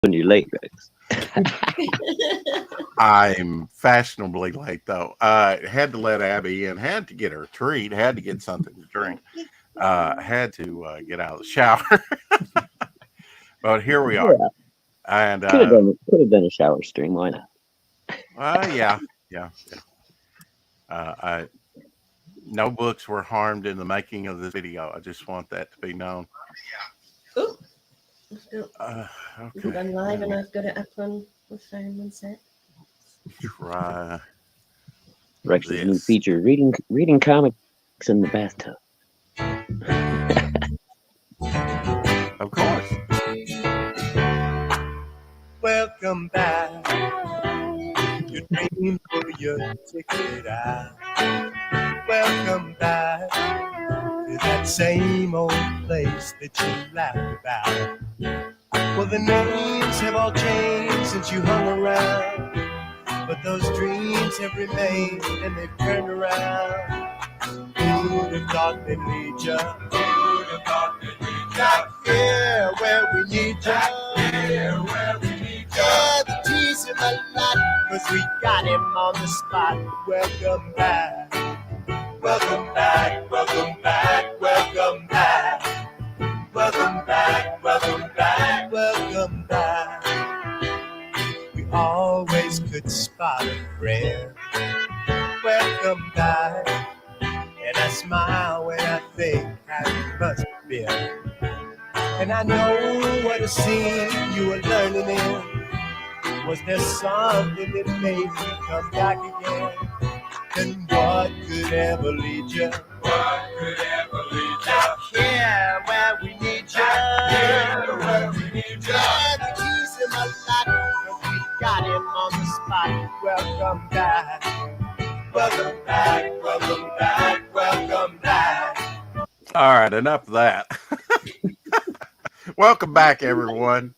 when you're late, Rex. I'm fashionably late though. Had to let Abby in. Had to get her a treat. Had to get something to drink. Had to get out of the shower. But here we are. Yeah, And could have done a shower stream. Why not? yeah, yeah, yeah. I no books were harmed in the making of this video. I just want that to be known. Oh, let's go. Okay. I'm live and I've got it up on the phone. One sec. Try Rex's new this. feature: reading comics in the bathtub. Of course. Welcome back. Your dreams were your ticket out. Welcome back to that same old place that you laughed about. Well, the names have all changed since you hung around, but those dreams have remained and they've turned around. Who'd have thought they'd lead ya? Who'd have thought they'd lead ya? Back here where we need ya. Back here where we need ya. Yeah, the tease him a lot, 'cause we got him on the spot. Welcome back. Welcome back. Welcome back. Welcome back. Welcome back. Welcome back. Welcome back. We always could spot a friend. Welcome back. And I smile when I think how you must have been. And I know what a scene you were learning in. Was there something that made you come back again? And what could ever lead you? What could ever lead you? Back here where we need you. Back here where we need you. Yeah, we tease him a lot, but we got him on the spot. Welcome back. Welcome back. Welcome back. Welcome back. All right, enough of that. Welcome back, everyone.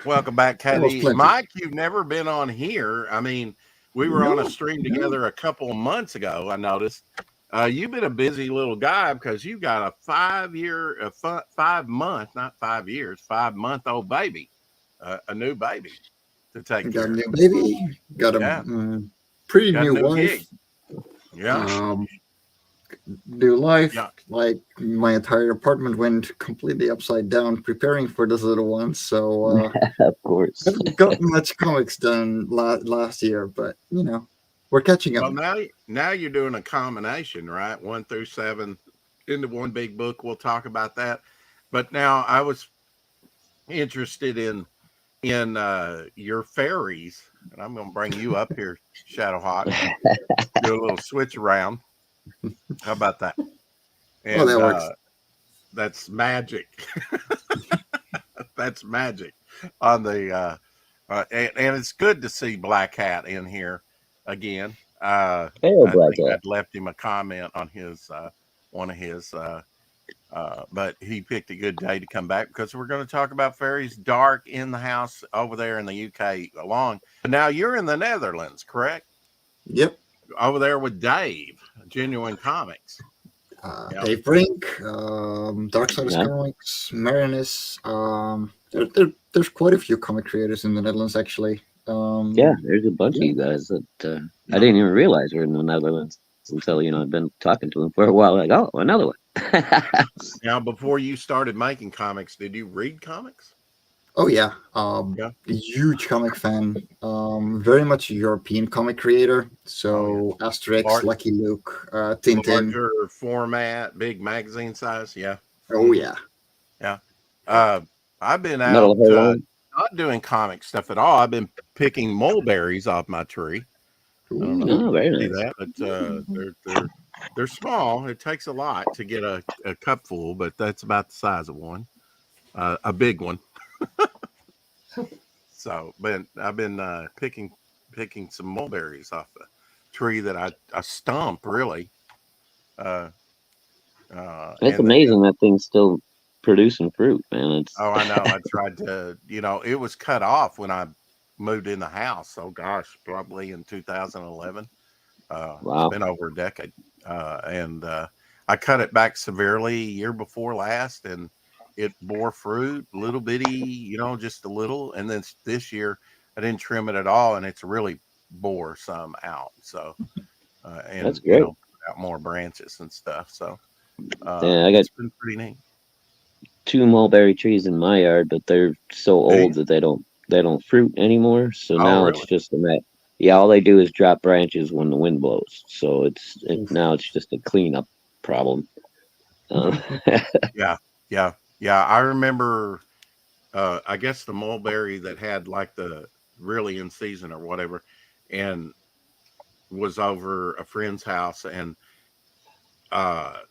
Welcome back, Katie. Mike, you've never been on here. I mean, we were on a stream together a couple of months ago, I noticed. You've been a busy little guy because you've got a 5-month-old baby, a new baby to take care of. Got a new baby, got a pretty Got new a wife. gig. Yeah. New life. Yeah. Like my entire apartment went completely upside down preparing for this little one. So Of course. haven't got much comics done last year, but you know, we're catching up. Well, now you're doing a combination, right? 1 through 7 into one big book. We'll talk about that. But now I was interested in your fairies, and I'm going to bring you up here, Shadowhawk. Do a little switch around. How about that? And that works. That's magic. That's magic on the and it's good to see Black Hat in here again. I Black think Hat. I'd left him a comment on his one of his but he picked a good day to come back because we're going to talk about fairies dark in the house over there in the UK along. Now you're in the Netherlands, correct? Yep. Over there with Dave, Genuine Comics. Dave Brink, Dark Side Comics, Marinus. There's quite a few comic creators in the Netherlands, actually. Yeah, there's a bunch of you guys that I didn't even realize were in the Netherlands until I'd been talking to them for a while. Like, oh, another one. Now, before you started making comics, did you read comics? Oh yeah, huge comic fan. Very much a European comic creator. So Asterix, Lucky Luke, Tintin. Larger format, big magazine size. Yeah. Oh yeah. Yeah. I've been out not doing comic stuff at all. I've been picking mulberries off my tree. I don't know if you see that, but they're small. It takes a lot to get a cup full, but that's about the size of one, a big one. So, but I've been picking some mulberries off a tree that I stumped, really. It's amazing that thing's still producing fruit, man. Oh, I know. I tried to, it was cut off when I moved in the house. So, gosh, probably in 2011. Wow. It's been over a decade. And I cut it back severely year before last, and it bore fruit, little bitty, you know, just a little. And then this year I didn't trim it at all, and it's really bore some out. So, and That's you great. know, out more branches and stuff. So, Yeah, I got it's been pretty neat. 2 mulberry trees in my yard, but they're so old that they don't fruit anymore. So Oh, now it's really? just yeah, all they do is drop branches when the wind blows. So Oof. now it's just a cleanup problem. Yeah, yeah, yeah. I remember. I guess the mulberry that had like the really in season or whatever, and was over a friend's house, and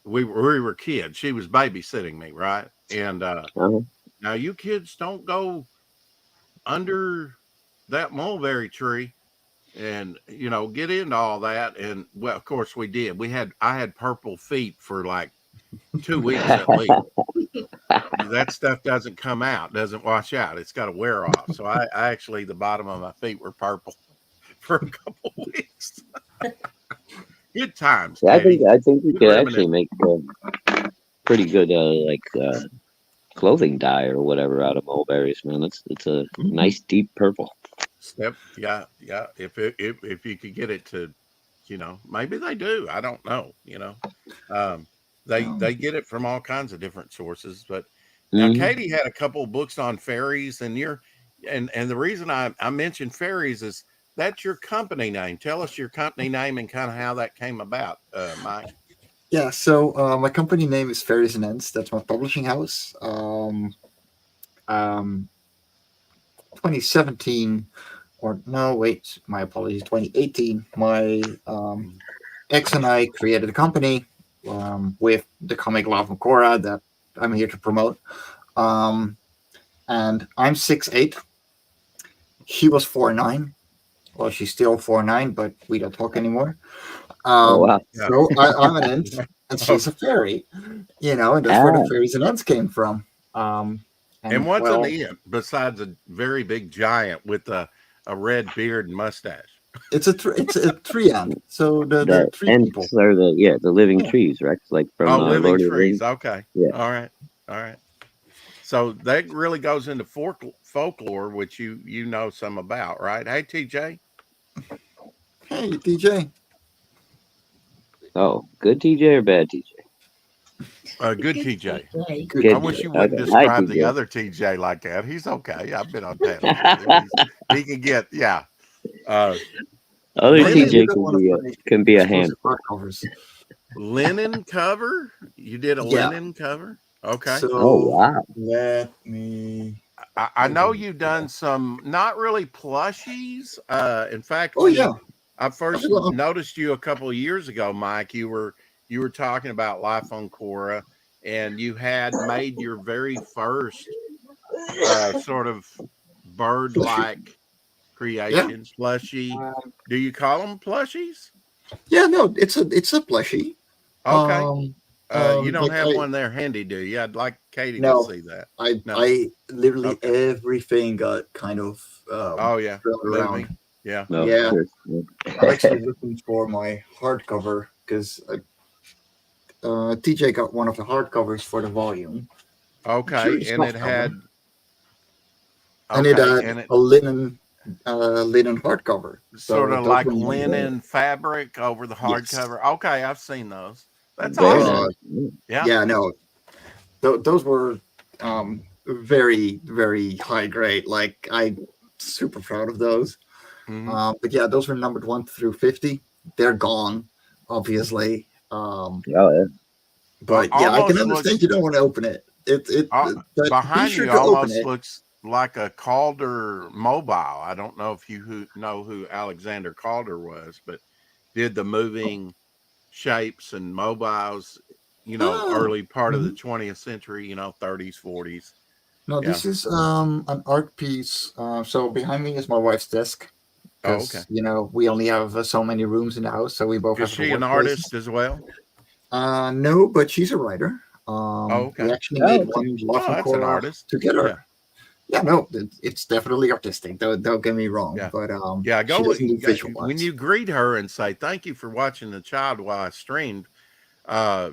we were kids. She was babysitting me, right? And Uh-huh. now you kids don't go under that mulberry tree and you know get into all that. And well, of course we did. I had purple feet for like 2 weeks at least. That stuff doesn't come out, doesn't wash out. It's got to wear off. So I actually, the bottom of my feet were purple for a couple weeks. Good times, Yeah, Katie. I think you Good could actually reminiscence. make pretty good clothing dye or whatever out of mulberries, man. It's a nice deep purple. Step, yeah, yeah. If you could get it to, you know, maybe they do. I don't know. You know, um, they get it from all kinds of different sources. But now Hmm. Katie had a couple of books on fairies, and and the reason I mentioned fairies is that's your company name. Tell us your company name and kind of how that came about, Mike. Yeah, so my company name is Fairies and Ends. That's my publishing house. Um, 2017, or no, wait, my apologies, 2018. My ex and I created a company with the comic Love and CORA that I'm here to promote. Um, and I'm 6'8". She was 4'9". Well, she's still 4'9", but we don't talk anymore. Oh wow. Yeah. So I'm an ent, and she's a fairy. You know, and that's where the Ah, fairies and ents came from. And And what's an well, ant besides a very big giant with a red beard and mustache? it's a tree ant. So the the tree people. Ents are the living Yeah. trees, right? Like from Oh, living Lord of the trees. Rings. Okay. Yeah. All right. All right. So that really goes into folklore, which you know some about, right? Hey, TJ. Hey, DJ. Oh, good TJ or bad TJ? Good TJ. Good I Good. wish DJ. you wouldn't Okay. Hi describe the TJ. other TJ like that. He's okay. I've been on panels with him. He can get, yeah. Uh, Other Maybe you linen TJ don't want to buy can be a exclusive handful. hardcovers. linen cover. You did a Yeah. linen cover. Okay. Oh So wow. let me. I know you've done some not really plushies. In fact, Oh yeah. when I I've first got- noticed you a couple of years ago, Mike, you were talking about life on Cora, and you had made your very first sort of bird-like Yeah. creation plushie. Um, Do you call them plushies? yeah. No, it's a plushie. Okay. You don't Like have one there handy, do you? I'd like Katie to no, see that. I No. I literally Okay. everything got kind of Oh yeah, thrown around. moving. Yeah. No, of Yeah, course. I'm actually looking for my hardcover because TJ got one of the hardcovers for the volume. Sure, Okay, it's and not it cover, had and it okay, had and it a linen hardcover. sort So of those like were number one. linen fabric over the Yes. hardcover. Okay, I've seen those. That's Very awesome. Uh, nice. Yeah. Yeah. yeah, no, those were very very high grade. Like I'm super proud of those. Hmm. But yeah, those were numbered 1 through 50. They're gone, obviously. Oh yeah. But yeah, I can Almost understand looks you don't want to open it. But be behind sure you. to open Almost it. looks like a Calder mobile. I don't know if know who Alexander Calder was, but did the moving shapes and mobiles. You know, Oh, early part of the mhm. 20th century. You know, 30s, 40s. No, Yeah. this is an art piece. So behind me is my wife's desk Oh, okay. because we only have so many rooms in the house, so we both Is have the she an artist workplaces. as well? No, but she's a writer. Oh, We okay. actually Oh, made okay. one Love Oh, and that's an Cora artist. Yeah. together. Yeah, no, it's definitely artistic. Don't get me wrong, Yeah. but Yeah. she doesn't do visual When arts. you greet her and say, "Thank you for watching the child while I streamed,"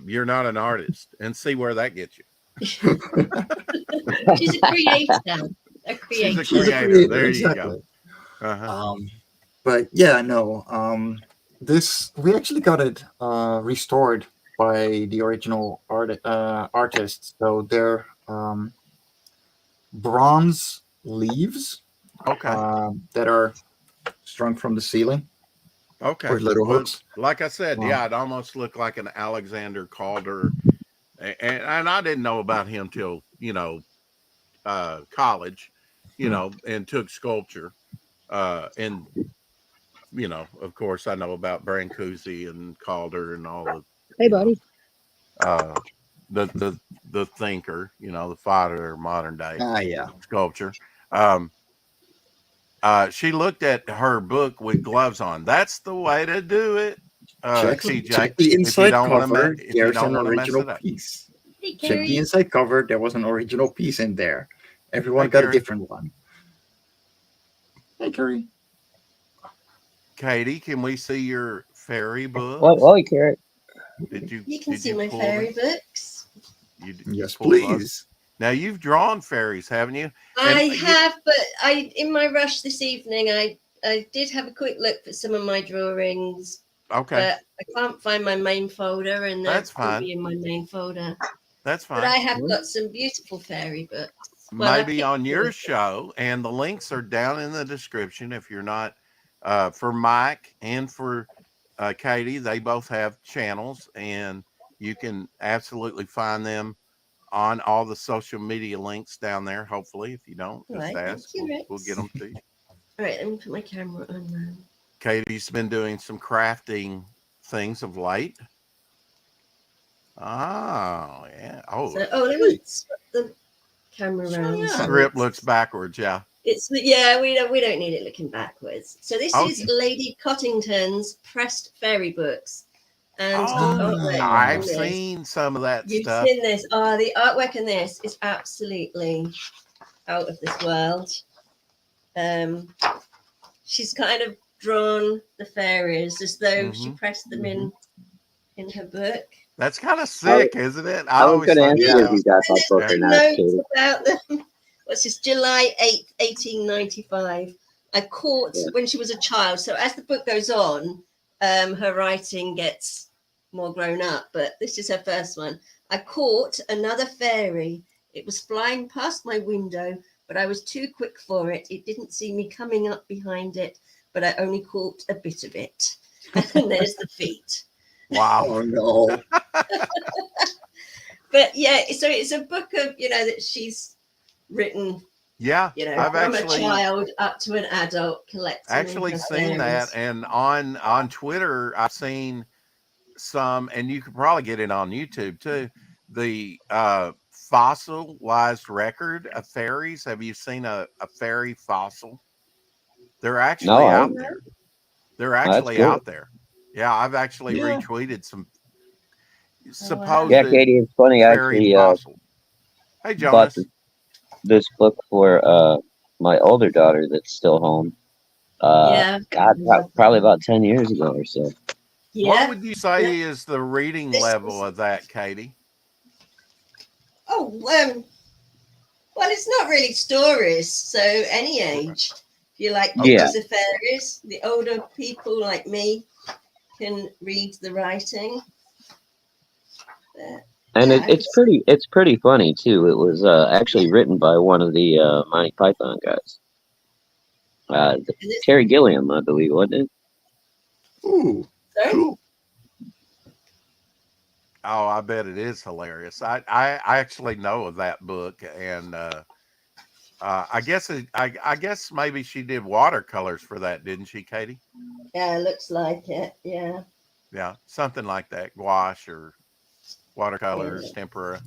you're not an artist, and see where that gets you. She's a creator. A creator. She's a creator. There you exactly. go. Uh-huh. But yeah, no. This we actually got it restored by the original artists. So they're bronze leaves Okay. that are strung from the ceiling Okay. with little Well, hooks. like I said, Wow. yeah, it almost looked like an Alexander Calder. And I didn't know about him till, college, and took sculpture. And, of course, I know about Brancusi and Calder and all the, Hey, buddy. the thinker, the father of modern day Yeah. sculpture. She looked at her book with gloves on. That's the way to do it. Check CJ, the if you inside don't want cover. to, There's an mess original it up. piece. Hey, Check the Carrie. inside cover. There was an original piece in there. Everyone Hey, got a Carrie. different one. Hey, Curry. Katie, can we see your fairy book? Oh, Carrot. Did you? You can did see you my pull fairy them? books. You Yes, pulled those? please. Now you've drawn fairies, haven't you? I have, but in my rush this evening, I did have a quick look at some of my drawings, Okay, but I can't find my main folder, and That's they'll fine. be in my main folder. that's But I fine. have got some beautiful fairy books. Well, I Maybe picked on your two. show, and the links are down in the description. If you're not, for Mike and for Katie, they both have channels, and you can absolutely find them on all the social media links down there. Hopefully, if you don't, All just right, thank ask. you, We'll get Rex. them to you. All right, let me put my camera on now. Katie's been doing some crafting things of late. Oh yeah. Oh, So, let me swap the camera around. yeah. so script it's- looks backwards. Yeah. It's we don't need it looking backwards. So this Oh, is Lady Cottington's pressed fairy books, and Oh, the artwork I've in this. seen some of that You've stuff. seen this. Oh, the artwork in this is absolutely out of this world. She's kind of drawn the fairies as though she Mhm. pressed them in her book. That's kind of sick, isn't it? I was always going to thought ask that. you if you got And that book or there's not, notes Katie. about them. What's this? July 8th, 1895. I caught Yeah. when she was a child. So as the book goes on, her writing gets more grown up. But this is her first one. I caught another fairy. It was flying past my window, but I was too quick for it. It didn't see me coming up behind it, but I only caught a bit of it. And there's the feet. Wow. Oh no. But yeah, so it's a book of, that she's written, Yeah, I've from a actually child up to an adult collecting her seen fairies. that, and on Twitter I've seen some, and you could probably get it on YouTube too. The fossilized record of fairies. Have you seen a fairy fossil? They're actually No, I out haven't. there. They're that's actually cool. out there. Yeah, I've actually Yeah. retweeted some wow. supposed Yeah, Katie, it's funny. I fairy actually fossil. Hey, bought Jonas. this book for my older daughter that's still home. Yeah. God, probably about 10 years ago or so. Yeah. What would you say is the reading This level was- of that, Katie? Oh, well, it's not really stories, so any age. If you like Yeah. pictures of fairies, the older people like me can read the writing. And Yeah, it's pretty funny too. It was actually written by one of the Monty Python guys, Terry Gilliam, I believe, wasn't it? Ooh. Sorry? Cool. Oh, I bet it is hilarious. I actually know of that book, and I guess maybe she did watercolors for that, didn't she, Katie? Yeah, looks like it. Yeah. Yeah, something like that, gouache or watercolors, Yeah. tempera.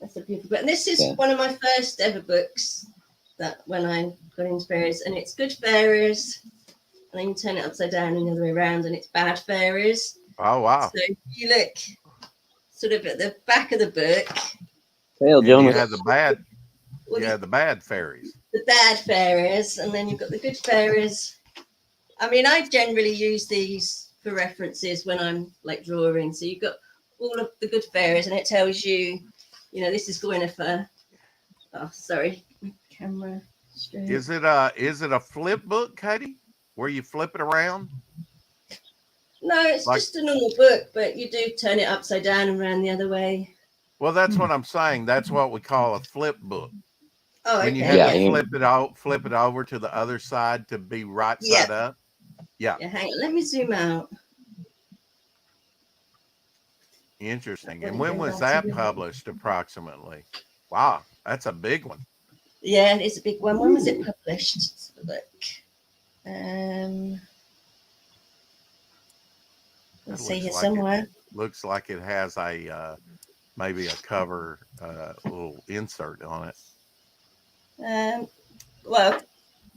That's a beautiful book. And this is Yeah. one of my first ever books that when I got into fairies, and it's good fairies, and then you turn it upside down and the other way around, and it's bad fairies. Oh wow! So if you look sort of at the back of the book, Hail, And you Jonas. had the bad, well, you had the bad fairies. the bad fairies, and then you've got the good fairies. I mean, I generally use these for references when I'm like drawing. So you've got all of the good fairies, and it tells you You know, this is going off a. Oh, sorry, camera. Straight. Is it a flip book, Katie, where you flip it around? No, it's Like- just a normal book, but you do turn it upside down and around the other way. Well, that's what I'm saying. That's what we call a flip book. Oh, When you okay. have Yeah, to flip it over to the other side to be right Yeah. side up. Yeah. Yeah, hang on. Let me zoom out. Interesting. That And wouldn't when go was back to that the- published approximately? Wow, that's a big one. Yeah, it's a big one. When was it published? Let's have a look. Let's see looks here like somewhere. Looks like it has a maybe a cover little insert on it. Well,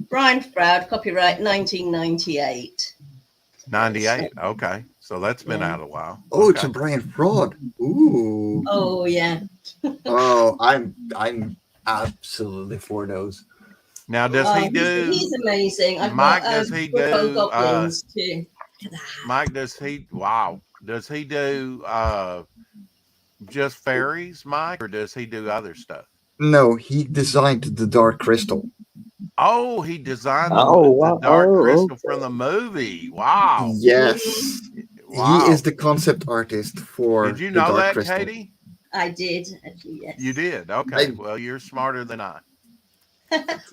Brian Froud, copyright 1998. 98. Okay. So that's been Yeah. out a while. Oh, it's Okay. a Brian Fraud. Ooh. Oh yeah. Oh, I'm absolutely for those. Now, does he do, He's amazing. I've Mike, got does he book on do, goblins too. Look at that. Mike, does he do just fairies, Mike, or does he do other stuff? No, he designed the Dark Crystal. Oh, he designed Oh, the wow. Dark Oh, Crystal okay. from the movie. Wow. Yes. Wow. He is the concept artist for Did you the know Dark that, Crystal. Katie? I did actually. Yes. You did. Okay. I- Well, you're smarter than I.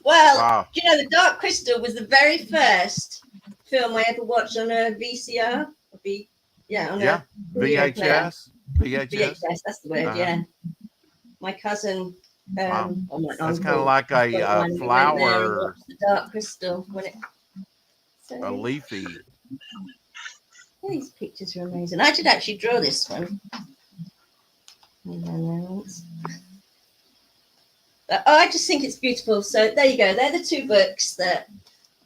Well, Wow. do you know the Dark Crystal was the very first film I ever watched on a VCR? On Yeah. a video player. VHS. VHS. VHS, that's the word. Uh-huh. Yeah. My cousin. Wow. Oh, my That's uncle kind of like got one, a and we went there and flower, watched the Dark Crystal when it. So, a leafy. these pictures are amazing. I did actually draw this one. But I just think it's beautiful. So there you go. They're the two books that.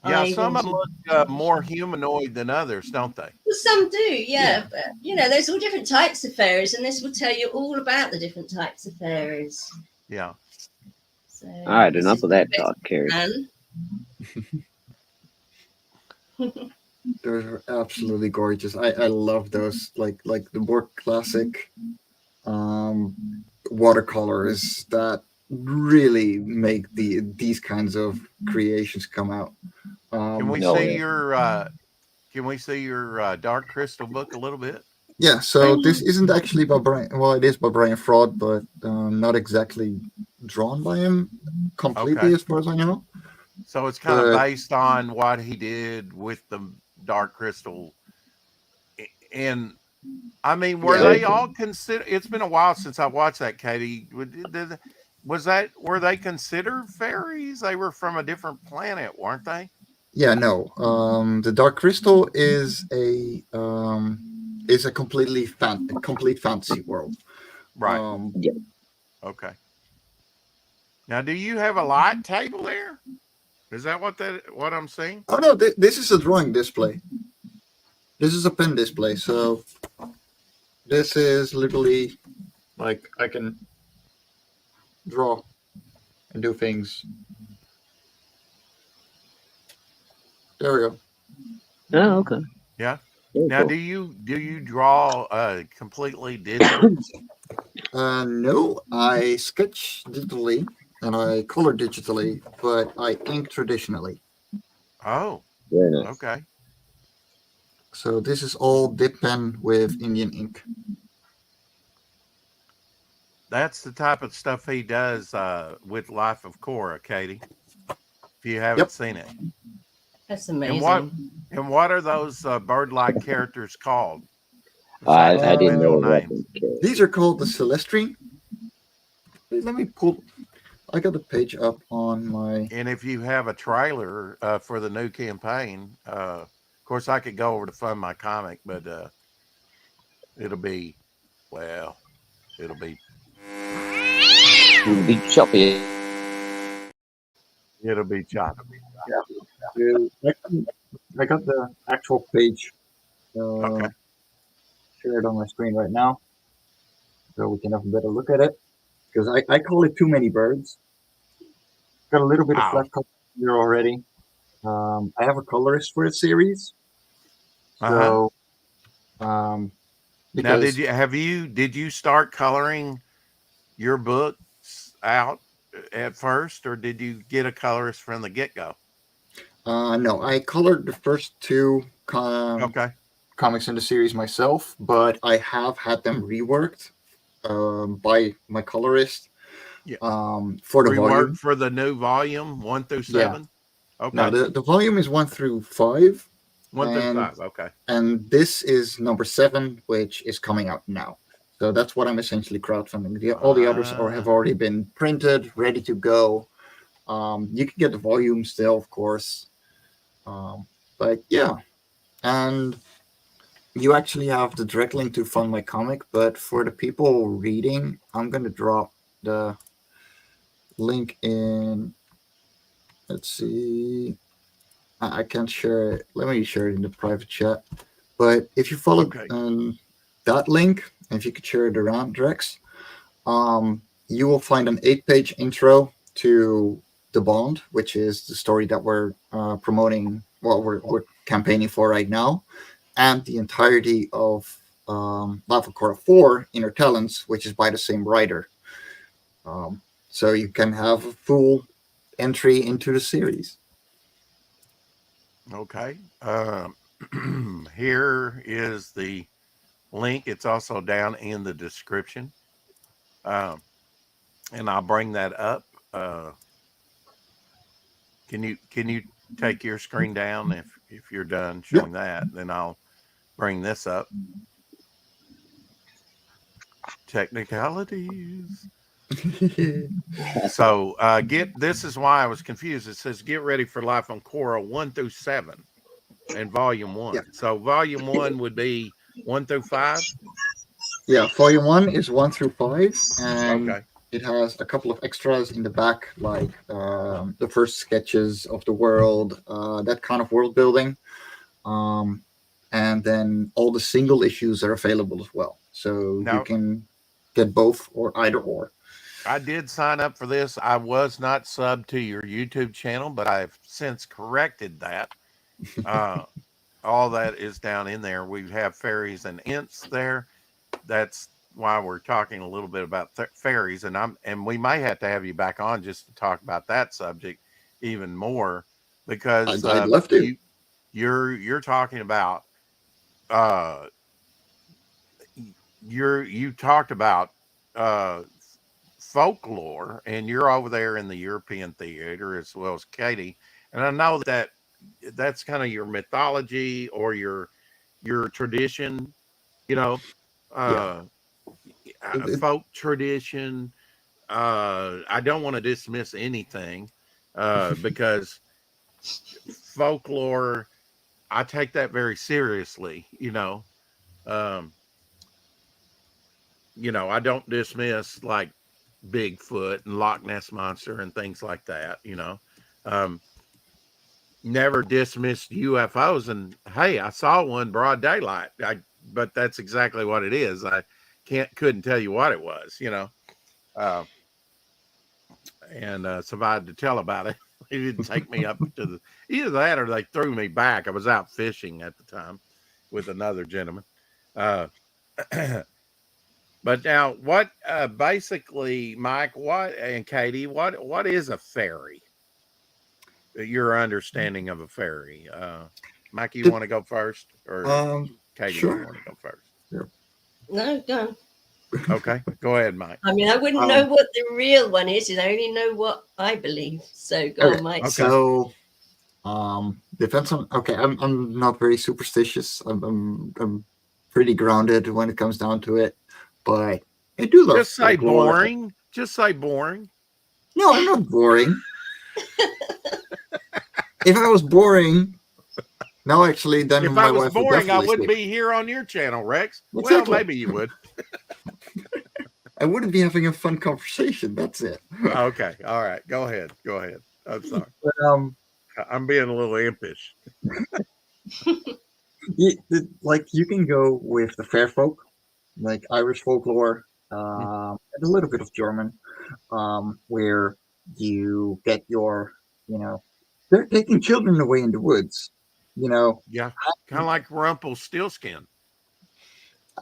Yeah, I some of them wanted. look more humanoid than others, don't they? Well, some do, yeah, Yeah. but there's all different types of fairies, and this will tell you all about the different types of fairies. Yeah. So, All right, this enough is of that the talk, Carrie. man. Those are absolutely gorgeous. I love those, like the more classic watercolors that really make these kinds of creations come out. Can we No, see yeah. your Dark Crystal book a little bit? Yeah, so this isn't actually by Brian. Well, it is by Brian Fraud, but not exactly drawn by him completely, Okay. as far as I know. So it's kind of But- based on what he did with the Dark Crystal. And I mean, were Yeah. they all considered? It's been a while since I watched that, Katie. Were they considered fairies? They were from a different planet, weren't they? Yeah, no. The Dark Crystal is a complete fantasy world. Right. Okay. Now, do you have a light table there? Is that what I'm seeing? Oh no, this is a drawing display. This is a pen display. So this is literally like I can draw and do things. There we go. Oh, okay. Yeah. Very Now, cool. do you draw completely digital? No, I sketch digitally and I color digitally, but I ink traditionally. Oh, Very nice. okay. So this is all dip pen with Indian ink. That's the type of stuff he does with Life of Cora, Katie. If you haven't Yep. seen it. That's amazing. And what are those bird-like characters called? I Besides didn't know individual about names. them, Carrie. These are called the Celestrine. Wait, let me pull. I got the page up on my. And if you have a trailer for the new campaign, of course, I could go over to fund my comic, but it'll be It'd be choppy. It'll be choppy. I got the actual page Okay. shared on my screen right now, so we can have a better look at it. Because I call it Too Many Birds. Got a little bit Wow. of flat color here already. I have a colorist for the series, Uh-huh. so Now, because did you start coloring your books out at first, or did you get a colorist from the get-go? No, I colored the first two Okay. comics in the series myself, but I have had them reworked by my colorist Yeah. for the Rework volume. for the new volume 1 through Yeah. 7. Now Okay. the volume is 1 through 5, 1 through 5. Okay. and this is number 7, which is coming out now. So that's what I'm essentially crowdfunding. All the others have Ah, already been printed, ready to go. You can get the volume still, of course. But yeah, and you actually have the direct link to fund my comic. But for the people reading, I'm going to drop the link in. Let's see. I can't share it. Let me share it in the private chat. But if you follow okay. that link, and if you could share it around, Drex, you will find an 8-page intro to The Bond, which is the story that we're promoting, well, we're campaigning for right now, and the entirety of Lava Cora 4 Inner Talents, which is by the same writer. So you can have a full entry into the series. Okay. Here is the link. It's also down in the description. And I'll bring that up. Can you take your screen down if you're done showing that? Then I'll bring this up. Technicalities. So this is why I was confused. It says get ready for life on Cora 1 through 7 and volume 1. Yeah. So volume 1 would be 1 through 5. Yeah, volume 1 is 1 through 5, and Okay. it has a couple of extras in the back, like the first sketches of the world, that kind of world building. And then all the single issues are available as well. So Now, you can get both or either or. I did sign up for this. I was not subbed to your YouTube channel, but I've since corrected that. All that is down in there. We have fairies and ints there. That's why we're talking a little bit about fairies, and we may have to have you back on just to talk about that subject even more, because I'd love to. you're talking about you talked about folklore, and you're over there in the European theater as well as Katie, and I know that that's kind of your mythology or your tradition, you know, Yeah. folk tradition. I don't want to dismiss anything because folklore, I take that very seriously, um, I don't dismiss like Bigfoot and Loch Ness Monster and things like that, um, never dismissed UFOs. And hey, I saw one broad daylight. But that's exactly what it is. I couldn't tell you what it was, and survived to tell about it. They didn't take me up to either that or they threw me back. I was out fishing at the time with another gentleman. Uh, but now, what basically, Mike, and Katie, what is a fairy? Your understanding of a fairy. Mike, you want to go first, or Katie, Sure. you want to go first? Sure. No, go on. Okay, go ahead, Mike. I mean, I wouldn't know what the real one is. I only know what I believe. So go on, Mike. Okay. So, depends on. Okay, I'm not very superstitious. I'm pretty grounded when it comes down to it, but I do love. Just say boring. Just say boring. No, I'm not boring. If I was boring, no, actually, then if my I was wife boring, I wouldn't sleep. be here on your channel, Rex. Exactly. Well, maybe you would. I wouldn't be having a fun conversation. That's it. Okay. All right. Go ahead. I'm sorry. But, I'm being a little impish. like you can go with the fair folk, like Irish folklore, and a little bit of German, where you get your, they're taking children away in the woods, Yeah, kind of like Rumpelstiltskin.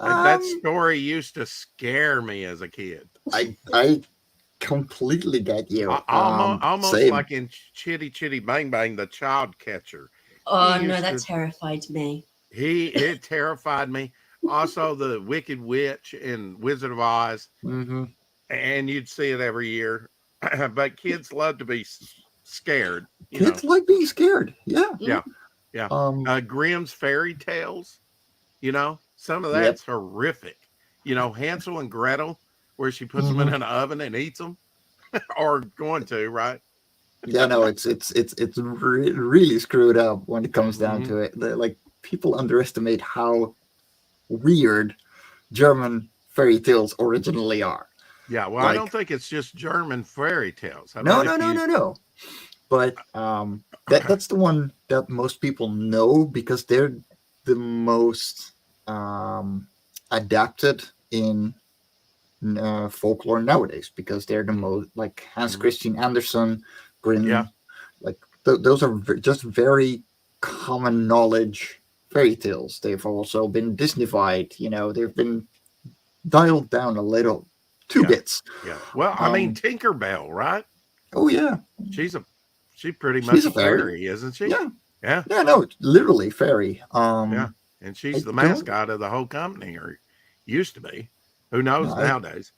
That story used to scare me as a kid. I completely get you. Almost Same. like in Chitty Chitty Bang Bang, the child catcher. Oh He no, used that to- terrified me. It terrified me. Also, the Wicked Witch in Wizard of Oz, Hmm. and you'd see it every year. But kids love to be scared. Kids like being scared. Yeah. Yeah, yeah. Grimm's fairy tales. Some of that's horrific. Hansel and Gretel, where she puts them in an oven and eats them, or going to, right? Yeah, no, it's really screwed up when it comes down Mhm. to it. Like, people underestimate how weird German fairy tales originally are. Yeah, well, I Like, don't think it's just German fairy tales. no. But that's the one that most people know because they're the most adapted in folklore nowadays, because they're the most, like, Hans Christian Andersen, BRUIN. Yeah. Like, those are just very common knowledge fairy tales. They've also been Disneyfied. They've been dialed down a little, two bits. Yeah. Well, I mean, Tinkerbell, right? Oh yeah, She's pretty much she's a fairy, isn't she? Yeah. Yeah. Yeah, no, literally fairy. Yeah. And she's the mascot of the whole company, or used to be. Who knows nowadays?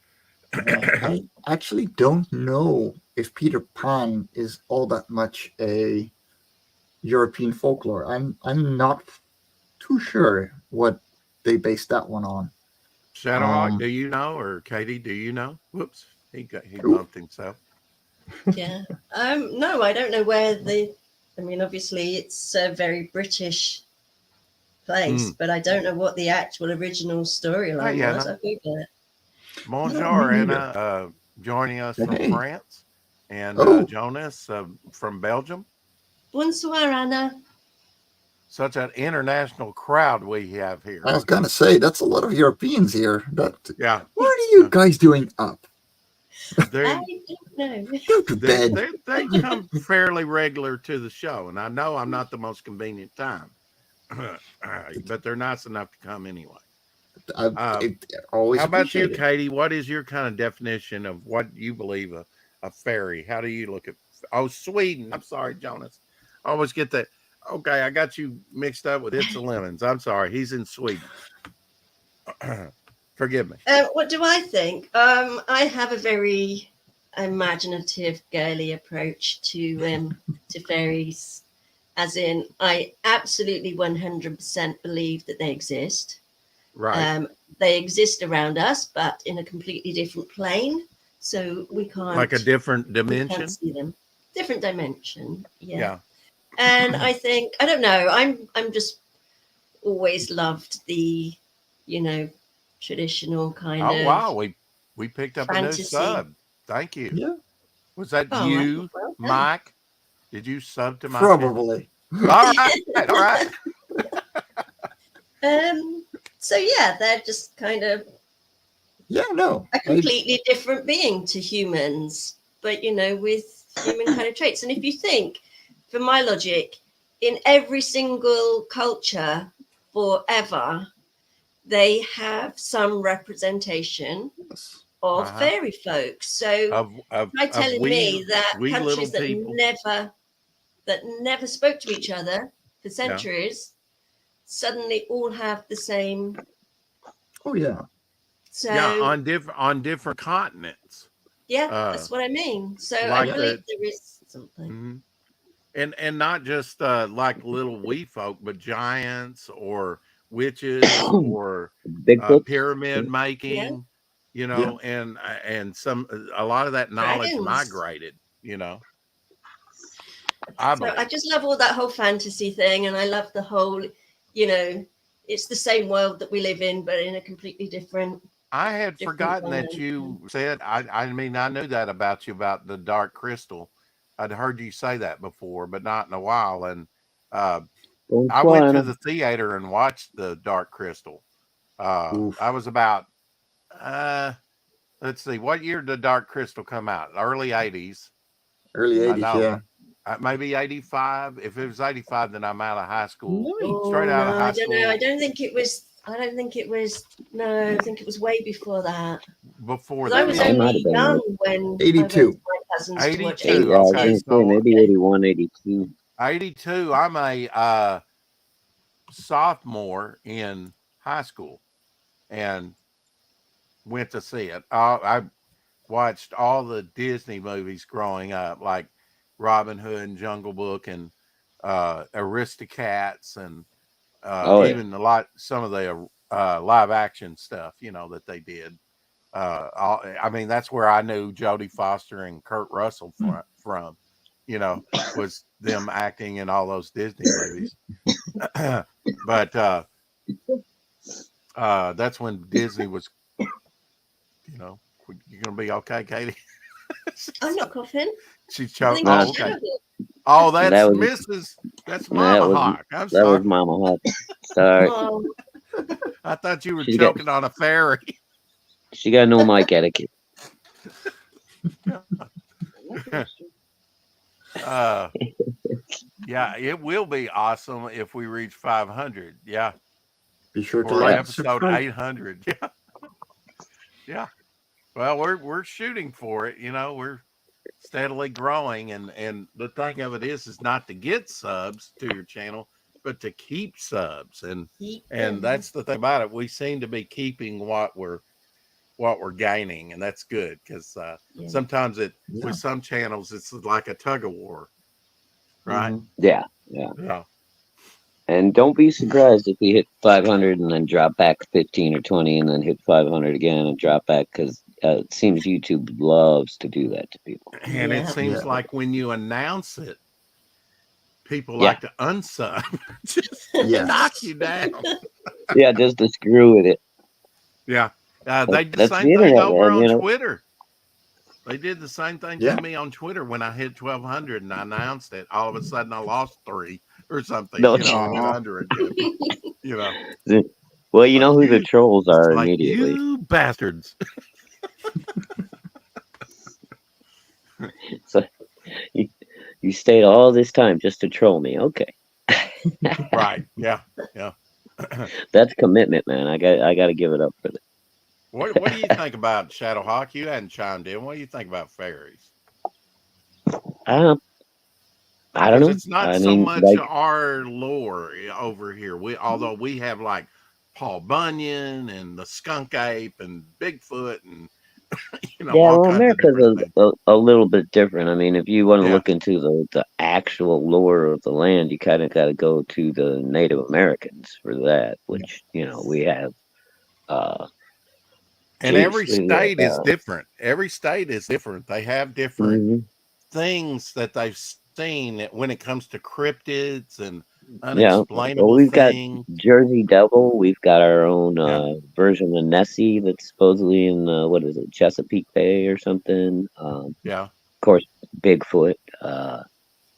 I actually don't know if Peter Pan is all that much a European folklore. I'm not too sure what they based that one on. Shadowhawk, do you know? Or Katie, do you know? Whoops, he bumped himself. Yeah. No, I don't know where I mean, obviously it's a very British place, but I don't know what the actual original storyline was. I'll Google it. Bonjour, Anna, joining us from France, and Jonas from Belgium. Bonsoir, Anna. Such an international crowd we have here. I was gonna say, that's a lot of Europeans here. Yeah. What are you guys doing up? I don't know. Go to bed. They come fairly regular to the show, and I know I'm not the most convenient time, but they're nice enough to come anyway. Always. How about you, Katie? What is your kind of definition of what you believe a fairy? How do you look at? Oh, Sweden. I'm sorry, Jonas. I always get that. Okay, I got you mixed up with It's a Lemons. I'm sorry. He's in Sweden. Forgive me. What do I think? I have a very imaginative, girly approach to fairies. As in, I absolutely 100% believe that they exist. Right. They exist around us, but in a completely different plane. So we can't. Like a different dimension? We can't see them. Different dimension. Yeah. And I think, I don't know, I'm just always loved the, traditional kind of. Oh, wow. We picked up fantasy. A new sub. Thank you. Yeah. Was that you, Mike? Did you sub to my Probably. All right. So yeah, they're just kind of a completely different being to humans, but with human kind of traits. And if you think, for my logic, in every single culture forever, they have some representation of fairy folk. So try telling me that countries that never spoke to each other for centuries suddenly all have the same. Oh yeah. So on different continents. Yeah, that's what I mean. So like I believe there is something. Mm-hmm. And not just like little wee folk, but giants or witches or pyramid making, and a lot of that knowledge migrated, I just love all that whole fantasy thing, and I love the whole, it's the same world that we live in, but in a completely different. I had forgotten that you said. I mean, I knew that about you, about the Dark Crystal. I'd heard you say that before, but not in a while. And I went to the theater and watched the Dark Crystal. I was about, let's see, what year did Dark Crystal come out? Early 80s. Early 80s, yeah. Maybe 85. If it was 85, then I'm out of high school. Straight out of high school. I don't know. I don't think it was I don't think it was. No, I think it was way before that. Before 'Cause I that. was It might only have been young when I went 82. to my cousins to watch 82. I was Okay, gonna say so maybe 81, 82. 82. I'm a sophomore in high school and went to see it. I watched all the Disney movies growing up, like Robin Hood and Jungle Book and Aristocats and Oh yeah. even some of the live action stuff, you know, that they did. I mean, that's where I knew Jodie Foster and Kurt Russell from, you know, was them acting in all those Disney movies. But that's when Disney was, you know, you're gonna be okay, Katie. I'm not coughing. She's I choking. think No, Oh, it's okay. terrible. Oh, that's that was Mrs. That's that Mama was Hawk. I'm that was sorry. Mama Hawk. Sorry, Oh, I thought you were she's got choking on a fairy. she got no mic etiquette. uh, yeah, it will be awesome if we reach 500. Yeah, Be sure to or like, episode subscribe. 800. Yeah, yeah. Well, we're shooting for it. You know, we're steadily growing, and the thing of it is not to get subs to your channel, but to keep subs, and keep and them. that's the thing about it. We seem to be keeping what we're gaining, and that's good because Yeah. sometimes Yeah. with some channels it's like a tug of war, right? Mhm. Yeah. Yeah. And don't be surprised if we hit 500 and then drop back 15 or 20 and then hit 500 again and drop back because it seems YouTube loves to do that to people. And it Yeah. seems Yeah. like when you announce it, people Yeah. like to unsub, just Yes. knock you down. Yeah, just to screw with it. Yeah. They did the That's same the thing internet, over man. on You know. Twitter. They did the same thing Yeah. to me on Twitter when I hit 1,200 and I announced it. All of a sudden, I lost 3 or something, No. you know, to get Aw. under again. You know, Well, you like know who the trolls it's are like immediately. you bastards. So you stayed all this time just to troll me. Okay. Right. Yeah. Yeah. That's commitment, man. I got to give it up for that. What do you think about Shadowhawk? You hadn't chimed in. What do you think about fairies? I don't Because know. it's not I so mean, much like, our lore over here. Although we have like Paul Bunyan and the skunk ape and Bigfoot and you know yeah, all well, kinds of America's different things. a little bit different. I mean, if you want to Yeah. look into the actual lore of the land, you kind of got to go to the Native Americans for that, which, we have, And geez, every we got, state is different. Every state is different. They have different mhm. things that they've seen when it comes to cryptids and Yeah. Well, unexplainable we've got things. Jersey Devil. We've got our own Yeah. version of Nessie that's supposedly in what is it, Chesapeake Bay or something. Yeah. Of course, Bigfoot.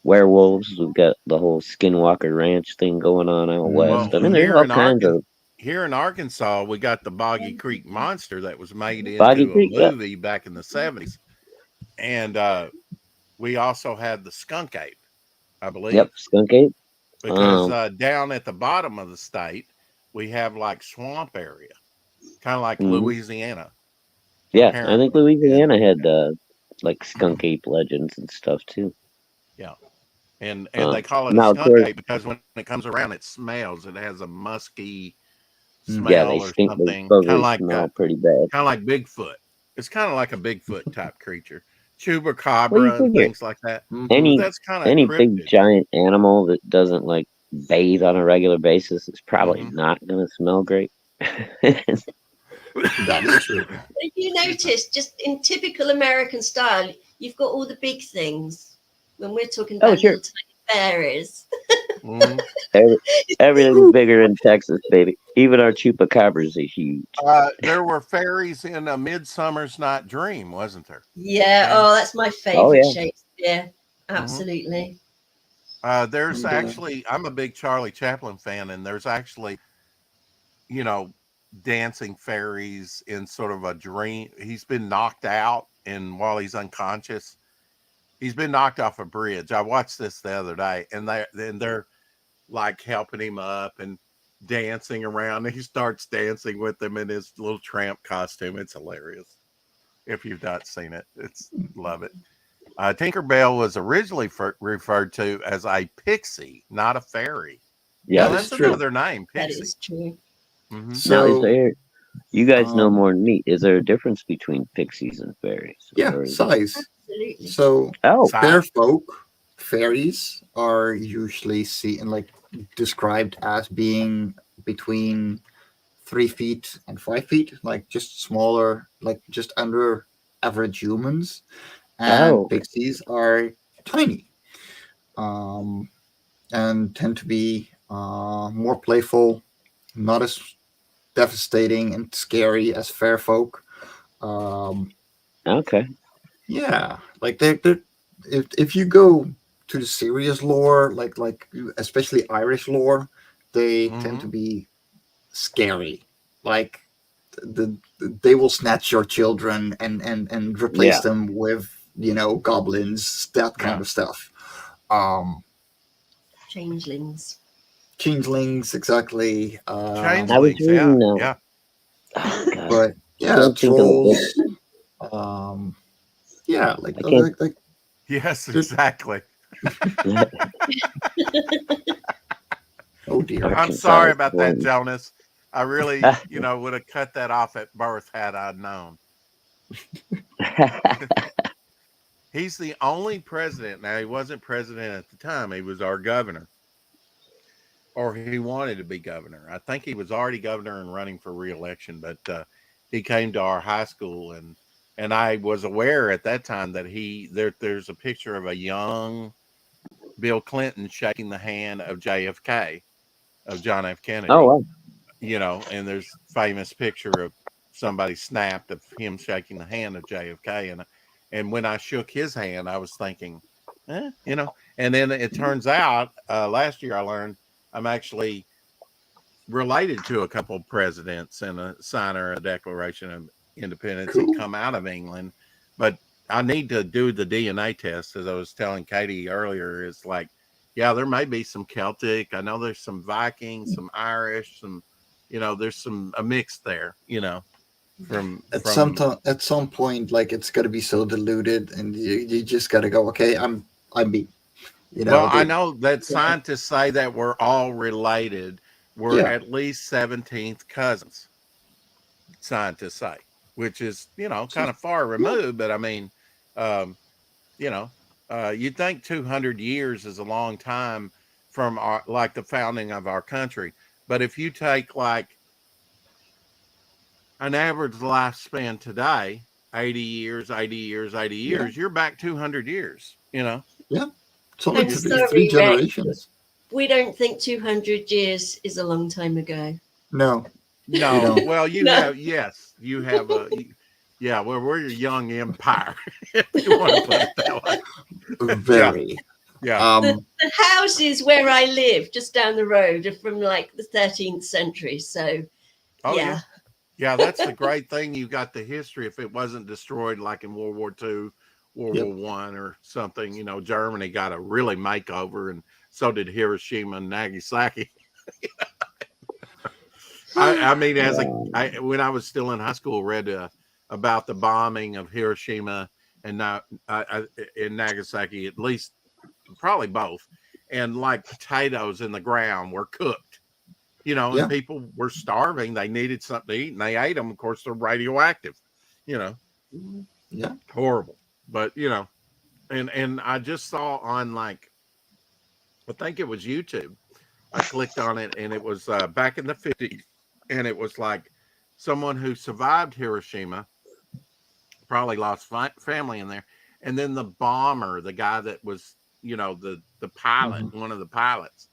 Werewolves. We've got the whole Skinwalker Ranch thing going on out west. Well, I mean, there's all kinds of here in Arkansas, we got the Boggy Creek Monster that was made Boggy into a Creek. Yep. movie back in the 70s. And we also had the skunk ape, I believe. Yep. Skunk ape. Because down at the bottom of the state, we have like swamp area, kind of like Louisiana. Yeah, Apparently. I think Louisiana had like skunk ape legends and stuff too. Yeah. And they call it a now, of skunk course, ape because when it comes around, it smells. It has a musky smell yeah, they or stink. They something, kind supposedly smell pretty bad. Bigfoot. It's kind of like a Bigfoot type creature, Well, you chupacabra and figure things like that. any That's kind of any big cryptid. giant animal that doesn't like bathe on a regular basis is probably not going to smell great. That is true. If you notice, just in typical American style, you've got all the big things. When we're talking about sure. little tiny fairies. Everything's bigger in Texas, baby. Even our chupacabras are huge. There were fairies in A Midsummer's Night Dream, wasn't there? Yeah. Oh, that's my favorite Oh, yeah. Shakespeare. Absolutely. There's actually, I'm a big Charlie Chaplin fan, and there's actually, dancing fairies in sort of a dream. He's been knocked out, and while he's unconscious, he's been knocked off a bridge. I watched this the other day, and they're like helping him up, and dancing around. He starts dancing with them in his little tramp costume. It's hilarious. If you've not seen it, it's love it. Tinkerbell was originally referred to as a pixie, not a fairy. Yeah. Now, That is that's true. another name, That pixie. is true. Mm-hmm. Now, is So, there? You guys know um, more than me. Is there a difference between pixies and fairies, yeah, or is it? size. Absolutely. So, Oh, fair Size. folk, fairies are usually seen like described as being between 3 feet and 5 feet, like just smaller, like just under average humans. And oh, pixies are tiny, um, and tend to be more playful, not as devastating and scary as fair folk. Um, okay. yeah, like they're if you go to the serious lore, like especially Irish lore, they tend Mm-hmm. to be scary. Like they will snatch your children and replace Yeah. them with goblins, that kind Yeah. of stuff. Um, Changelings. changelings, exactly. I was Changelings. Yeah. reading. Yeah. Oh God, But I yeah, can't think of the book. trolls. Um, yeah, I can't. like Yes, they're- exactly. oh dear. I'm Arkansas sorry is about that, one. Jonas. I really, would have cut that off at birth had I known. He's the only president. Now, he wasn't president at the time. He was our governor, or he wanted to be governor. I think he was already governor and running for reelection, but he came to our high school, and I was aware at that time that there's a picture of a young Bill Clinton shaking the hand of JFK, of John F. Oh Kennedy, wow. and there's famous picture of somebody snapped of him shaking the hand of JFK, and when I shook his hand, I was thinking, and then it turns out last year I learned I'm actually related to a couple presidents and a signer of the Declaration of Independence and Cool. come out of England, but I need to do the DNA test. As I was telling Katie earlier, it's like, yeah, there may be some Celtic. I know there's some Vikings, some Irish, some, there's a mix there, from At some point, like it's got to be so diluted, and you just got to go. Okay, I'm me. Well, I They know that Yeah. scientists say that we're all related. We're yeah. at least 17th cousins, scientists say, which is, kind So, of far yeah. removed. But I mean, um, you know, you'd think 200 years is a long time from like the founding of our country. But if you take like an average lifespan today, 80 years, 80 years, 80 Yeah. years, you're back 200 years. Yeah. It's only And You, you, three sorry, Rex, generations. we don't think 200 years is a long time ago. No, we no, don't. well, you No. have, yes, you have yeah, well, we're a young empire, if you want to put it that way. Yeah, Very. yeah. The houses where I live just down the road are from like the 13th century. So, Oh, yeah. yeah. Yeah, that's the great thing. You got the history. If it wasn't destroyed like in World War II, World Yep. War One, or something, Germany got a really makeover, and so did Hiroshima and Nagasaki. I mean, when I was still in high school, read about the bombing of Hiroshima and in Nagasaki, at least probably both, and like potatoes in the ground were cooked. And Yeah. people were starving. They needed something to eat, and they ate them. Of course, they're radioactive. You know, Yeah. horrible. But and I just saw on like, I think it was YouTube. I clicked on it, and it was back in the 50s, and it was like someone who survived Hiroshima, probably lost family in there, and then the bomber, the guy that was, the pilot, Hmm. one of the pilots,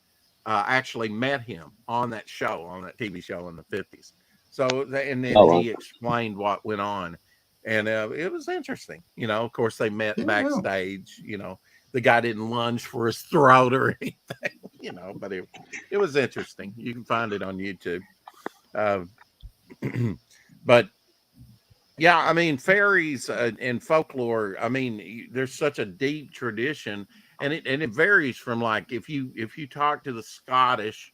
actually met him on that show, on that TV show in the 50s. So, and then Oh well. he explained what went on, and it was interesting. Of course, they met Yeah. Well, backstage. The guy didn't lunge for his throat or anything. But it was interesting. You can find it on YouTube. Uh, but yeah, I mean, fairies and folklore. I mean, there's such a deep tradition, and it varies from, like, if you talk to the Scottish,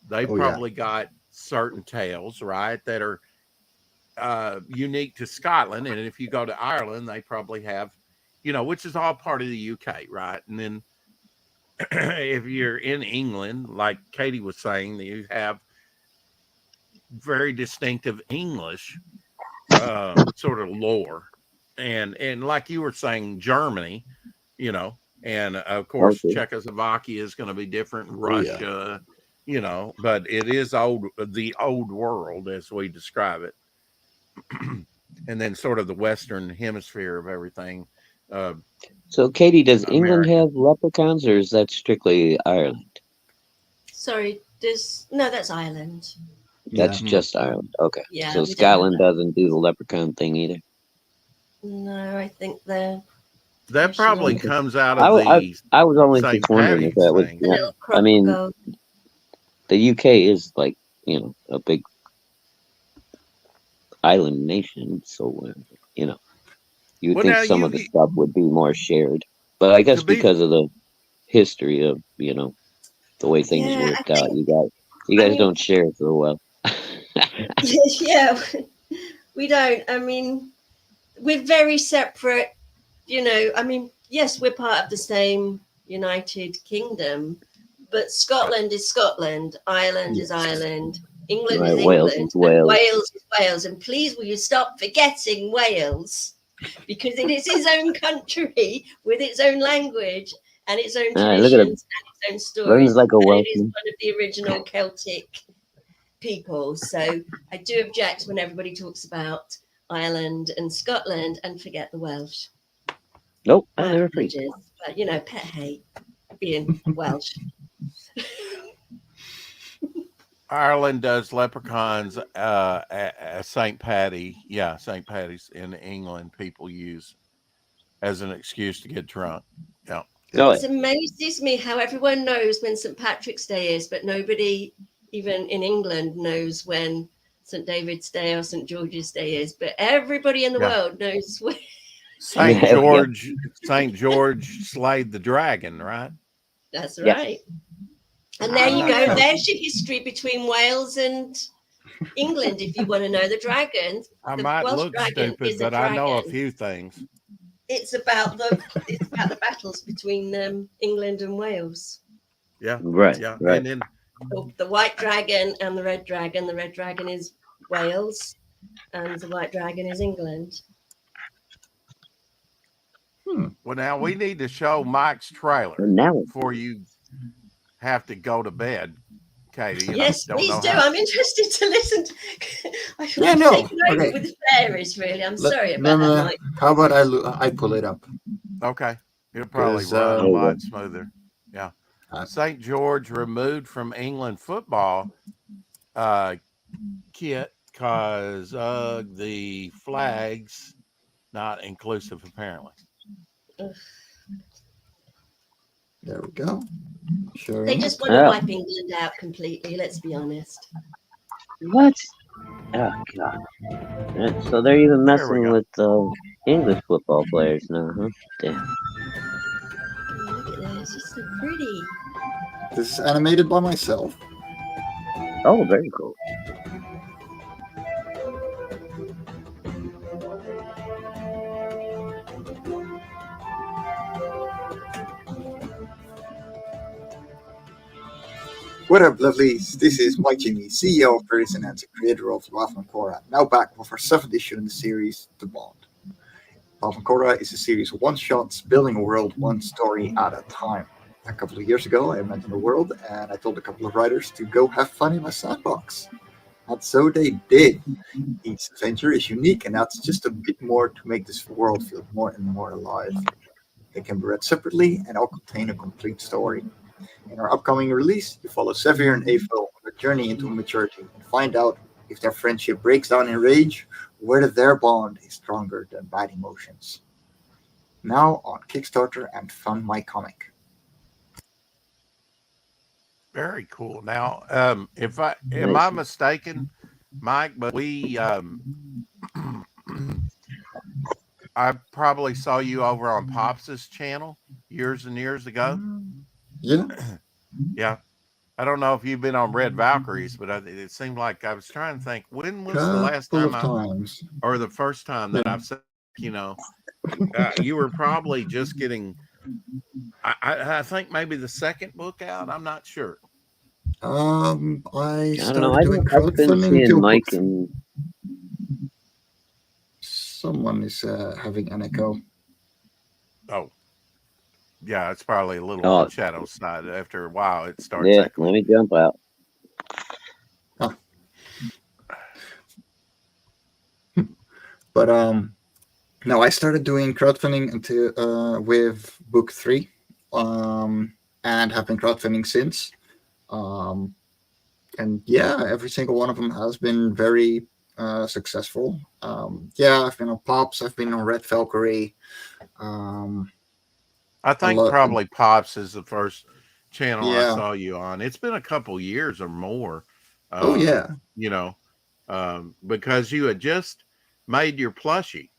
They Oh, yeah. probably got certain tales, right, that are unique to Scotland. And if you go to Ireland, they probably have, which is all part of the UK, right? And then if you're in England, like Katie was saying, you have very distinctive English sort of lore, and like you were saying, Germany, and of course Okay. Czechoslovakia is going to be different, Oh, yeah. Russia, but it is the old world as we describe it, and then sort of the Western hemisphere of everything. So, Katie, does England America. have leprechauns, or is that strictly Ireland? Sorry, that's Ireland. Yeah. That's just Ireland. Okay. Yeah, So we don't have Scotland that. doesn't do the leprechaun thing either. No, I think they're That probably national. comes out I, of I, the I was only St. just wondering if Patty's that was. thing. The Yeah, little I crop mean, gold. the UK is like a big island nation, so you would Well, think now some of the stuff would be more shared. But I guess to be because of the history of the way things Yeah, I worked out, think. you I guys mean, don't share so well. yeah, we don't. I mean, we're very separate. I mean, yes, we're part of the same United Kingdom, but Scotland is Scotland, Ireland is Yes. Ireland, England Right, is Wales is England, and Wales. Wales is Wales. And please, will you stop forgetting Wales? Because it is its own country with its own language and its own All right, look at him. traditions and its own Runs stories. like a And it is Welshman. one of the original Celtic people. So I do object when everybody talks about Ireland and Scotland and forget the Welsh. Nope, My I never freeze. apologies, but pet hate being Welsh. Ireland does leprechauns at St. Patty. Yeah, St. Patty's in England, people use as an excuse to get drunk. Yeah. Oh, It amazes me how everyone knows when St. Patrick's Day is, but nobody, even in England, knows when St. David's Day or St. George's Day is. But everybody in the Yeah. world knows when. St. Yeah. George, St. George slayed the dragon, right? That's Yeah. right. And there I'm you not go. sure. There's your history between Wales and England. If you want to know the dragon, I the might Welsh look dragon stupid, is a but I know a dragon. few things. It's about the battles between England and Wales. Yeah. right, Yeah. right. And then The white dragon and the red dragon. The red dragon is Wales, and the white dragon is England. well, now we need to show Mike's trailer And now before you have to go to bed, Katie. And Yes, I don't please know do. how. I'm interested to listen. I've Yeah, no. taken over Okay. with the fairies, really. I'm sorry No, about no, that, no. Mike. How about I pull it up? Okay. It'll probably 'Cause, run a There you lot go. smoother. Yeah. Uh, St. George removed from England football kit because the flags not inclusive, apparently. There we go. Sure. They just want to Yeah. wipe England out completely. Let's be honest. What? Oh God! So they're even There we messing go. with English football players now, huh? Damn. Oh, look at this. It's so pretty. This is animated by myself. Oh, very cool. What up, lovelies? This is Mike Jimmy, CEO of FAERIES and creator of Love and CORA, now back with our 7th issue in the series, The Bond. Love and CORA is a series of one-shots building a world one story at a time. A couple of years ago, I imagined a world and I told a couple of writers to go have fun in my sandbox. And so they did. Each adventure is unique and adds just a bit more to make this world feel more and more alive. They can be read separately and all contain a complete story. In our upcoming release, you follow Sevier and Avo on their journey into maturity and find out if their friendship breaks down in rage or whether their bond is stronger than bad emotions. Now on Kickstarter and Fund My Comic. Very cool. Now, am I mistaken, Mike? But we, I probably saw you over on Pops's channel years and years ago. Yeah. Yeah. I don't know if you've been on Red Valkyries, but it seemed like I was trying to think when was the last Couple time of times. or the first time that Yeah. I've said, you were probably just getting. I think maybe the second book out. I'm not sure. I I don't know. started doing I've been crowdfunding seeing until Mike book. and Someone is having an echo. Oh, yeah, it's probably a little Oh. on Shadow's side. After a while, it starts yeah. echoing. Let me jump out. But no, I started doing crowdfunding until with book 3, and have been crowdfunding since. And yeah, every single one of them has been very successful. Yeah, I've been on Pops, I've been on Red Valkyrie. I think probably Pops is the first channel I Yeah. saw you on. It's been a couple years or more. Oh yeah. Because you had just made your plushie,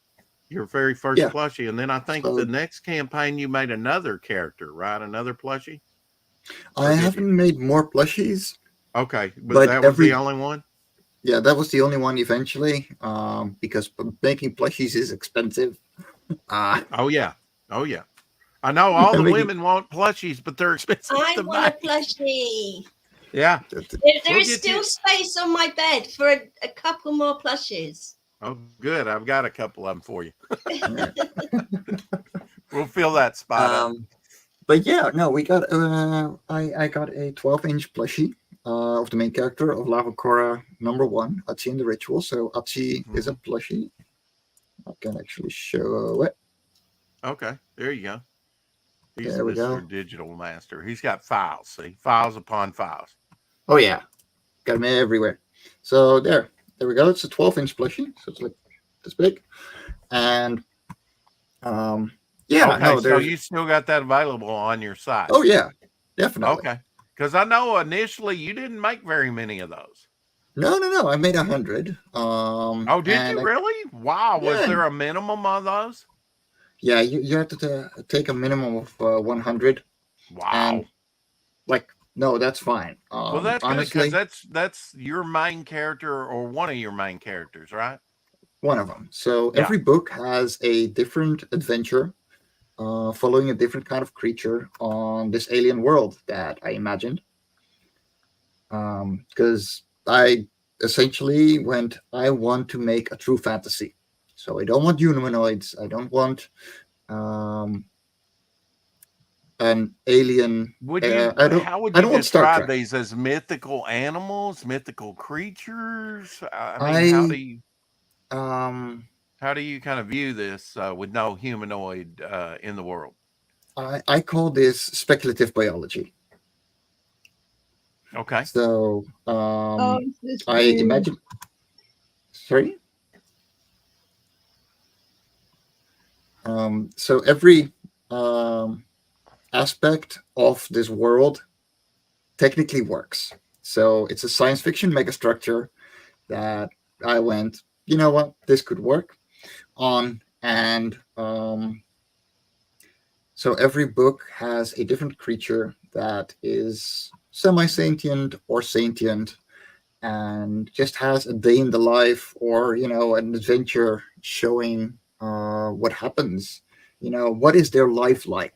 your very first Yeah. plushie, and then I think So- the next campaign you made another character, right? Another plushie. Or I did you? haven't made more plushies. Okay, but But that was every- the only one. Yeah, that was the only one eventually. Because making plushies is expensive. Oh yeah. I know all the women want plushies, but they're expensive I to want a make. plushie. Yeah. There We'll is get still you- space on my bed for a couple more plushies. Oh, good. I've got a couple of them for you. We'll fill that spot up. But yeah, no, we got I got a 12-inch plushie of the main character of Lava Cora #1, Atsi in the Ritual. So Atsi is a plushie. I can actually show it. Okay, there you go. He's There we Mr. go. Digital Master. He's got files. See, files upon files. Oh yeah, got them everywhere. So there we go. It's a 12-inch plushie, so it's like this big, and yeah. Okay, No, so there's. you still got that available on your site. Oh yeah, definitely. Okay, because I know initially you didn't make very many of those. No. I made 100. Oh, did you really? Wow. Was Yeah. there a minimum of those? Yeah, you have to take a minimum of 100. Wow. And no, that's fine. Well, that's honestly, because that's your main character or one of your main characters, right? one of them. So Yeah. every book has a different adventure, following a different kind of creature on this alien world that I imagined. Because I essentially I want to make a true fantasy. So I don't want humanoids. I don't want an alien. Would you? I don't. How would I you don't want Star describe Trek. these as mythical animals, mythical creatures? I mean, how do you kind of view this with no humanoid in the world? I call this speculative biology. Okay. So This I imagine. Sorry. So every aspect of this world technically works. So it's a science fiction megastructure that I went, you know what, this could work on. And so every book has a different creature that is semi-sentient or sentient and just has a day in the life or, an adventure showing what happens. What is their life like?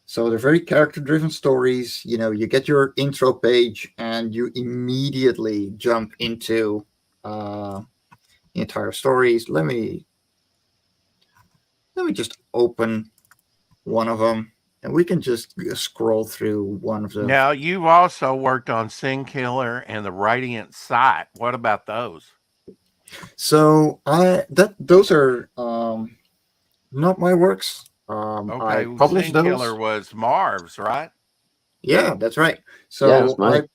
So they're very character-driven stories. You get your intro page and you immediately jump into the entire stories. Let me just open one of them, and we can just scroll through one of them. Now, you've also worked on Sin Killer and the Radiant Sight. What about those? So those are not my works. Okay, I published Sin those. Killer was Marv's, right? Yeah, that's right. Yeah, that's So mine.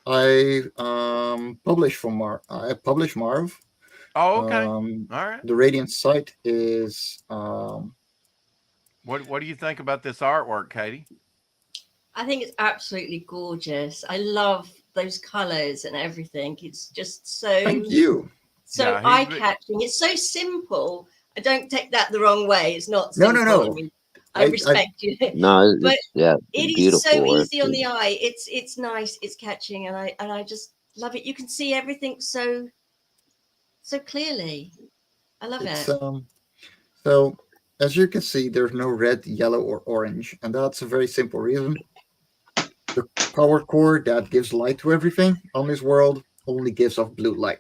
I publish for Marv. I publish Marv. Oh, okay. All right. The Radiant Sight is What do you think about this artwork, Katie? I think it's absolutely gorgeous. I love those colors and everything. It's just so thank you. Yeah, eye-catching. It's so simple. I don't take that the wrong way. It's not No, simple. no. I mean, I respect you. No, But it's yeah, it is so beautiful work. easy on the eye. It's nice, it's catching, and I just love it. You can see everything so clearly. I love It's it. so as you can see, there's no red, yellow, or orange, and that's a very simple reason. The power core that gives light to everything on this world only gives off blue light.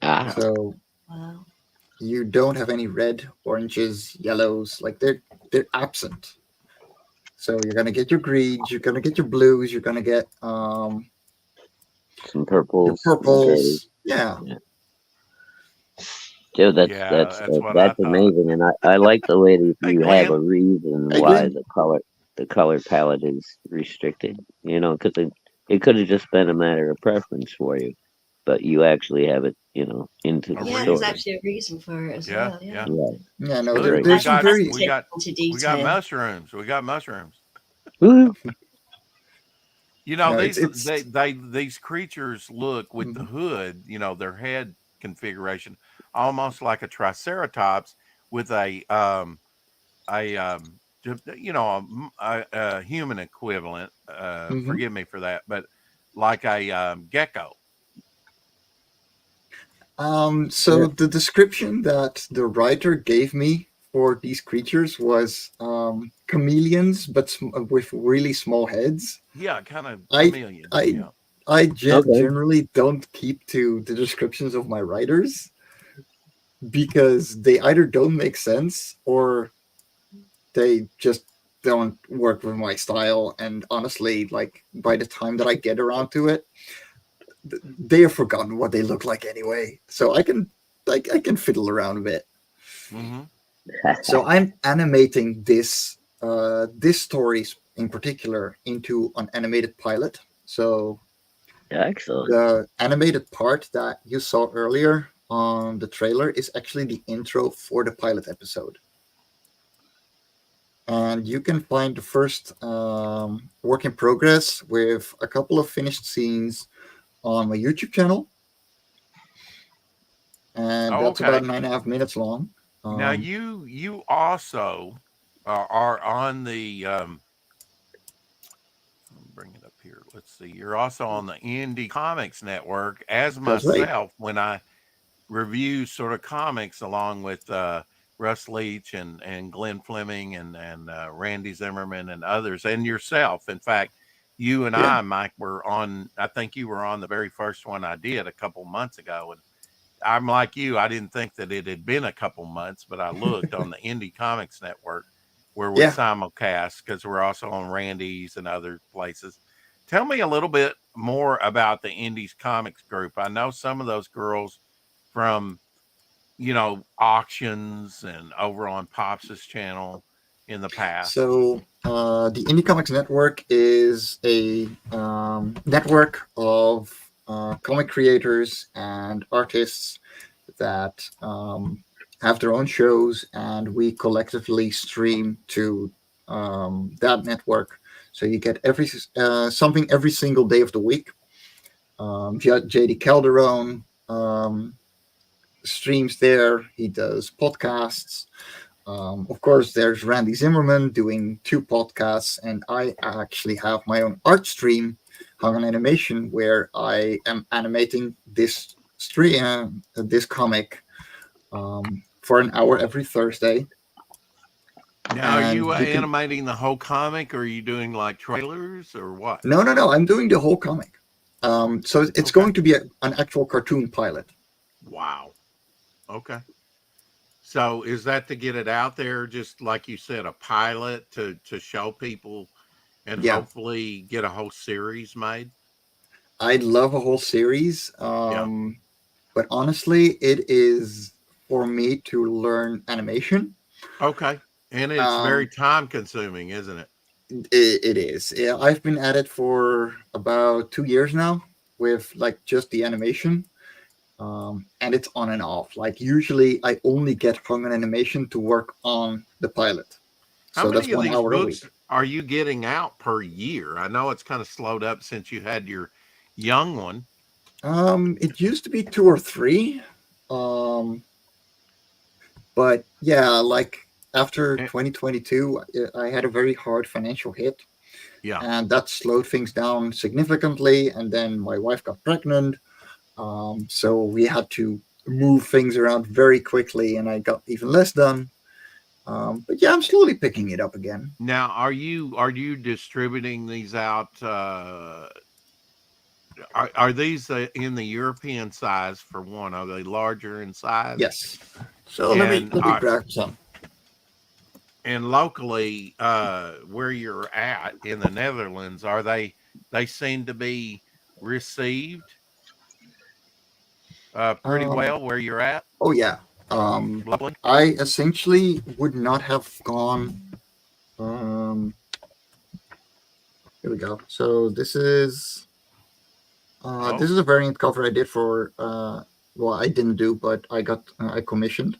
Ah, So Wow. you don't have any red, oranges, yellows, like they're absent. So you're gonna get your greens, you're gonna get your blues, you're gonna get some your purples, some grays. purples. Yeah, Yeah. Joe, Yeah, that's what I that's thought. amazing, and I like the way that Hey, you have a Glenn. reason hey why Glenn. the color palette is restricted. You know, because it could have just been a matter of preference for you, but you actually have it, you know, into A the Yeah, there's story. reason. actually a reason for it as Yeah, well. Yeah. yeah. Yeah, Yeah, no, it's Look, great. we there's some got That's very we got attention to we got detail. mushrooms. We got mushrooms. Woo! You know, no, these it's these creatures look with the hood, you know, their head configuration almost like a triceratops with a you know a human equivalent. mhm. Forgive me for that, but like a gecko. So the description that the writer gave me for these creatures was chameleons, but with really small heads. Yeah, kind of I chameleon. I Yeah. Okay. generally don't keep to the descriptions of my writers because they either don't make sense or they just don't work with my style. And honestly, like by the time that I get around to it, they have forgotten what they look like anyway. So I can fiddle around a bit. Mm-hmm. So I'm animating this story in particular into an animated pilot. So Excellent. the animated part that you saw earlier on the trailer is actually the intro for the pilot episode. And you can find the first work in progress with a couple of finished scenes on my YouTube channel. And Oh, that's about okay. 9.5 minutes long. Now Um, you also are on the bring it up here. Let's see. You're also on the Indie Comics Network as that's right. myself when I review sort of comics along with Russ Leach and Glenn Fleming and Randy Zimmerman and others and yourself. In fact, you and Yeah. I, Mike, were on. I think you were on the very first one I did a couple months ago, and I'm like you. I didn't think that it had been a couple months, but I looked on the Indie Comics Network where we Yeah. simulcast because we're also on Randy's and other places. Tell me a little bit more about the Indies Comics group. I know some of those girls from, you know, auctions and over on Pops's channel in the past. So the Indie Comics Network is a network of comic creators and artists that have their own shows, and we collectively stream to that network. So you get something every single day of the week. JD Calderon streams there. He does podcasts. Of course, there's Randy Zimmerman doing 2 podcasts, and I actually have my own art stream, Hung on Animation, where I am animating this comic for an hour every Thursday. Now, are And you you can animating the whole comic, or are you doing like trailers, or what? no, I'm doing the whole comic. So it's Okay. going to be an actual cartoon pilot. Wow. Okay. So is that to get it out there, just like you said, a pilot to show people and Yeah, hopefully get a whole series made? I'd love a whole series. Yeah. But honestly, it is for me to learn animation. Okay. And it's very Um, time consuming, isn't it? it is. Yeah, I've been at it for about 2 years now with like just the animation. And it's on and off. Like usually I only get hung on animation to work on the pilot. How So that's many of one these hour a books week. are you getting out per year? I know it's kind of slowed up since you had your young one. It used to be 2 or 3. Um, but yeah, like after Eh, 2022, I had a very hard financial hit, Yeah. and that slowed things down significantly. And then my wife got pregnant, so we had to move things around very quickly, and I got even less done. But yeah, I'm slowly picking it up again. Now, are you distributing these out? Are these in the European size for one? Are they larger in size? Yes. So let me And let me grab some. and locally, where you're at in the Netherlands, are they seem to be received pretty Um, well where you're at oh yeah. locally? I essentially would not have gone. Um, Here we go. So this Oh, is a variant cover I did for. Well, I didn't do, but I commissioned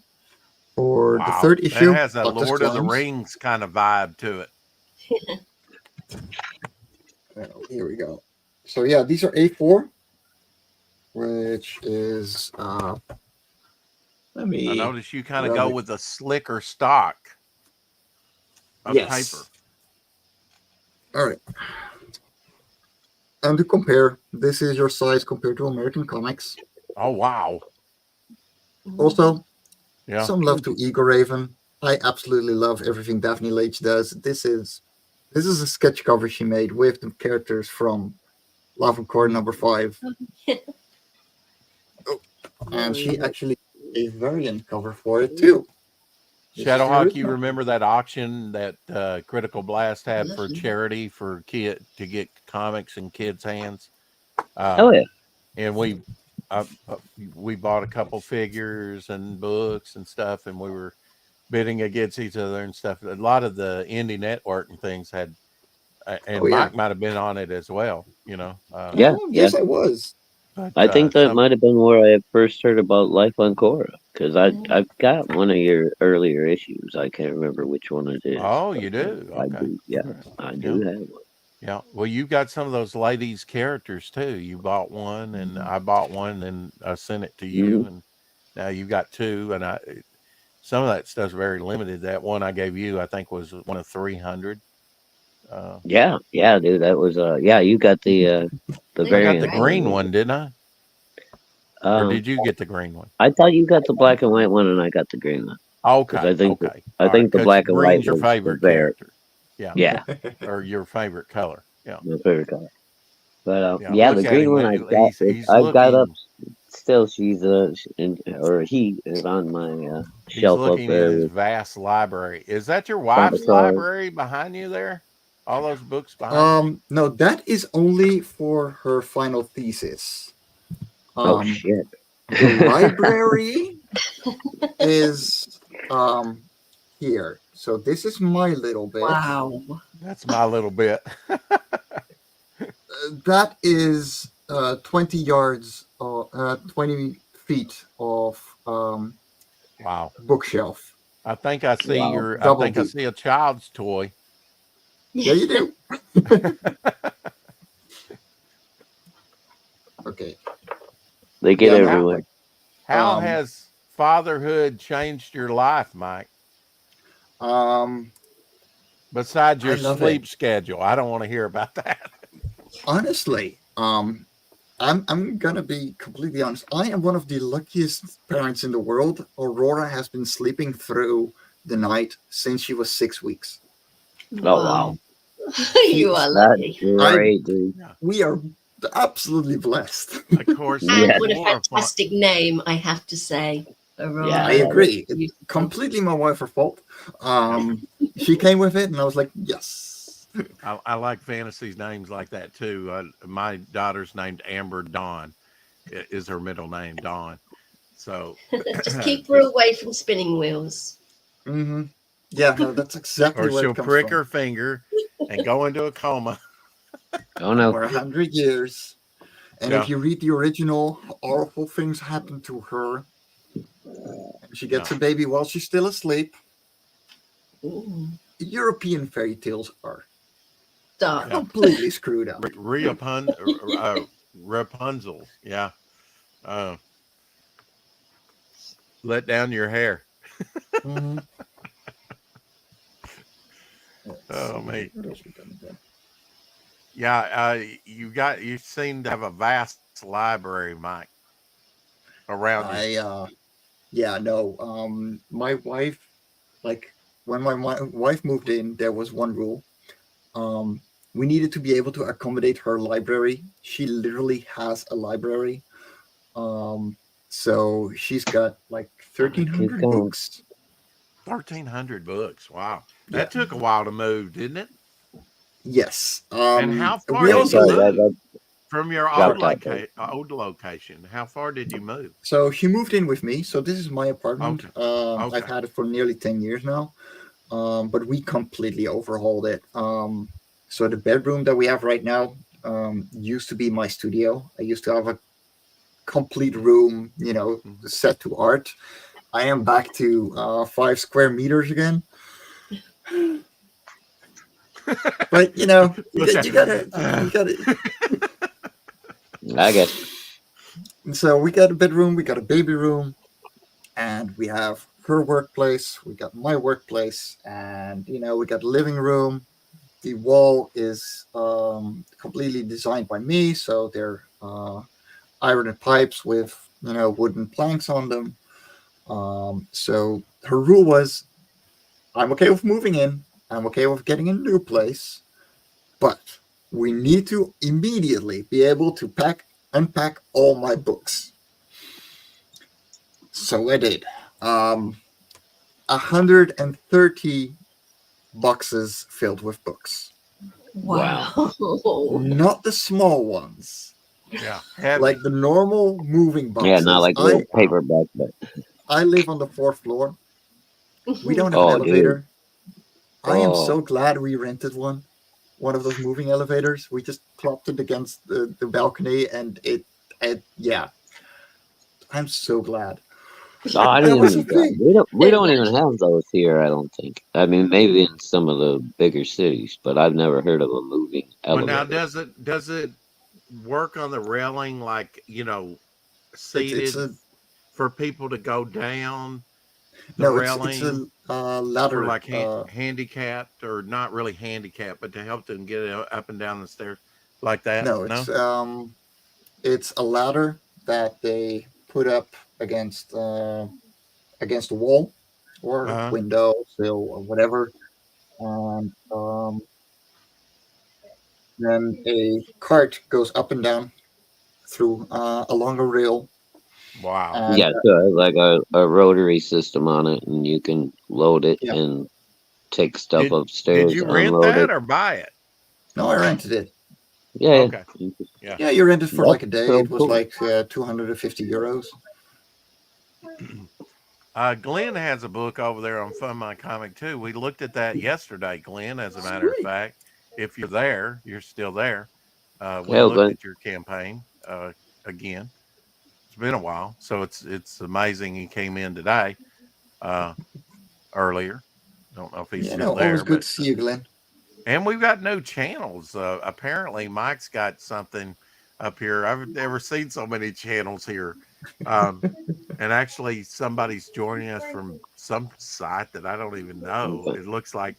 for the wow. third That issue. has a Doctor Lord of the Clowns. Rings kind of vibe to it. Here we go. So yeah, these are A4, which is let I me notice you kind of grab go it. with a slicker stock of paper. Yes. All right. And to compare, this is your size compared to American comics. Oh, wow. Also, Yeah. some love to Eagle Raven. I absolutely love everything Daphne Leitch does. This is a sketch cover she made with the characters from Love and Core #5. Oh, and she actually did a variant cover for it too. This is the Shadowhawk, you original. remember that auction that Critical Blast had for Lovely. charity for kid to get comics in kids' hands? Oh yeah. And uh, uh, we bought a couple figures and books and stuff, and we were bidding against each other and stuff. A lot of the indie network and things had, Oh and yeah. Mike might have been on it as well, Yeah, yeah. Yes, I was. but I think that some, might have been where I first heard about Life on Cora because Mm. I've got one of your earlier issues. I can't remember which one it is, oh, but you do? I Okay. do. Yeah, All right. I Yeah. do have one. Yeah. Well, you got some of those ladies' characters too. You bought one, and I bought one, and I sent it to Hmm. you, and now you got two. And some of that stuff's very limited. That one I gave you, I think, was one of 300. Uh, Yeah, yeah, dude. That was yeah. You got the They I look got the variant great. one. green one, didn't I? Or Um, did you get the green one? I thought you got the black and white one, and I got the green one because Okay. Okay. I All right. think the Because black and white green's your was the favorite bear. character. Yeah. Yeah, Or your favorite color. Yeah. my favorite color. But Yeah. yeah, the Look at green him. one I've got. He's I've got up looking. still. She's or he is on my He's shelf up looking in there his with vast library. Is that your comic wife's cards. library behind you there? All those books behind you? No, that is only for her final thesis. Oh Um, shit. the library is here. So this is my little bit. Wow. That's my little bit. That is 20 yards or 20 feet of Wow. bookshelf. I think I see Wow. I Double think I deep. see a child's toy. Yeah, you do. Okay. They get Yeah, no. everywhere. How Um, has fatherhood changed your life, Mike? um, Besides I your love it. sleep schedule. I don't want to hear about that. Honestly, I'm gonna be completely honest. I am one of the luckiest parents in the world. Aurora has been sleeping through the night since she was 6 weeks. Oh wow. You are That's lucky. great, dude. Yeah. We are absolutely blessed. Of course, And Yeah. what a Aurora, fantastic name, I have to say. I Aurora. Yeah. agree. It's Beautiful. completely my wife's fault. She came with it, and I was like, yes. I like fantasies names like that too. My daughter's named Amber Dawn. Is her middle name Dawn? So Just keep her away from spinning wheels. Hmm. Yeah, no, that's exactly or where she'll it comes prick from. her finger and go into a coma. Oh no. For 100 years. And Yeah, if you read the original, awful things happen to her. She gets yeah. a baby while she's still asleep. Ooh, European fairy tales are dark. Yeah. completely screwed up. Rapunzel. Yeah. Uh, let down your hair. Mhm. Let's Oh, see. me. What else we got in there? Yeah, you seem to have a vast library, Mike, around you. Yeah, no. My wife, like, when my wife moved in, there was one rule. Um, we needed to be able to accommodate her library. She literally has a library. Um, so she's got like Keep 1,300 going. books. 1,300 books. Wow, Yeah. that took a while to move, didn't it? Yes. And how far We Oh, did you also sorry, move that from your dropped out there. old location? How far did you move? So she moved in with me. So this is my apartment. Okay, I've okay. had it for nearly 10 years now. But we completely overhauled it. So the bedroom that we have right now used to be my studio. I used to have a complete room, Mhm. set to art. I am back to 5 square meters again. But you Look got at. you gotta you gotta. I guess. So we got a bedroom, we got a baby room, and we have her workplace. We got my workplace, and we got living room. The wall is completely designed by me, so they're iron pipes with wooden planks on them. So her rule was, I'm okay with moving in, I'm okay with getting a new place, but we need to immediately be able to unpack all my books. So I did. 130 boxes filled with books. Wow. Wow. Not the small ones, Yeah, heavy. like the normal moving Yeah, not boxes. like I little Wow. paperback, but I live on the fourth floor. We don't have an oh, dude. elevator. I am Oh, so glad we rented one of those moving elevators. We just plopped it against the balcony, and it yeah. I'm so glad. no, I And it didn't was a even. thing. We don't even have those here. I don't think. I mean, maybe in some of the bigger cities, but I've never heard of a moving Well, now elevator. does it work on the railing like It's seated a for people to go down the no. It's railing a for ladder. like handicapped or not really handicapped, but to help them get up and down the stairs like that? No, No. it's a ladder that they put up against against a wall or Uh window sill or whatever, and then a cart goes up and down through along a rail, Wow. and Yeah, so like a rotary system on it, and you can load it yeah. and take stuff Did upstairs, you rent unload that it. or buy it? No, I rented it. Yeah, Okay. Yeah. Yeah, you rent it for that's like a day. so It was cool. like 250 euros. Glenn has a book over there on Fun My Comic too. We looked at that yesterday, Glenn. As a matter of Sweet. fact, if you're there, you're still there. We Hell, looked Glenn. at your campaign again. It's been a while, so it's amazing he came in today uh, earlier. Don't know if he's Yeah, still no, always there, good but to see you, Glenn. and we've got new channels. Apparently, Mike's got something up here. I've never seen so many channels here. Um, and actually, somebody's joining us from some site that I don't even know. Okay. It looks like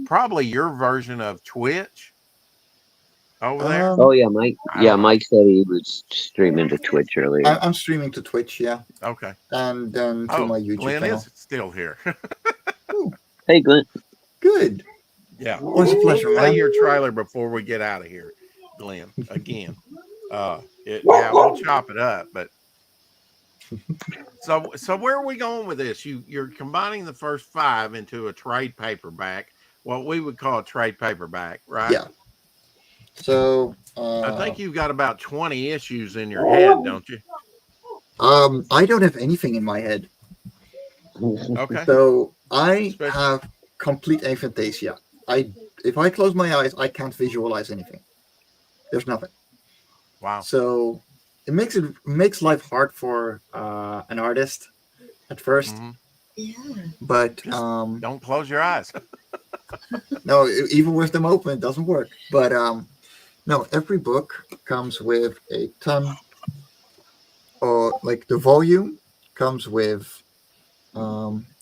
probably your version of Twitch over there. Oh Um, yeah, Mike. I Yeah, don't know. Mike said he was streaming to Twitch earlier. I'm streaming to Twitch, yeah, Okay. and then to Oh, my YouTube Glenn is channel. still here. Oh, Hey, Glenn. good. Yeah. Always a We'll pleasure, play man. your trailer before we get out of here, Glenn. Again. Yeah, we'll chop it up, but so where are we going with this? You're combining the first five into a trade paperback, what we would call a trade paperback, right? Yeah. So, I think you've got about 20 issues in your head, don't you? I don't have anything in my head. Okay. So I Especially have complete aphantasia. If I close my eyes, I can't visualize anything. There's nothing. wow. So it makes life hard for an artist at first. Hmm. Yeah. But Just don't close your eyes. no, even with them open, it doesn't work. But no, every book comes with a ton, or like the volume comes with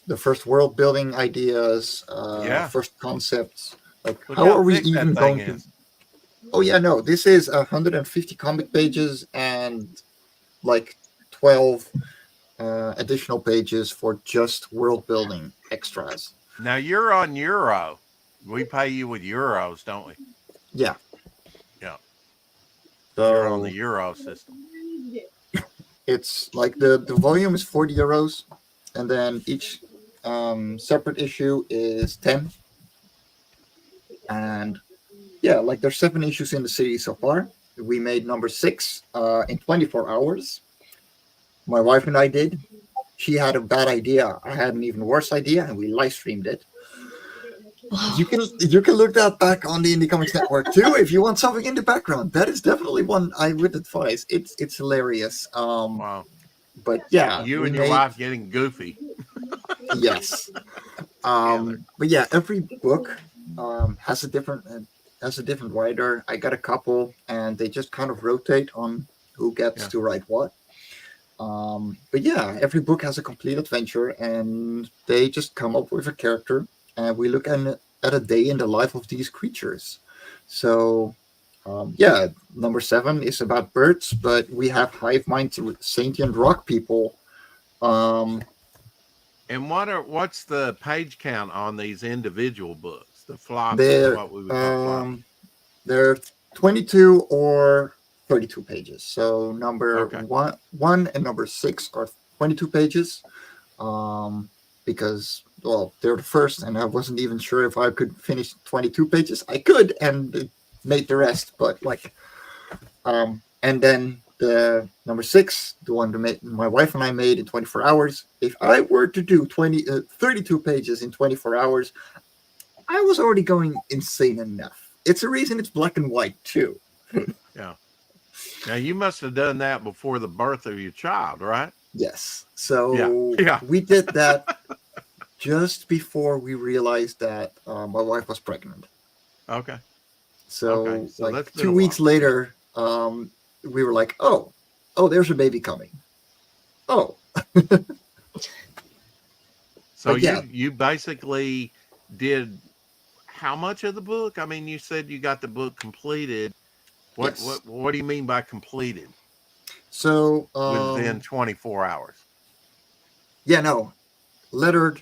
the first world building ideas, Yeah. first concepts, Like, Look how how are we thick that even thing going to? is. Oh yeah, no, this is 150 comic pages and like 12 additional pages for just world building extras. Now you're on Euro. We pay you with euros, don't we? Yeah. Yeah. You're on So the Euro system. it's like the volume is 40 euros, and then each separate issue is 10. And yeah, like there's 7 issues in the series so far. We made number 6 in 24 hours. My wife and I did. She had a bad idea. I had an even worse idea, and we live streamed it. You can look that back on the Indie Comics Network too if you want something in the background. That is definitely one I would advise. It's hilarious. Wow. But yeah, You we and your made wife getting goofy yes. together. But yeah, every book has a different writer. I got a couple, and they just kind of rotate on who gets Yeah. to write what. But yeah, every book has a complete adventure, and they just come up with a character, and we look at a day in the life of these creatures. So, yeah, number 7 is about birds, but we have hive mind sentient rock people. Um, And what's the page count on these individual books? The flops, they're what we would call flops. they're 22 or 32 pages. So number Okay. one and number 6 are 22 pages. Because well, they're the first, and I wasn't even sure if I could finish 22 pages. I could, and it made the rest. But like, and then the number 6, the one that my wife and I made in 24 hours. If I were to do 32 pages in 24 hours, I was already going insane enough. It's a reason it's black and white too. Yeah. Now you must have done that before the birth of your child, right? Yes. So Yeah. we did that just before we realized that my wife was pregnant. Okay. So, Okay. So like that's been 2 a weeks while. later, we were like, oh, there's a baby coming. Oh, So but yeah. you basically did how much of the book? I mean, you said you got the book completed. What Yes. what do you mean by completed? So Within 24 hours. yeah, no, lettered,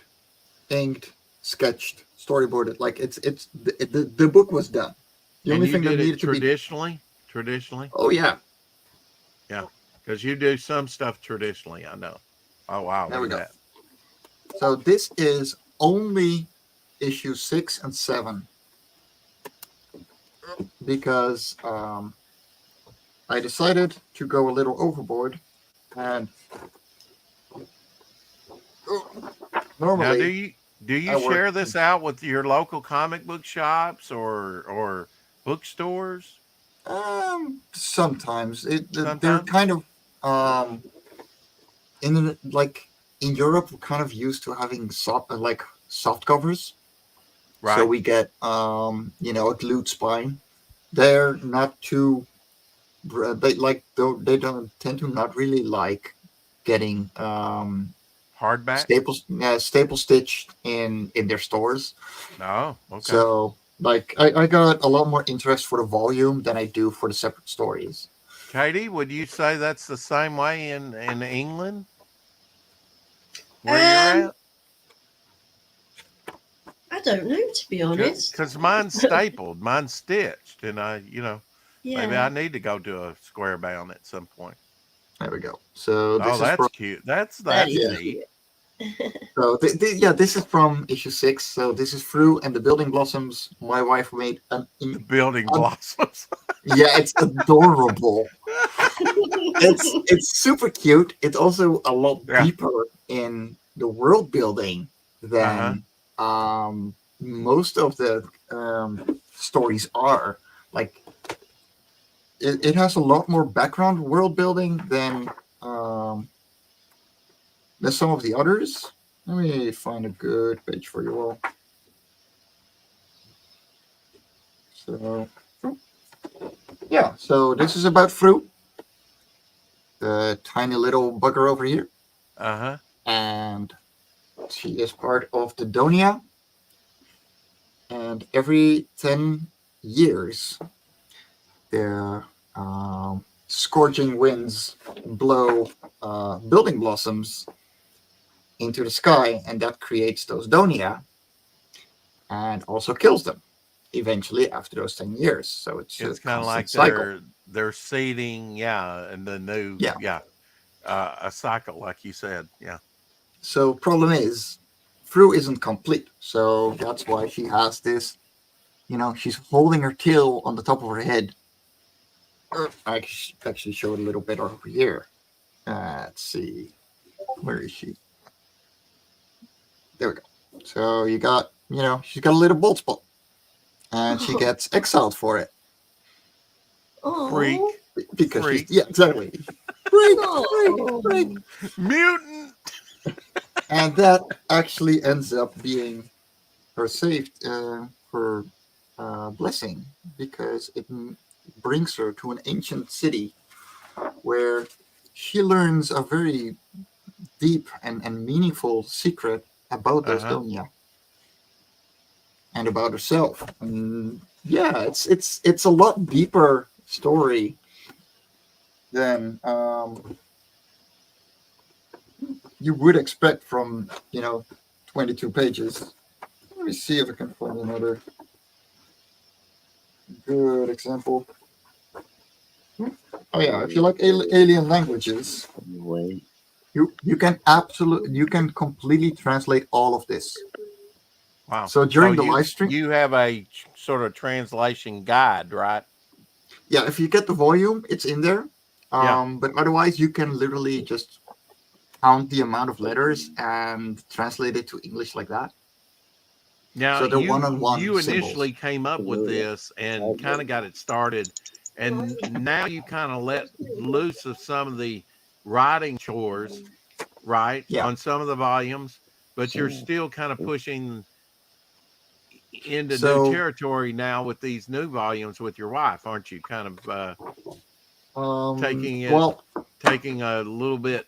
inked, sketched, storyboarded. Like the book was done. The And only you thing that did it needed to be. traditionally? Oh yeah, Yeah. Because you do some stuff traditionally, I know. Oh wow, there we look go. at So this is only issue 6 and 7 because I decided to go a little overboard, and that. Now normally do you I work. share this out with your local comic book shops or bookstores Sometimes they're sometimes? kind of like in Europe, we're kind of used to having soft covers. So Right. we get a glued spine. They're not too they don't tend to not really like getting Hardback? staple stitched in their stores. No. Okay. So like I got a lot more interest for the volume than I do for the separate stories. Katie, would you say that's the same way in England where you're Um, at? I don't know, to be honest. Because mine's stapled, mine's stitched, and maybe I Yeah. need to go to a square bound at some point. There we go. So Oh, this is that's from cute. That's That is yeah. neat. cute. This is from issue 6. So this is Fru and the Building Blossoms. My wife made The building blossoms. yeah, it's adorable. It's super cute. It's also a lot Yeah. deeper in the world building than most of the stories are. Like it has a lot more background world building than some of the others. Let me find a good page for you all. So yeah, so this is about Fru, the tiny little bugger over here. Uh-huh. And she is part of the Donia. and every 10 years, the scorching winds blow building blossoms into the sky, and that creates those donia and also kills them eventually after those 10 years. So it's a It's kind of constant like cycle. they're seeding, yeah, and the new, Yeah. yeah, a cycle, like you said, yeah. So problem is, Fru isn't complete. So that's why she has this, she's holding her tail on the top of her head. I actually show it a little bit over here. Let's see. Where is she? There we go. So you got, she's got a little bald spot. And she gets exiled for it. Freak. Oh, Because Freak. she's, yeah, exactly. Freak. Mutant. And that actually ends up being her her blessing, because it brings her to an ancient city where she learns a very deep and meaningful secret about those Donia and about herself. And yeah, it's a lot deeper story than you would expect from 22 pages. Let me see if I can find another good example. Oh yeah, if you like alien languages, you can completely translate all of this. Wow. So during the live stream, you have a sort of translation guide, right? Yeah, if you get the volume, it's in there. Yeah. But otherwise, you can literally just count the amount of letters and translate it to English like that. Now, So they're one-on-one you symbols. initially came up with this and kind of got it started, and now you kind of let loose of some of the writing chores, right? Yeah. On some of the volumes, but you're still kind of pushing into new territory now with these new volumes with your wife, aren't you? Kind of taking a little bit.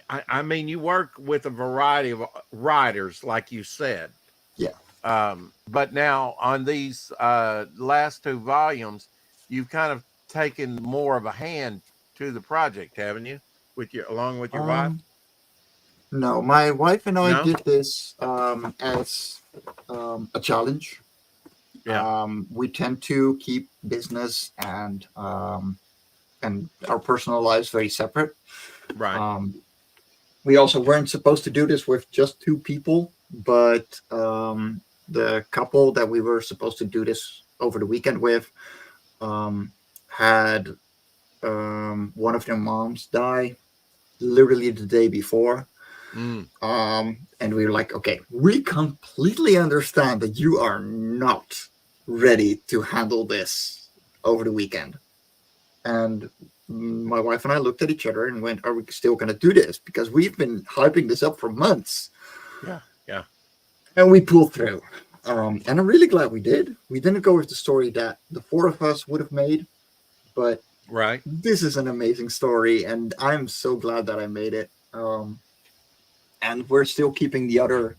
I mean, you work with a variety of writers, like you said. Yeah. But now on these last two volumes, you've kind of taken more of a hand to the project, haven't you? Along with your wife? No, my wife and I No? did this as a challenge. Yeah. We tend to keep business and our personal lives very separate. Right. We also weren't supposed to do this with just two people, but the couple that we were supposed to do this over the weekend with had one of their moms die literally the day before. And we were like, okay, we completely understand that you are not ready to handle this over the weekend. And my wife and I looked at each other and went, are we still going to do this? Because we've been hyping this up for months. Yeah. And we pulled through. And I'm really glad we did. We didn't go with the story that the four of us would have made, but right. This is an amazing story, and I'm so glad that I made it. And we're still keeping the other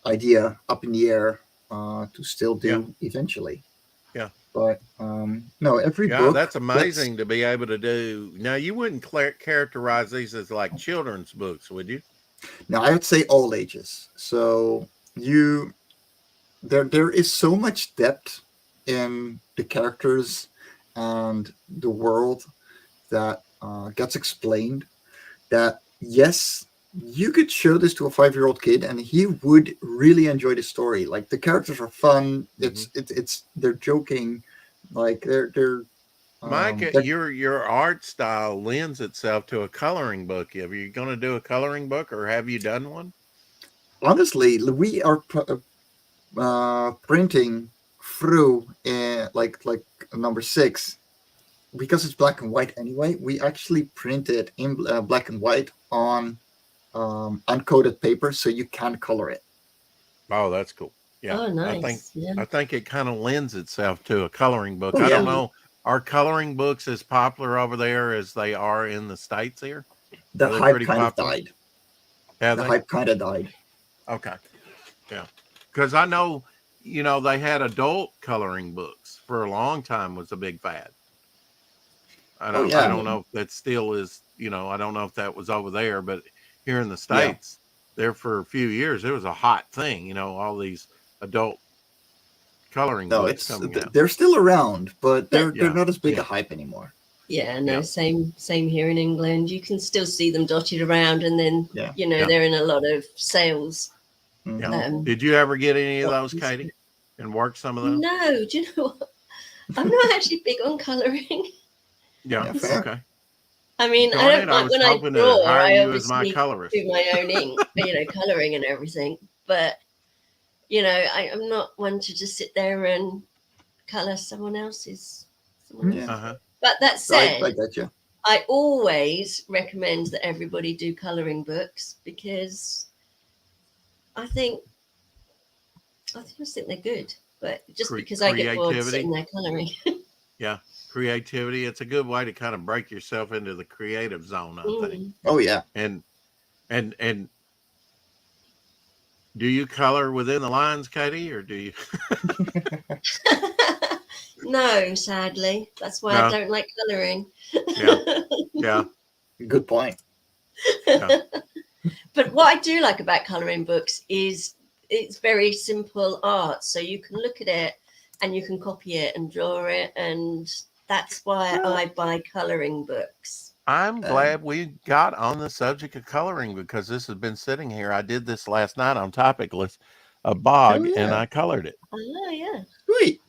idea up in the air to still do eventually. Yeah. But no, every book. That's amazing to be able to do. Now, you wouldn't characterize these as like children's books, would you? Now, I would say all ages. So there is so much depth in the characters and the world that gets explained that, yes, you could show this to a 5-year-old kid and he would really enjoy the story. Like, the characters are fun. It's they're joking. Like, they're Mike, your art style lends itself to a coloring book. Are you going to do a coloring book, or have you done one? Honestly, we are printing through like number 6, because it's black and white anyway. We actually print it in black and white on uncoated paper, so you can color it. Oh, that's cool. Yeah. Oh, nice. I think it kind of lends itself to a coloring book. I don't know. Are coloring books as popular over there as they are in the States here? The hype kind of died. Have the they? hype kind of died. Okay. Because I know, they had adult coloring books for a long time was a big fad. I Oh don't I yeah, don't know if that still is, I don't know if that was over there, but here in the yeah. States, there for a few years, it was a hot thing, all these adult coloring No, books it's coming out. they're still around, but But they're Yeah. not as big a Yeah. hype anymore. yeah, no, Yeah. same here in England. You can still see them dotted around, and then Yeah. Yeah. they're in a lot of sales. Yeah. Mhm. Did you ever get any of those, boxes. Katie, and work some of those? No, do you know what? I'm not actually big on colouring. Yeah. Yeah, fair. Okay. I mean, I Darn don't it! I like was when I hoping to draw. hire I you as my obviously colorist. do my own ink, colouring and everything. But I'm not one to just sit there and colour someone else's. Yeah. Uh-huh. But that I said, got you. I always recommend that everybody do colouring books because I just think they're good. But just because I get bored Creativity. sitting there colouring. Yeah. Creativity. It's a good way to kind of break yourself into the creative zone, I think. Oh yeah. And do you color within the lines, Katie, or do you? No, sadly. That's why I No. don't like colouring. Yeah. Yeah. Good point. Yeah. But what I do like about colouring books is it's very simple art. So you can look at it and you can copy it and draw it. And that's why I buy colouring books. I'm glad we got on the subject of coloring because this has been sitting here. I did this last night on Topicless, a bog, and I colored it. Oh, yeah. Sweet.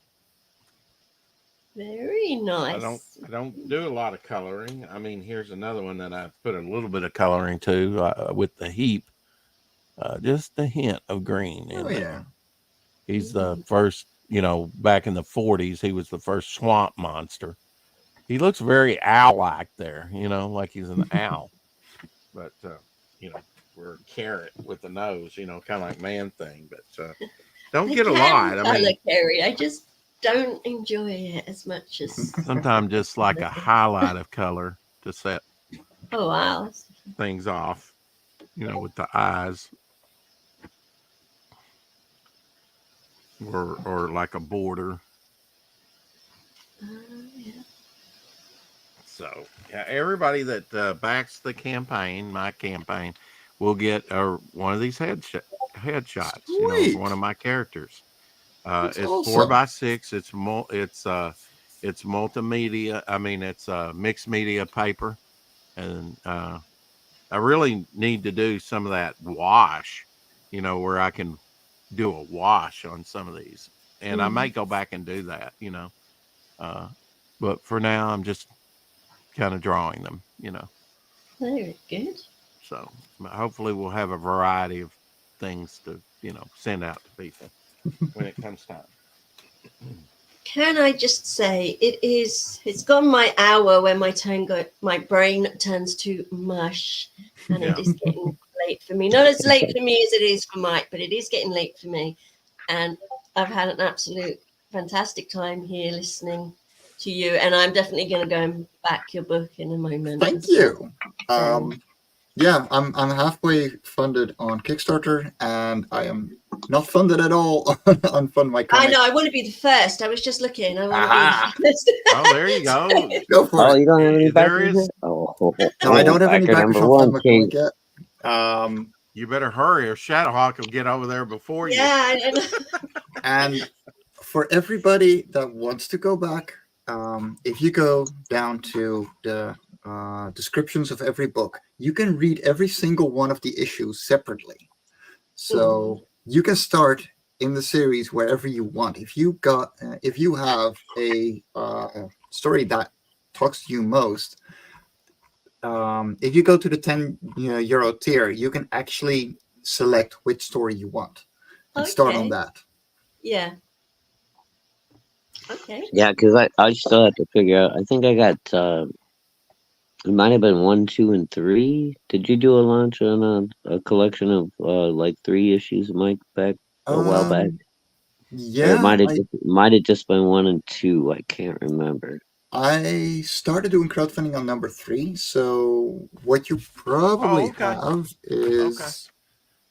Very nice. I don't do a lot of coloring. I mean, here's another one that I put a little bit of coloring to with the heap, just a hint of green in there. He's the first, back in the 40s, he was the first swamp monster. He looks very owl-like there, like he's an owl. But, we're a carrot with the nose, kind of like Man-Thing. But don't get a lot. I mean, Carrie. I just don't enjoy it as much as. sometimes just like a highlight of color to set Oh, wow. things off, with the eyes. Or like a border. Yeah. So, yeah, everybody that backs the campaign, my campaign, will get one of these headshots. For one of my characters. It's awesome. 4x6. It's multimedia. I mean, it's mixed media paper, and I really need to do some of that wash. Where I can do a wash on some of these, and I may go back and do that. But for now, I'm just kind of drawing them, Very good. So hopefully we'll have a variety of things to, send out to people when it comes time. Can I just say it's gone my hour where my brain turns to mush, and it is getting late for me. Not as late for me as it is for Mike, but it is getting late for me. And I've had an absolute fantastic time here listening to you, and I'm definitely going to go and back your book in a moment. Thank you. Yeah, I'm halfway funded on Kickstarter, and I am not funded at all on Fund My Comic. I know. I want to be the first. I was just looking. I want to be the first. Oh, there you go. Go for it. You don't have any There backers is. yet? Oh, No, I don't have any backers number on one, Fund My Comic yet. You better hurry, or Shadowhawk will get over there before you. Yeah, I know. And for everybody that wants to go back, if you go down to the descriptions of every book, you can read every single one of the issues separately. So you can start in the series wherever you want. If you have a story that talks to you most, if you go to the 10 euro tier, you can actually select which story you want and start on that. Yeah. Okay. Yeah, because I still have to figure out. I think I got. It might have been 1, 2, and 3. Did you do a launch on a collection of like 3 issues, Mike, back a while back? Yeah, it might have just been 1 and 2. I can't remember. I started doing crowdfunding on number 3. So what you probably have is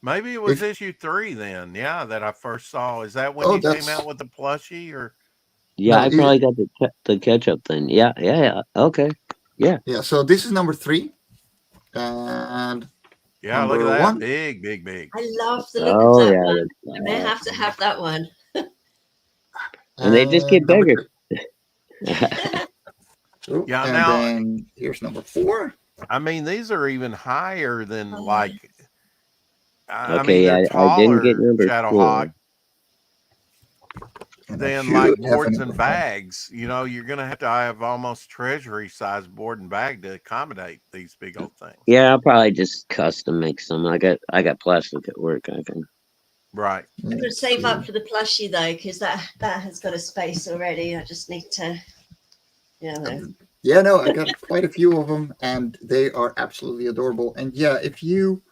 Maybe it was If issue 3 then. Yeah, that I first saw. Is that when oh, you came that's out with the plushie or? Yeah, no, I probably got the catch up then. Yeah, yeah, yeah. Okay. Yeah. yeah. So this is number 3, and Yeah, look at number that. 1. Big, big, big. I love the look of Oh that yeah. one. I may have to have that one. And they just get And number bigger. 3. Oh, Yeah, and now then here's number 4. I mean these are even higher than Oh, like I mean Okay, they're I didn't get taller, number Shadowhawk, 4. And I than should like have a boards and number 1. bags. You know, you're gonna have to have almost treasury size board and bag to accommodate these big old things. Yeah, I'll probably just custom make some. I got plastic at work. I can. Right. I'm going to save up for the plushie though, because that has got a space already. I just need to, you know. Yeah, no, I got quite a few of them, and they are absolutely adorable. And yeah, if you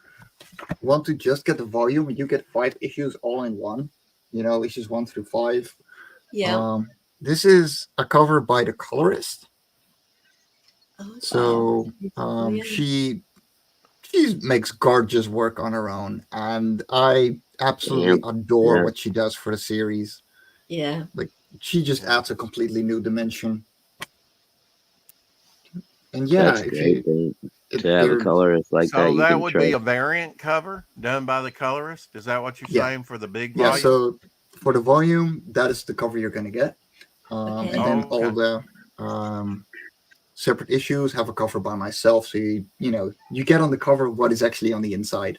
want to just get the volume, you get 5 issues all in one. You know, issues 1 through 5. Yeah. This is a cover by the colorist. Oh, So wow. Yeah. she makes gorgeous work on her own, and I absolutely adore Yeah. what she does for the series. Yeah. Like, she just adds a completely new dimension. And yeah, That's if great you to have a colorist like that. So You that can would trust. be a variant cover done by the colorist. Is that what you're Yeah. saying for the big yeah, volume? so for the volume, that is the cover you're going to get. Okay. And then Oh, all okay. the separate issues have a cover by myself, so you know you get on the cover what is actually on the inside.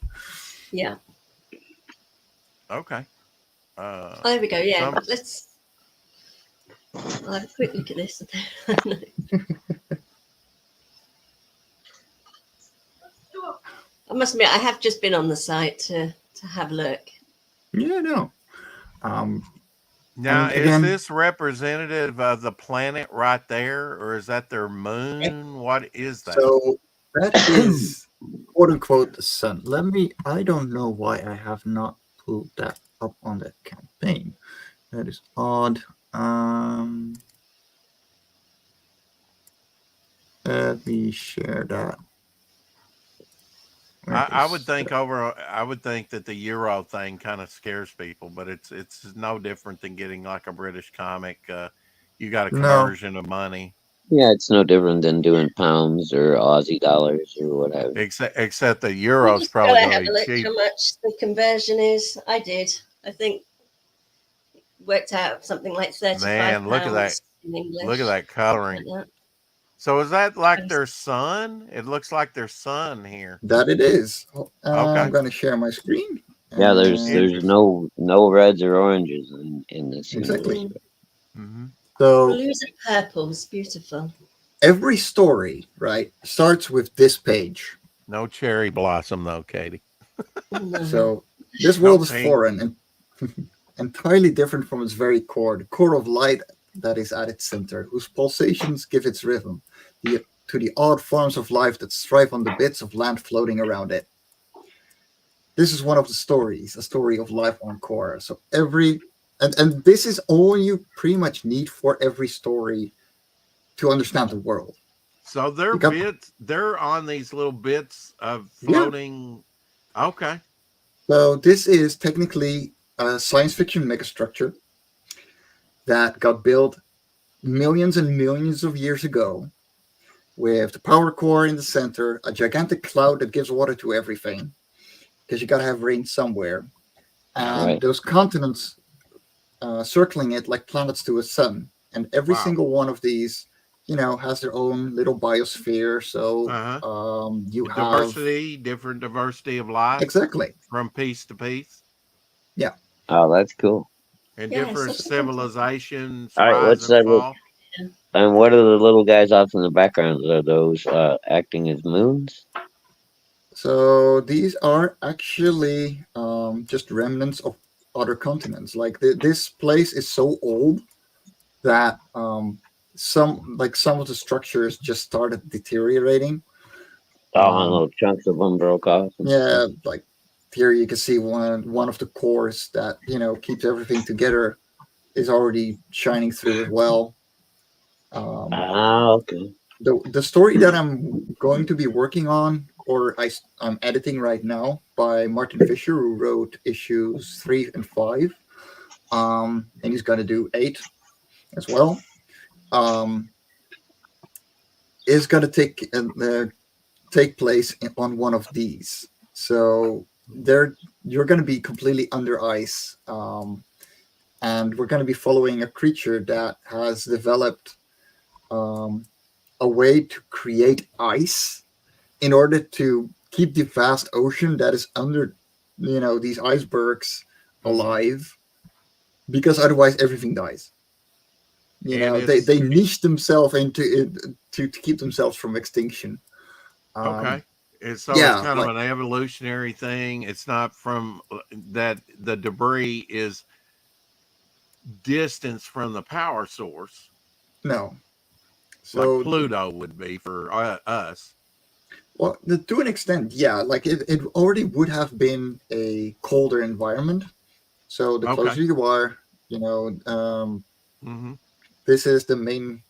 Yeah. Okay. Oh, there we go. Yeah. Some- I'll have a quick look at this. I must admit, I have just been on the site to have a look. Yeah, no. Now, And is again- this representative of the planet right there, or is that their moon? What is that? So that is quote unquote the sun. I don't know why I have not pulled that up on that campaign. That is odd. Let me share that. I would think I would think that the Euro thing kind of scares people, but it's no different than getting like a British comic. You got a No. conversion of money, Yeah, it's no different than doing pounds or Aussie dollars or whatever. except the You Euro's just probably gotta going have to a be look cheap. how much the conversion is. I did. I think worked out something like 35 Man, look at that! pounds in English. Look at that coloring. Like that. So is that like their sun? It looks like their sun here. That it is. Okay. I'm going to share my screen. Yeah, there's And no reds or oranges in this. Exactly. Mm-hmm. So Blues and purples, beautiful. every story, right, starts with this page. No cherry blossom though, Katie. No. So this world is pink. foreign and entirely different from its very core, the core of light that is at its center, whose pulsations give its rhythm to the odd forms of life that strive on the bits of land floating around it. This is one of the stories, a story of life on Cora. So and this is all you pretty much need for every story to understand the world. So they're You got- bits. They're on these little bits of floating. Okay. So this is technically a science fiction megastructure that got built millions and millions of years ago, with the power core in the center, a gigantic cloud that gives water to everything, because you got to have rain somewhere, and Right. those continents circling it like planets to a sun. And every Wow. single one of these, has their own little biosphere. So you have Different diversity of life exactly. from piece to piece, Oh, that's cool. and Yeah, different so- civilizations All right, rise what's and that? fall. And what are the little guys off in the background? Are those acting as moons? So these are actually just remnants of other continents. Like this place is so old that some of the structures just started deteriorating. Oh, and little chunks of them broke off. and Yeah, stuff. like here you can see one of the cores that keeps everything together is already shining through as well. Ah, okay. The story that I'm going to be working on I'm editing right now by Martin Fisher, who wrote issues 3 and 5. And he's going to do 8 as well. Is going to take place on one of these. So you're going to be completely under ice, and we're going to be following a creature that has developed a way to create ice in order to keep the vast ocean that is under, these icebergs alive, because otherwise everything dies. They niche themselves into it to keep themselves from extinction. Okay. It's kind of an evolutionary thing. It's not from that the debris is distance from the power source. No. So like Pluto would be for us. Well, to an extent, yeah. Like it already would have been a colder environment. So the closer you are, this is the main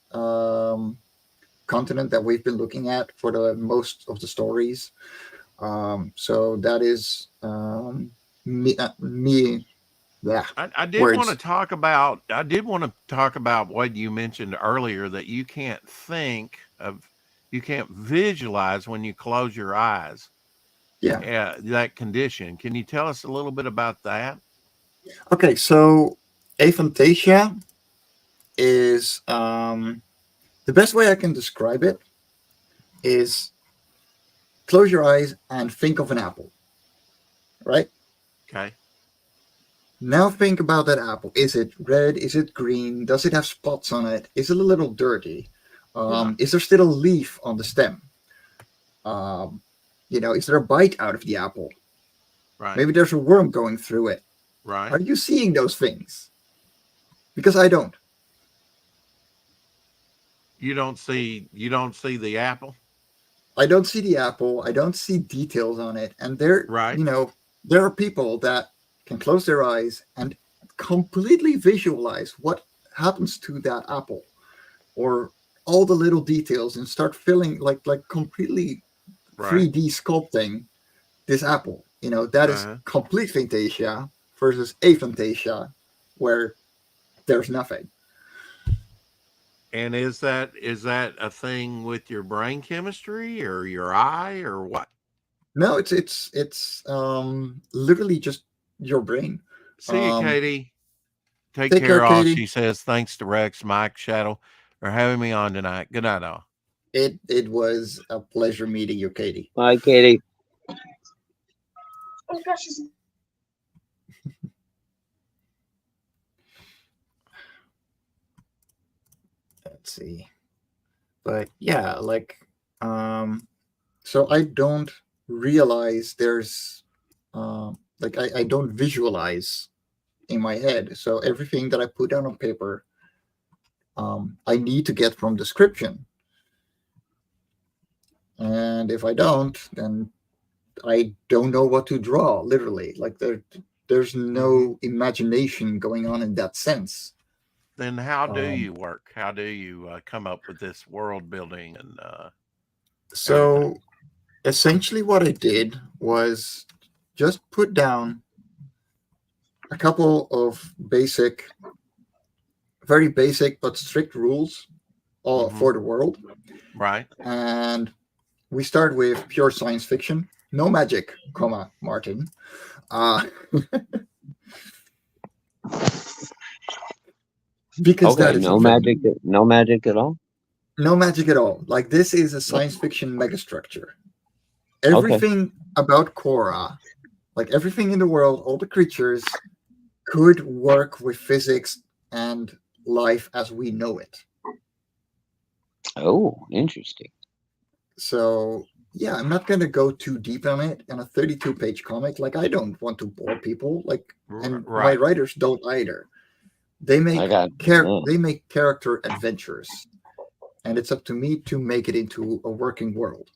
continent that we've been looking at for the most of the stories. So that is me. Yeah. I did want to talk about. I did want to talk about what you mentioned earlier, that you can't visualize when you close your eyes. Yeah. That condition. Can you tell us a little bit about that? Okay, so aphantasia is the best way I can describe it is close your eyes and think of an apple, right? Okay. Now think about that apple. Is it red? Is it green? Does it have spots on it? Is it a little dirty? Is there still a leaf on the stem? Is there a bite out of the apple? Right. Maybe there's a worm going through it. Right. Are you seeing those things? Because I don't. You don't see the apple? I don't see the apple. I don't see details on it. And there are people that can close their eyes and completely visualize what happens to that apple, or all the little details, and start feeling like completely 3D sculpting this apple. That is complete aphantasia versus aphantasia, where there's nothing. And is that a thing with your brain chemistry or your eye or what? No, it's literally just your brain. See you, Katie. Take care, all. Katie. She says, thanks to Rex, Mike, Shadow for having me on tonight. Good night, all. It was a pleasure meeting you, Katie. Bye, Katie. Oh gosh. Let's see. But yeah, so I don't realize there's I don't visualize in my head. So everything that I put down on paper, I need to get from description. And if I don't, then I don't know what to draw, literally. There's no imagination going on in that sense. Then how do you work? How do you come up with this world building? And so essentially what I did was just put down a couple of very basic but strict rules for the world. Right. And we start with pure science fiction. No magic, Martin. Because that is no magic at all. No magic at all. Like, this is a science fiction megastructure. Everything about CORA, like everything in the world, all the creatures could work with physics and life as we know it. Oh, interesting. So yeah, I'm not going to go too deep on it in a 32-page comic. Like, I don't want to bore people. And my writers don't either. They make character adventures, and it's up to me to make it into a working world.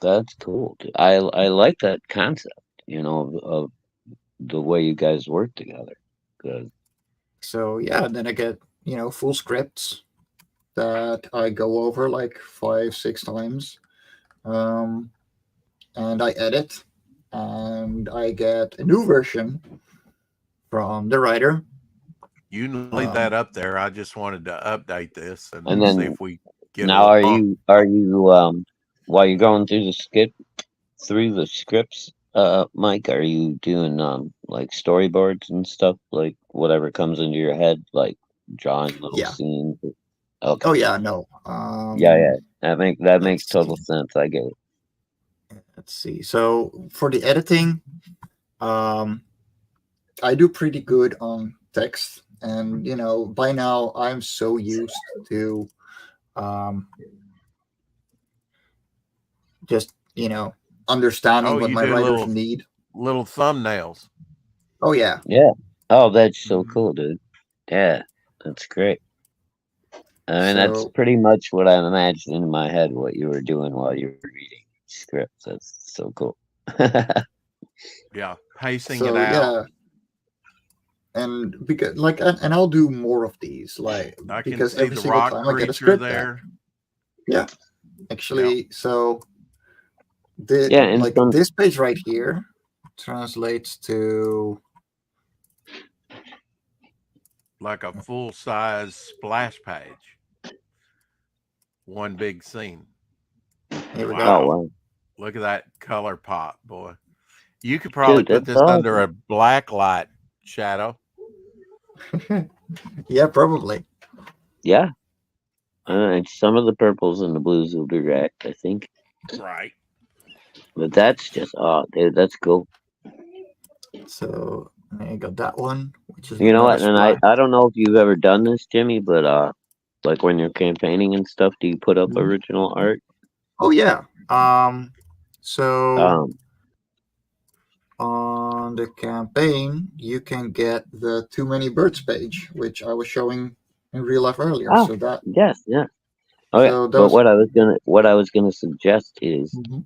That's cool. I like that concept, of the way you guys work together. Good. So yeah, then I get, full scripts that I go over like 5-6 times. and I edit, and I get a new version from the writer. You can leave that up there. I just wanted to update this and And see then if we get now, a are bump. you while you're going through the scripts, Mike, are you doing like storyboards and stuff, like whatever comes into your head, like drawing little Yeah. scenes? Okay. Oh yeah, no. Yeah. That makes Let's total see. sense. I get it. Let's see. So for the editing, I do pretty good on text, and by now I'm so used to just understanding Oh, what you my do writers need. little thumbnails. Oh yeah. Yeah. Oh, that's so Mhm. cool, dude. Yeah, that's great. I mean, that's So pretty much what I imagined in my head what you were doing while you were reading scripts. That's so cool. Yeah, pacing it so out. yeah, and because and I'll do more of these, like, I can because see every the single rock time I get a creature script back. there. Yeah, actually, so the Yeah, and like some this page right here translates to Like a full size splash page. One big scene. here we oh go. wow, Look at that color pop, boy. You could probably dude, put that's this under awesome. a black light shadow. Yeah, probably. Yeah, and some of the purples and the blues will be red, I think. Right. But that's just dude, that's cool. So I got that one, which is You know another what? And I splash. I don't know if you've ever done this, Jimmy, but like when you're campaigning and stuff, do you put up Mhm. original art? Oh yeah. So Um, on the campaign, you can get the Too Many Birds page, which I was showing in real life earlier. oh, So that yes, yeah. Okay, so but those. what I was gonna suggest is Mhm.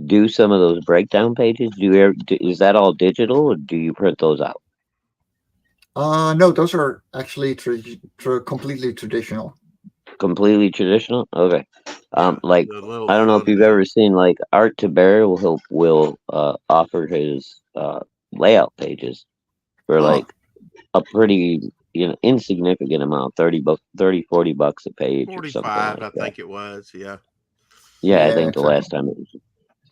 do some of those breakdown pages. Is that all digital, or do you print those out? No, those are actually completely traditional. Completely traditional? Okay. Yeah. Like The little I don't know if you've ever thumbnails. seen like Art to Bear will offer his layout pages for Oh, like a pretty insignificant amount, 30, 40 bucks a page or something 45, like I that. think it was. Yeah. Yeah, I yeah, think the exactly. last time it was.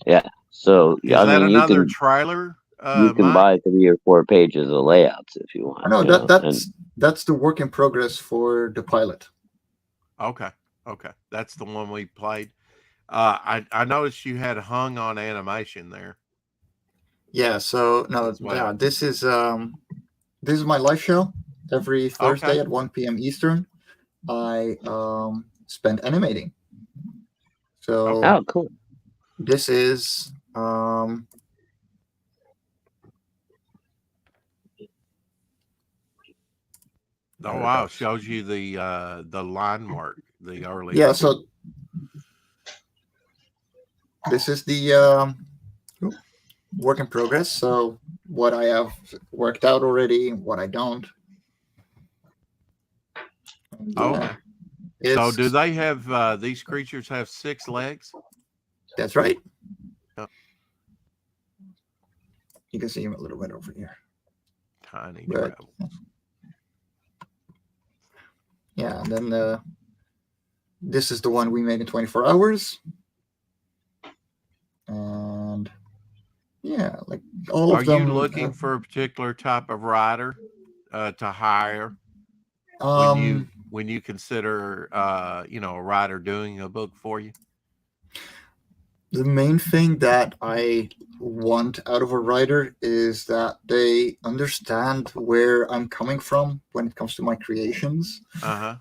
Yeah. So Is I that mean another trailer, you can Mike? buy 3 or 4 pages of layouts if you I want, know that and that's the work in progress for the pilot. Okay. Okay. That's the one we played. I noticed you had hung on animation there Yeah. So no, as yeah, well. this is my live show every Thursday Okay. at 1 p.m. Eastern. I spend animating. Okay. So oh cool. this is Oh there it wow, goes. shows you the line work, the early Yeah. So this is the work in progress. So what I have worked out already, what I don't. Oh, Yeah, okay. So do it's they have these creatures have 6 legs? that's right. Oh, You can see him a little bit over here, tiny but travel. yeah. And then this is the one we made in 24 hours, and yeah, like all Are of you them. looking for a particular type of rider to hire Um, when you consider a writer doing a book for you? the main thing that I want out of a writer is that they understand where I'm coming from when it comes to my creations. Uh-huh.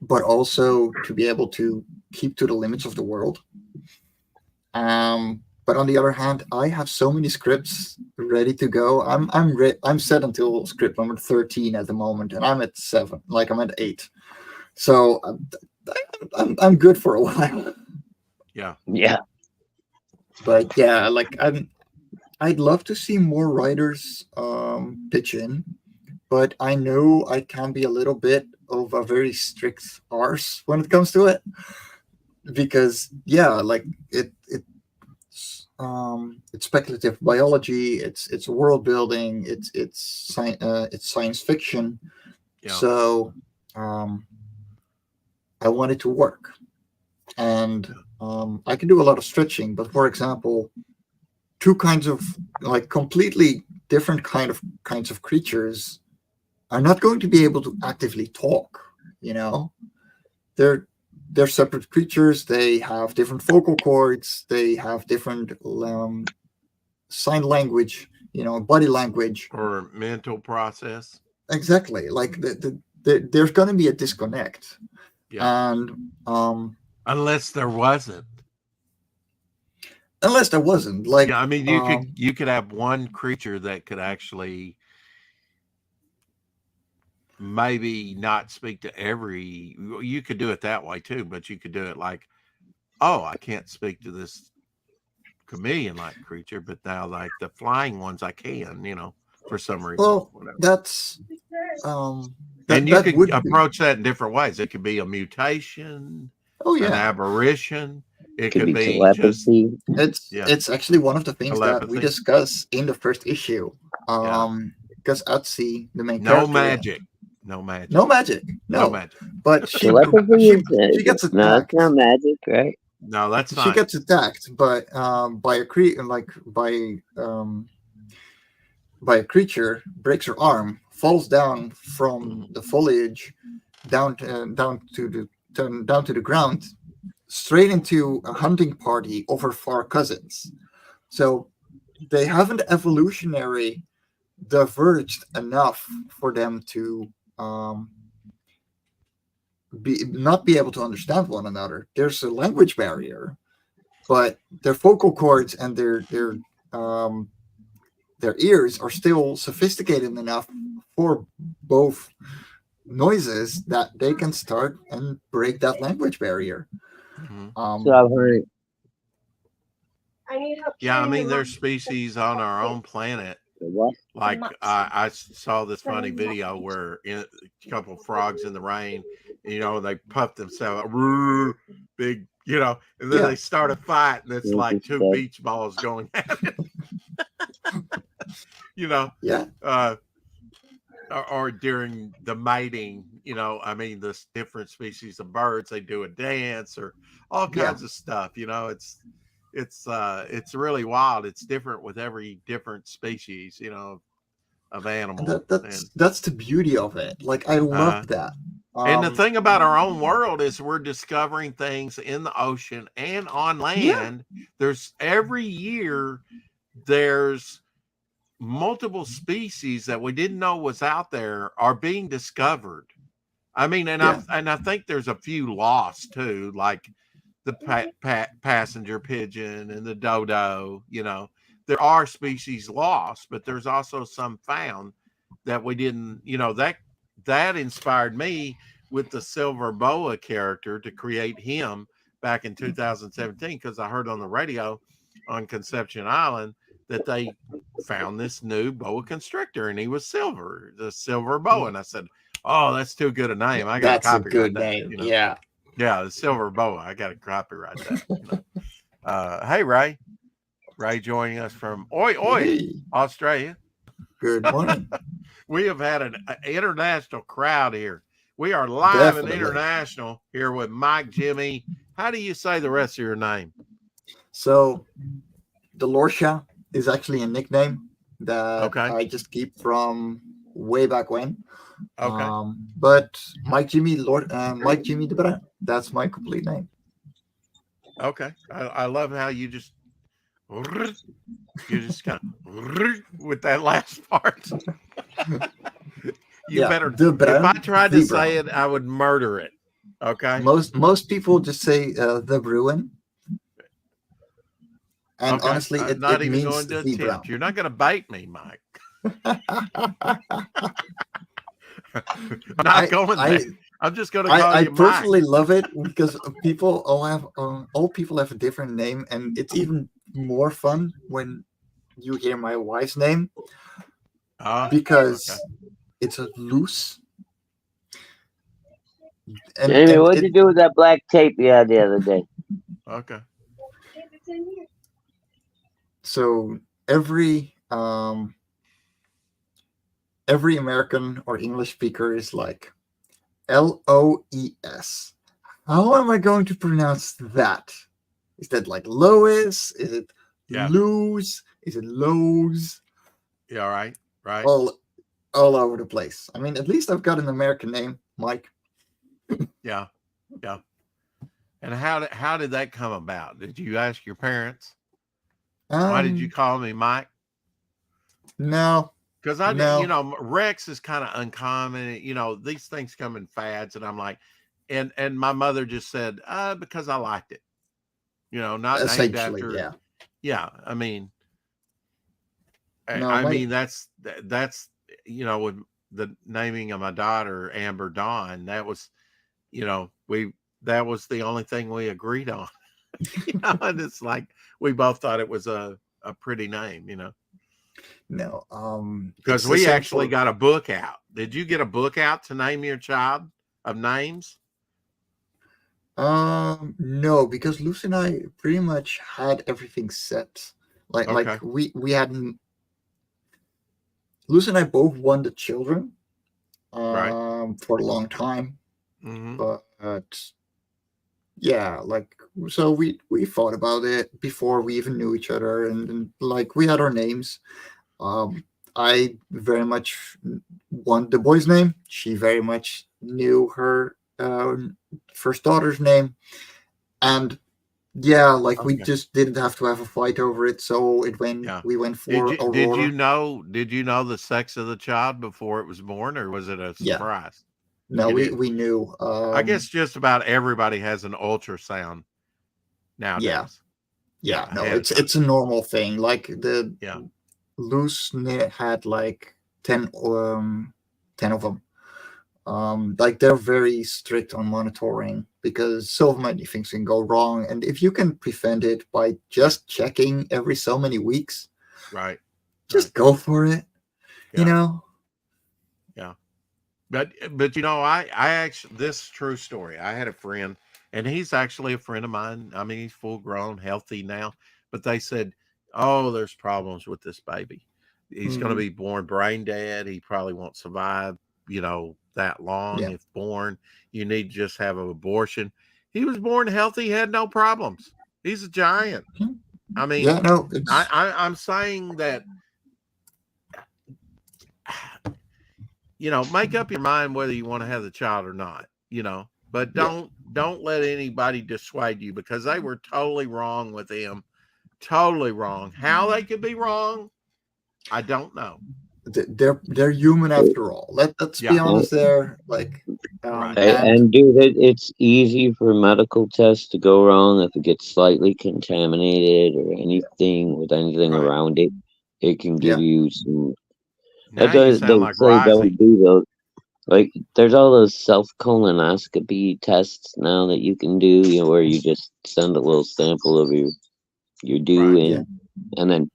But also to be able to keep to the limits of the world. But on the other hand, I have so many scripts ready to go. I'm set until script number 13 at the moment, and I'm at 7. Like I'm at 8. So I'm good for a while. Yeah. Yeah. But yeah, like I'd love to see more writers pitch in, but I know I can be a little bit of a very strict arse when it comes to it, because yeah, like it it's speculative biology. It's world building. It's science fiction. Yeah. So I want it to work, and I can do a lot of stretching. But for example, two kinds of like completely different kinds of creatures are not going to be able to actively talk. You know, they're separate creatures. They have different vocal cords. They have different sign language. You know, body language. Or mental process. Exactly. Like there's going to be a disconnect. Yeah. And unless there wasn't. Unless there wasn't, like, yeah, I mean, you could have one creature that could actually maybe not speak to every. You could do it that way too, but you could do it like, oh, I can't speak to this chameleon-like creature, but now like the flying ones, I can. You know, for some reason. Well, whatever. that's and you could approach that in different ways. It could be a mutation, an aberration. It could be telepathy. It's actually one of the things that we discuss in the first issue. Because Atsi, the main character, no magic, but she gets attacked. No, it's not magic, right? No, that's not. She gets attacked, but by a creature, breaks her arm, falls down from the foliage down to the ground, straight into a hunting party of her far cousins. So they haven't evolutionary diverged enough for them to not be able to understand one another. There's a language barrier, but their vocal cords and their ears are still sophisticated enough for both noises that they can start and break that language barrier. So I've heard. I need help. Yeah, I mean, there's species on our own planet. Like I saw this funny video where a couple of frogs in the rain, you know, they puff themselves up, big, you know, and then they start a fight, and it's like two beach balls going at it. You know, or during the mating, you know, I mean, the different species of birds, they do a dance or all kinds of stuff. You know, it's really wild. It's different with every different species, you know, of animal. That's the beauty of it. Like, I love that. And the thing about our own world is we're discovering things in the ocean and on land. There's every year there's multiple species that we didn't know was out there are being discovered. I mean, and I think there's a few lost too, like the passenger pigeon and the dodo. You know, there are species lost, but there's also some found that we didn't. You know, that inspired me with the silver boa character to create him back in 2017, because I heard on the radio on Conception Island that they found this new boa constrictor, and he was silver, the silver boa. And I said, oh, that's too good a name. I got to copyright that. Name. You know? Yeah, the silver boa. I got to copyright that. You know? Hey, Ray joining us from Australia. Good morning. We have had an international crowd here. We are live and international here with Mike, Jimmy. How do you say the rest of your name? So the LORTIA is actually a nickname that I just keep from way back when. But Mike Jimmy de Bra, that's my complete name. Okay. I love how you just kind of with that last part. Better. If I tried to say it, I would murder it. Okay. Most people just say the BRUIN. And honestly, I'm it not it even means going to the attempt. brown. You're not going to bite me, Mike. I'm not going there. I'm just going to call you Mike. I personally love it because all people have a different name, and it's even more fun when you hear my wife's name because it's a loose. Jamie, what'd you do with that black tape you had the other day? Okay. so every American or English speaker is like LOES. How am I going to pronounce that? Is that like Lois? Is it Yeah. lose? Is it Lowe's? Yeah. Right. Right. All over the place. I mean, at least I've got an American name, Mike. Yeah. Yeah. And how did that come about? Did you ask your parents? Why did you call me Mike? No. Because I No. you know, Rex is kind of uncommon. You know, these things come in fads, and I'm like, and my mother just said, because I liked it. You know, not named Essentially, after. yeah. Yeah. I mean, No, I mean that's you know, with the naming of my daughter Amber Dawn, that was, you know, that was the only thing we agreed on. You know, and it's like we both thought it was a pretty name, you know. No. Because we actually got a book out. Did you get a book out to name your child of names? No, because Lucy and I pretty much had everything set. Like we hadn't. Lucy and I both wanted children, Right. for a long time, Mm-hmm. but yeah, like so we thought about it before we even knew each other, and like we had our names. I very much want the boy's name. She very much knew her first daughter's name, and yeah, like we just didn't have to have a fight over it. So we went for Aurora. Did you know the sex of the child before it was born, or was it a surprise? No, we knew. I guess just about everybody has an ultrasound nowadays. Yeah, no, it's a normal thing. Like Luce had like 10 of them. Like they're very strict on monitoring because so many things can go wrong, and if you can prevent it by just checking every so many weeks, right, just go for it. You know. Yeah. But you know, I actually, this true story. I had a friend, and he's actually a friend of mine. I mean, he's full grown, healthy now. But they said, "Oh, there's problems with this baby. He's going to be born brain dead. He probably won't survive, you know, that long if born. You need to just have an abortion." He was born healthy, had no problems. He's a giant. I mean, I'm saying that, you know, make up your mind whether you want to have the child or not, you know, but don't let anybody dissuade you, because they were totally wrong with him. Totally wrong. How they could be wrong, I don't know. They're human after all. Let's be honest there. Like, and dude, it's easy for medical tests to go wrong if it gets slightly contaminated or anything with anything around it. It can give you some. Now you sound like Rising. Don't do those. Like, there's all those self-colonoscopy tests now that you can do, you know, where you just send a little sample of your due in, and then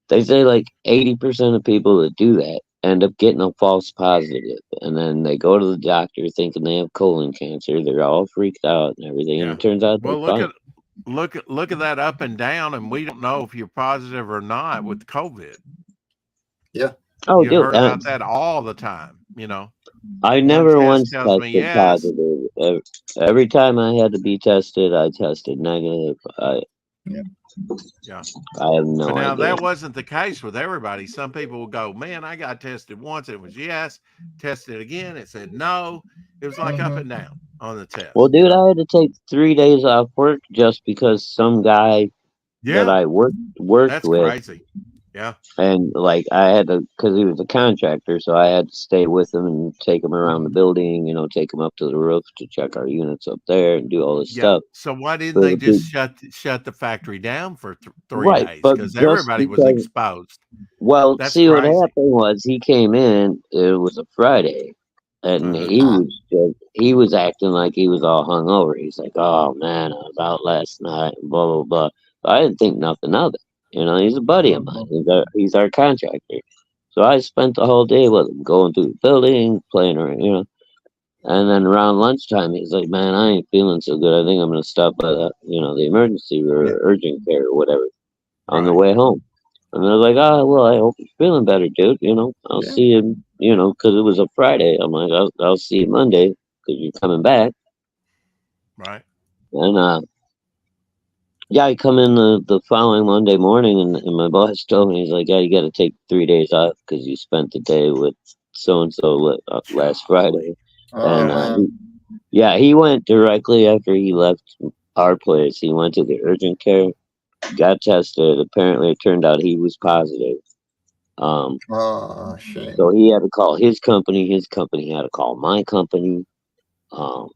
they say like 80% of people that do that end up getting a false positive, and then they go to the doctor thinking they have colon cancer. They're all freaked out and everything, and it turns out they're fine. Look at that up and down, and we don't know if you're positive or not with COVID. Yeah. Oh, you heard about that all the time, you know. I never once tested positive. Every time I had to be tested, I tested negative. I have no idea. Now that wasn't the case with everybody. Some people will go, "Man, I got tested once. It was yes. Tested again. It said no." It was like up and down on the test. Well, dude, I had to take 3 days off work just because some guy that I worked That's with. Crazy. Yeah. And like I had to, because he was a contractor, so I had to stay with him and take him around the building, you know, take him up to the roof to check our units up there and do all this stuff. So why didn't they just shut the factory down for 3 days? Because everybody was exposed. Well, see, what happened was he came in, it was a Friday, and he was acting like he was all hungover. He's like, "Oh man, I was out last night," and blah blah blah. But I didn't think nothing of it. You know, he's a buddy of mine. He's our contractor. So I spent the whole day with him, going through the building, playing around, you know. And then around lunchtime, he's like, "Man, I ain't feeling so good. I think I'm going to stop by the, you know, the emergency or urgent care or whatever on the way home." And they're like, oh, well, I hope you're feeling better, dude. I'll Yeah. see you, because it was a Friday. I'm like, I'll see you Monday because you're coming back. Right. And yeah, I come in the following Monday morning, and my boss told me, he's like, yeah, you got to take 3 days off because you spent the day with so and so last Friday. And Man. yeah, he went directly after he left our place. He went to the urgent care, got tested. Apparently, it turned out he was positive. Oh, shame. So he had to call his company. His company had to call my company. Um,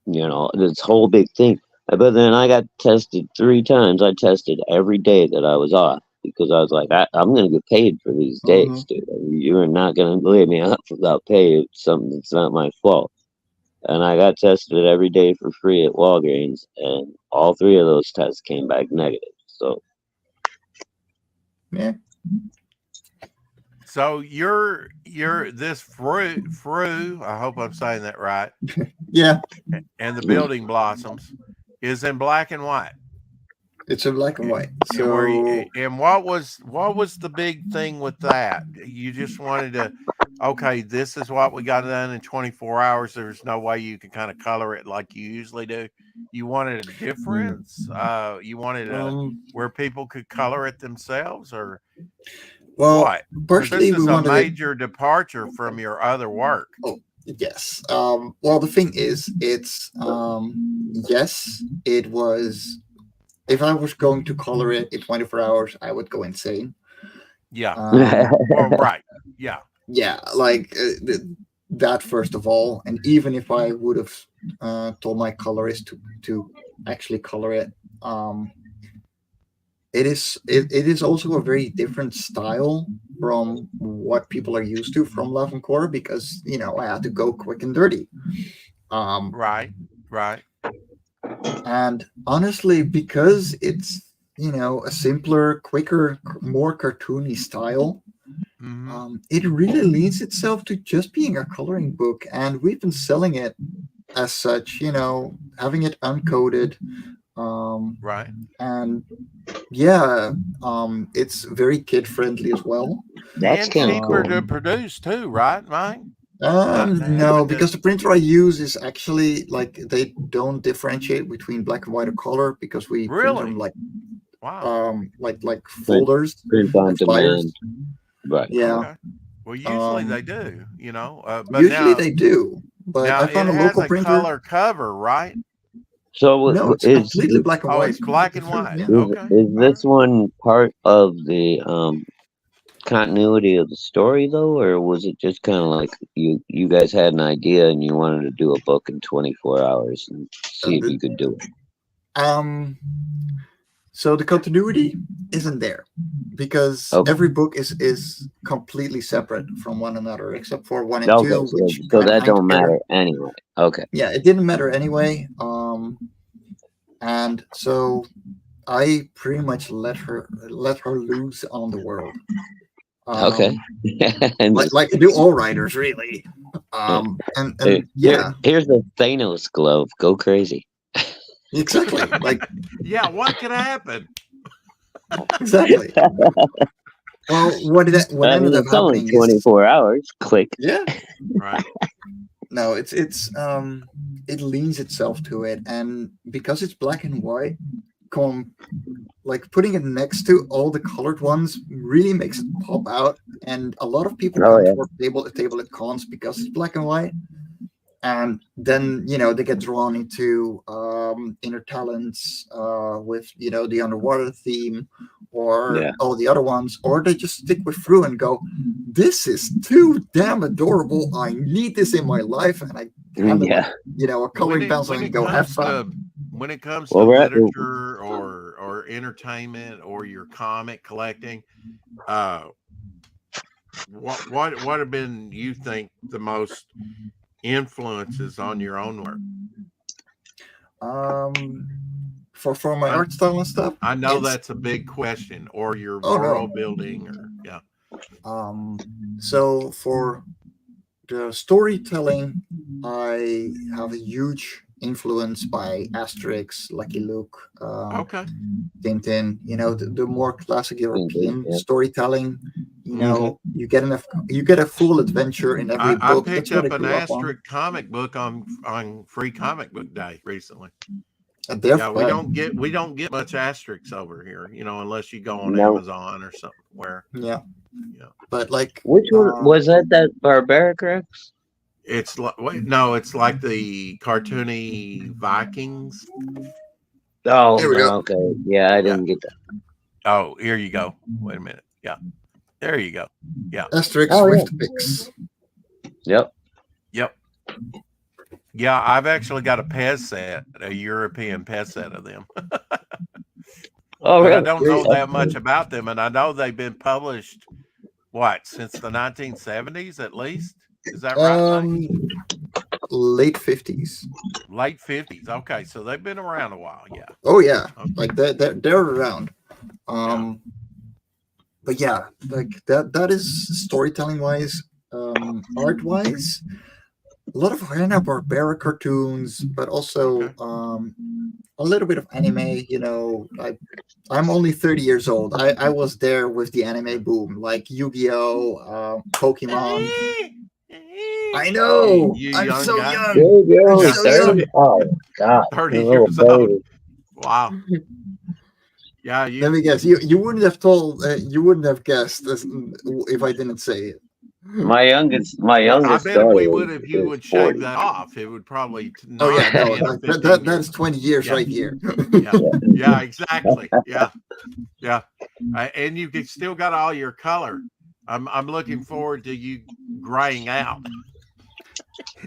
this whole big thing. But then I got tested 3 times. I tested every day that I was off because I was like, I'm going to get paid for these days, dude. You're not going to lay me off without pay. It's something that's not my fault. And I got tested every day for free at Walgreens, and all 3 of those tests came back negative. So Yeah. So you're this Fru, I hope I'm saying that right, Yeah. and the building blossoms is in black and white. It's in black and white. And So what was the big thing with that? You just wanted to, okay, this is what we got done in 24 hours. There's no way you can kind of color it like you usually do. You wanted a difference. You wanted where people could color it themselves, or well, what? 'Cause partially this we is a wanted it. major departure from your other work. Oh, yes. Well, the thing is, it's yes, it was. If I was going to color it in 24 hours, I would go insane. Yeah. Um, Well, right. Yeah. yeah, like that first of all, and even if I would have told my colorist to actually color it, it is also a very different style from what people are used to from Love and Core because I had to go quick and dirty. Right. Right. And honestly, because it's a simpler, quicker, more cartoony style, it really leads itself to just being a coloring book, and we've been selling it as such. Having it uncoded, Right. and yeah, it's very kid friendly as well. that's And kind of cheaper cool. to produce too, right, Mike? No, because the printer I use is actually like they don't differentiate between black and white or color because we print them Really? like Wow. like folders, Print on like flyers. demand. Right. Yeah. Okay. Well, usually they do, but Usually now they do, but I it found a has local a printer. color cover, right? So No, it's is completely black and Oh, white. it's black and white. Yeah. Okay. is this one part of the continuity of the story though, or was it just kind of like you guys had an idea and you wanted to do a book in 24 hours and see if you could do it? So the continuity isn't there because Okay. every book is completely separate from one another except for 1 and Okay, 2, which so kind of that hang don't together. matter anyway. Okay. Yeah, it didn't matter anyway. And so I pretty much let her loose on the world. Okay. And Like do all writers really. And yeah, here's the Thanos glove. Go crazy. exactly. Like Yeah. What could happen? exactly. Well, what ended up It's only happening is 24 hours. Click. yeah. Right. No, it leans itself to it, and because it's black and white, like putting it next to all the colored ones really makes it pop out. And a lot of people Oh come yeah. for table at cons because it's black and white, and then they get drawn into Inner Talents with the underwater theme or Yeah. all the other ones, or they just stick with Fru and go, this is too damn adorable, I need this in my life, and I hand them Yeah. a coloring pencil and go have fun. When it comes Well, to we're at- literature or entertainment or your comic collecting, what have been, you think, the most influences on your own work? For my art style and stuff, I know that's a big question, or your Oh, no. world building, or yeah. So for the storytelling, I have a huge influenced by Asterix, Lucky Luke, Okay. Tintin. You know, the more classic European yeah. storytelling. You know, you get a full adventure in every I book. picked That's what up I an grew up on. Asterix comic book on Free Comic Book Day recently. And they're Yeah, we fun. don't get much Asterix over here, you know, unless you go on No. Amazon or something. Where Yeah. Yeah. But like, Which one was that Barbaric Rex? it's like no, it's like the cartoony Vikings. Oh, There we go. okay. Yeah, I didn't get that. Oh, here you go. Wait a minute. Yeah, there you go. Yeah. Asterix Oh, with yeah. the pics. Yep. Yeah, I've actually got a Pez set, a European Pez set of them. Oh, But really? I don't know That's that much about them, and I know they've been published since the 1970s at least. Is that right, Mike? Late 50s. Late 50s. Okay, so they've been around a while. Yeah. Oh yeah, Okay. like they're around. But yeah, like that is storytelling wise, art wise. A lot of Hanna-Barbera cartoons, but also a little bit of anime. You know, I'm only 30 years old. I was there with the anime boom, like Yu-Gi-Oh, Pokemon. I know. You I'm young so guy? young. There you go. I'm so 30? young. Oh, God. 30 You little years old. baby. Wow. Yeah, Let me guess. You wouldn't have told. You wouldn't have guessed if I didn't say it. My youngest I bet if we would, if you is would 40. shave that off, it would probably Oh yeah, no, 10 or 15 that's years. 20 years Yeah. right here. Yeah, exactly. Yeah. And you still got all your color. I'm looking forward to you graying out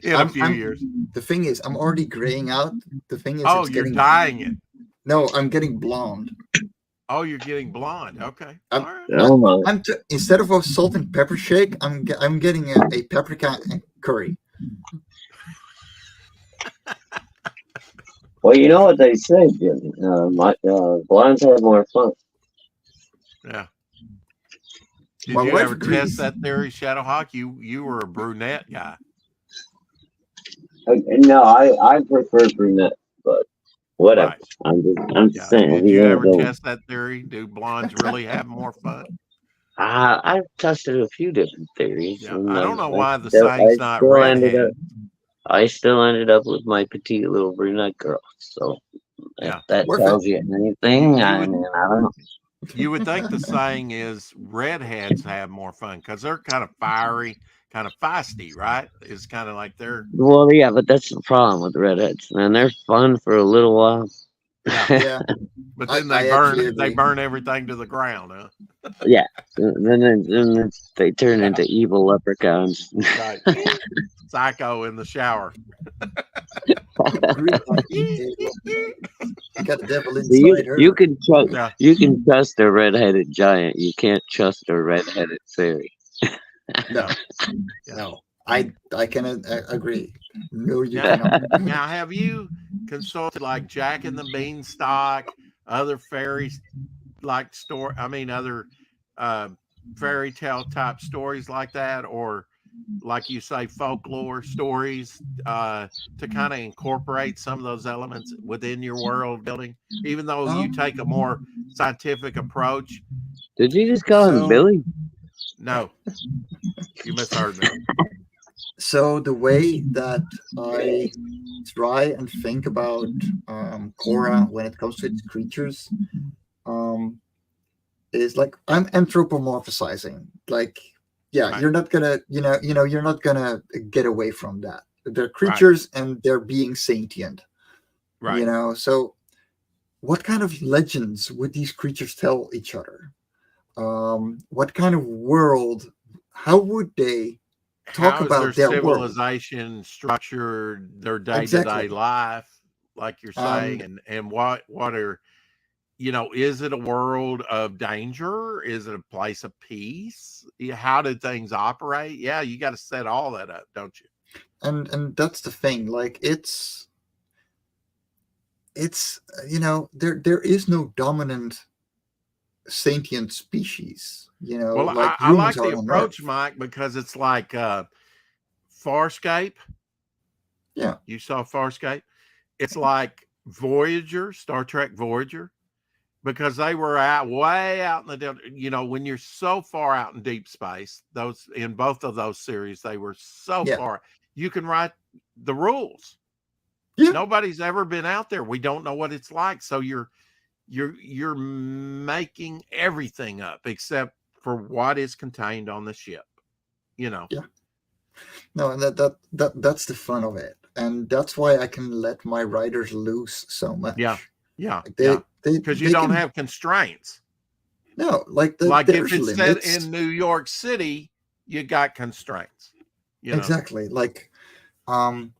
in a few years. The thing is, I'm already graying out. The thing is, Oh, you're dyeing it. No, I'm getting blonde. Oh, you're getting blonde. Okay. I'm, all right. Instead of a salt and pepper shake, I'm getting a paprika and curry. Well, you know what they say, Jimmy. Blondes have more fun. Yeah. Did you ever test that theory, Shadowhawk? You were a brunette guy. No, I prefer brunette, but whatever. Right. I'm just saying. Did you ever test that theory? Do blondes really have more fun? I've tested a few different theories. Yeah, I don't know why the saying's not redhead. I still ended up with my petite little brunette girl. So if that tells you anything, I don't know. You would think the saying is redheads have more fun because they're kind of fiery, kind of feisty, right? It's kind of like they're. Well, yeah, but that's the problem with redheads, man. They're fun for a little while. Yeah. But then they burn everything to the ground, huh? Yeah. Then they turn into evil leprechauns. Right. Psycho in the shower. You got the devil inside her. You can trust a redheaded giant. You can't trust a redheaded fairy. No. I can agree. No, you cannot. Now, have you consulted like Jack and the Beanstalk, other fairies like other fairy tale type stories like that, or like you say, folklore stories to kind of incorporate some of those elements within your world building, even though you take a more scientific approach? Did you just call him Billy? No, you misheard me. So the way that I try and think about CORA when it comes to its creatures is like I'm anthropomorphizing. Like, you're not gonna, you're not gonna get away from that. They're creatures and they're being sentient. Right. You know, so what kind of legends would these creatures tell each other? What kind of world? How would they talk about their civilization world? Structured, their day-to-day life, like you're saying, and what are, is it a world of danger? Is it a place of peace? How did things operate? Yeah, you got to set all that up, don't you? And that's the thing. Like it's there is no dominant sentient species. Well, like I like the approach, Mike, because it's like Farscape. Yeah, you saw Farscape. It's like Voyager, Star Trek Voyager, because they were way out in the, you know, when you're so far out in deep space, those in both of those series, they were so Yeah. far. You can write the rules. Yeah. Nobody's ever been out there. We don't know what it's like. So you're making everything up except for what is contained on the ship, you know. Yeah. No, and that's the fun of it, and that's why I can let my writers loose so much. Yeah. Like Because you don't have constraints. No, like like if there's it's limits. set in New York City, you got constraints. You know? Exactly. Like, you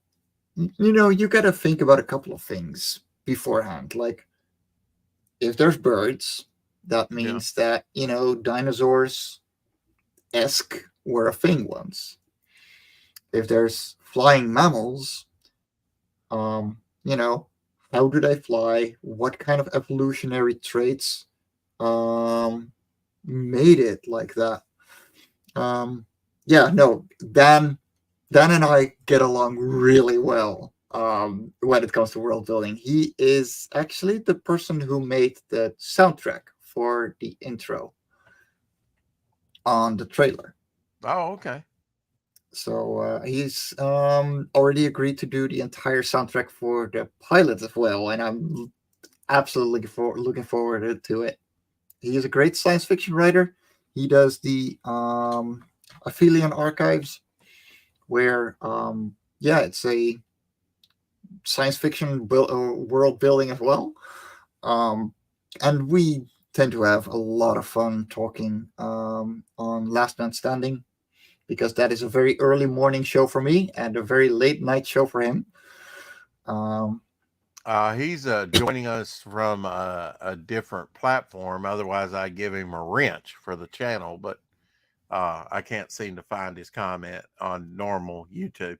know, you got to think about a couple of things beforehand. Like, if there's birds, that means that, you know, dinosaurs-esque were a thing once. If there's flying mammals, you know, how do they fly? What kind of evolutionary traits made it like that? Yeah, no, Dan and I get along really well when it comes to world building. He is actually the person who made the soundtrack for the intro on the trailer. Oh, okay. So he's already agreed to do the entire soundtrack for the pilot as well, and I'm absolutely looking forward to it. He is a great science fiction writer. He does the Aphelion Archives, where yeah, it's a science fiction world building as well, and we tend to have a lot of fun talking on Last Man Standing, because that is a very early morning show for me and a very late night show for him. He's joining us from a different platform. Otherwise, I give him a wrench for the channel, but I can't seem to find his comment on normal YouTube.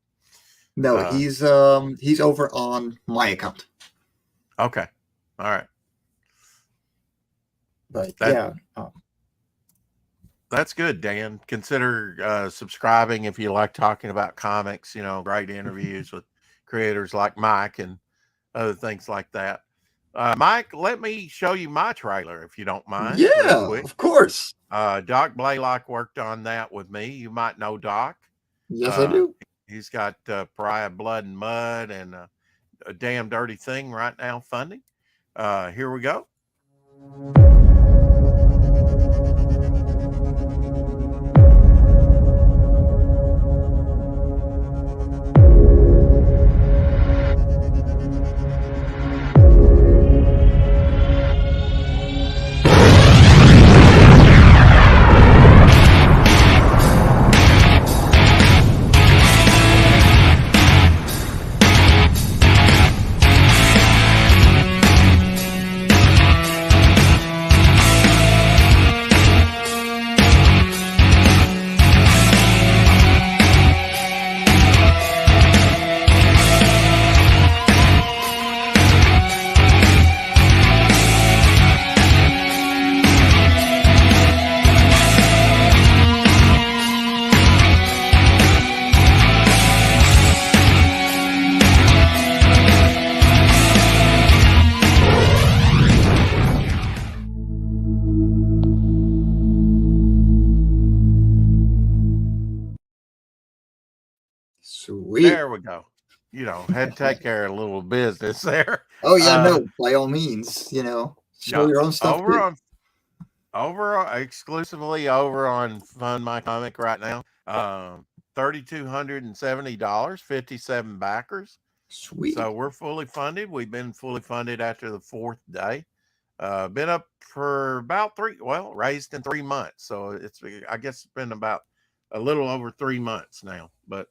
No, he's over on my account. Okay, all right. But that's good, Dan. Consider subscribing if you like talking about comics. You know, great interviews with creators like Mike and other things like that. Mike, let me show you my trailer if you don't mind. Yeah, of course. Doc Blaylock worked on that with me. You might know Doc. Yes, I do. He's got Pariah Blood and Mud and A Damn Dirty Thing right now funding. Here we go. Sweet. There we go. You know, had to take care of a little business there. Oh yeah, no, by all means, you know, show your own stuff Exclusively over on Fund My Comic right now. $3,270, 57 backers. Sweet. So we're fully funded. We've been fully funded after the 4th day. Been up for about raised in 3 months. So I guess it's been about a little over 3 months now, but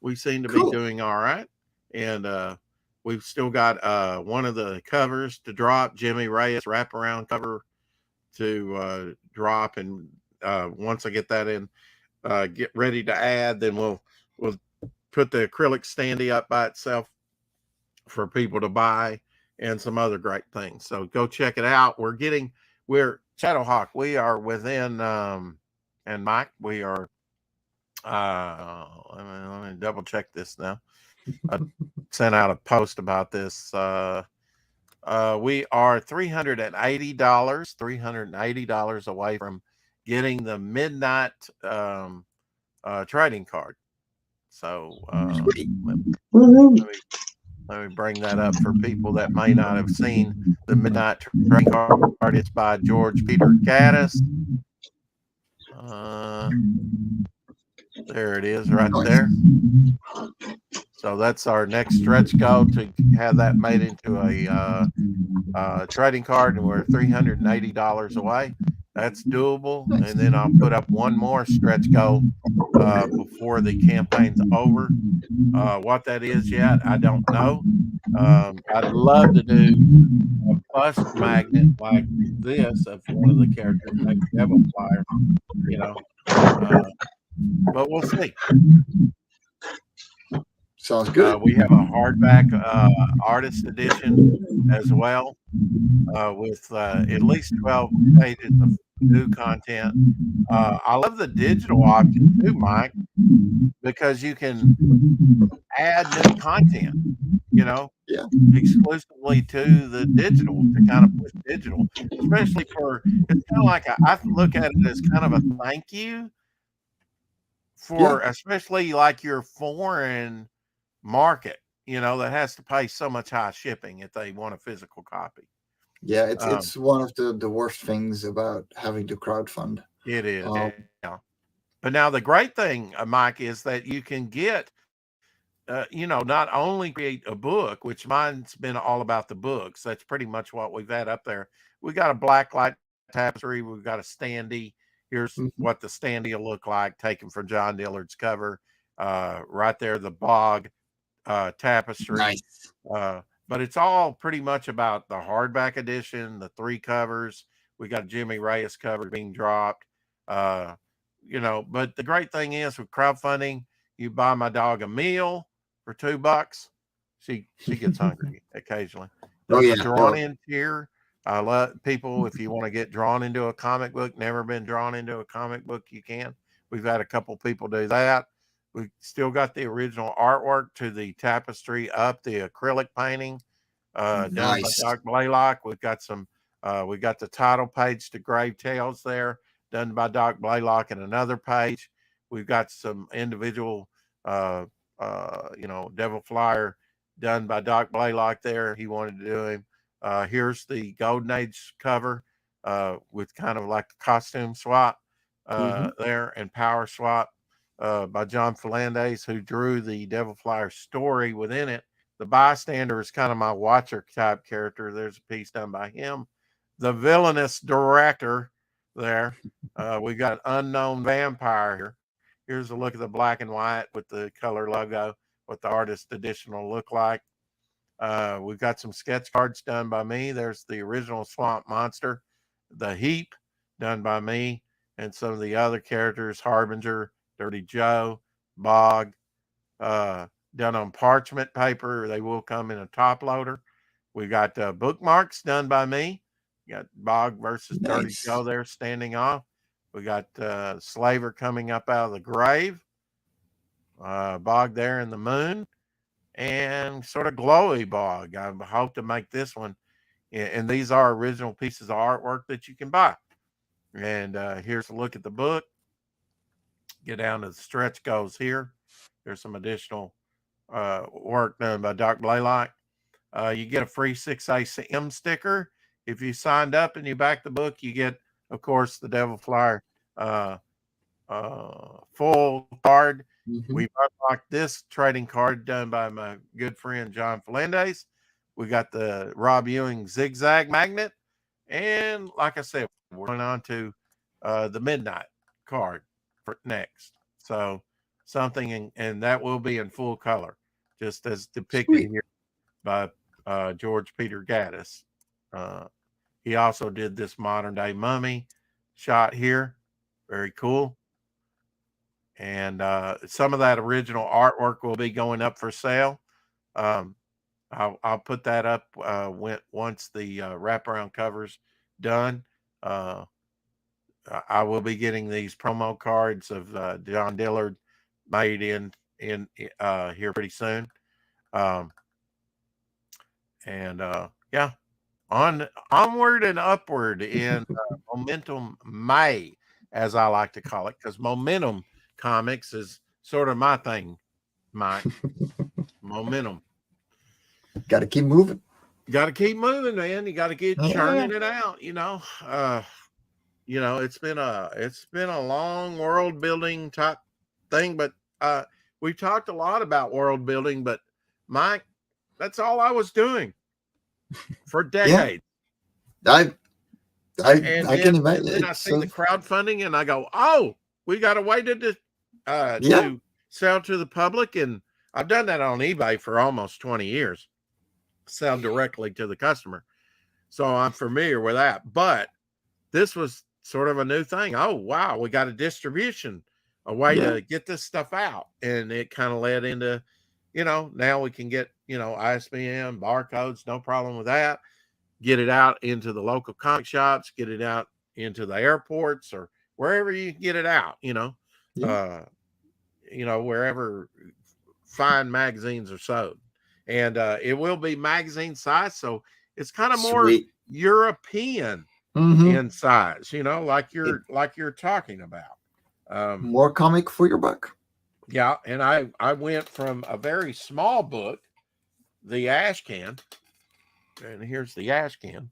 we seem to be doing all right. And we've still got one of the covers to drop, Jimmy Reyes wraparound cover to drop. And once I get that in, get ready to add, then we'll put the acrylic standee up by itself for people to buy and some other great things. So go check it out. We're Shadowhawk. We are within, and Mike, we are, let me double check this now. sent out a post about this. We are $380 away from getting the midnight trading card. So Sweet. let me bring that up for people that may not have seen the midnight trading card. It's by George Peter Gaddis. There it is, right Nice. there. So that's our next stretch goal, to have that made into a trading card, and we're $380 away. That's doable. Nice. And then I'll put up one more stretch goal before the campaign's over. What that is yet, I don't know. I'd love to do a bust magnet like this of one of the characters, maybe Devil Flyer, you know. But we'll see. Sounds good. We have a hardback artist edition as well, with at least 12 pages of new content. I love the digital option too, Mike, because you can add new content, you know, Yeah. exclusively to the digital, to kind of push digital, especially for, it's kind of like I look at it as kind of a thank you for, especially like your foreign market, you know, that has to pay so much high shipping if they want a physical copy. Yeah, it's one of the worst things about having to crowdfund. It is. Yeah. But now the great thing, Mike, is that you can get, you know, not only create a book, which mine's been all about the books. That's pretty much what we've had up there. We got a black light tapestry. We've got a standee. Here's what the standee will look like, taken from John Dillard's cover. Right there, the bog tapestry. Nice. But it's all pretty much about the hardback edition, the 3 covers. We got Jimmy Reyes cover being dropped. You know, but the great thing is with crowdfunding, you buy my dog a meal for $2. She gets hungry occasionally. There's a drawn in tier. I love people, if you want to get drawn into a comic book, never been drawn into a comic book, you can. We've had a couple people do that. We still got the original artwork to the tapestry up, the acrylic painting done by Doc Blaylock. We've got some, we got the title page to Grave Tales there, done by Doc Blaylock, and another page. We've got some individual, you know, Devil Flyer done by Doc Blaylock there. He wanted to do him. Here's the Golden Age cover with kind of like a costume swap there, and power swap by John Philandes, who drew the Devil Flyer story within it. The bystander is kind of my watcher type character. There's a piece done by him. The villainous director there. We got Unknown Vampire here. Here's a look at the black and white with the color logo, what the artist edition will look like. We've got some sketch cards done by me. There's the original Swamp Monster, the Heap, done by me, and some of the other characters, Harbinger, Dirty Joe, Bog, done on parchment paper. They will come in a top loader. We got bookmarks done by me. You got Bog versus Dirty Joe there standing off. We got Slaver coming up out of the grave. Bog there in the moon. And sort of glowy Bog. I hope to make this one. And these are original pieces of artwork that you can buy. And here's a look at the book. Get down to the stretch goals here. There's some additional work done by Doc Blaylock. You get a free 6ACM sticker. If you signed up and you back the book, you get, of course, the Devil Flyer full card. We've unlocked this trading card done by my good friend John Philandes. We got the Rob Ewing zigzag magnet. And like I said, we're going on to the midnight card for next. So something, and that will be in full color, just as depicted here by George Peter Gaddis. He also did this modern day mummy shot here. Very cool. And some of that original artwork will be going up for sale. I'll put that up once the wraparound cover's done. I will be getting these promo cards of John Dillard made in here pretty soon. Um, and yeah, onward and upward in Momentum May, as I like to call it, because Momentum Comics is sort of my thing, Mike. Momentum. Got to keep moving. Got to keep moving, man. You got to keep churning it out. It's been a long world building type thing, but we've talked a lot about world building, but Mike, that's all I was doing for decades. I can imagine. And then I see the crowdfunding and I go, oh, we got a way to sell to the public. And I've done that on eBay for almost 20 years, sell directly to the customer. So I'm familiar with that. But this was sort of a new thing. Oh, wow, we got a distribution, a way to get this stuff out. And it kind of led into, now we can get, ISBN, barcodes, no problem with that. Get it out into the local comic shops, get it out into the airports or wherever you can get it out, wherever fine magazines are sold. And it will be magazine size. So it's kind of more European in size, like you're talking about. More comic for your buck. Yeah. And I went from a very small book, the ash can, and here's the ash can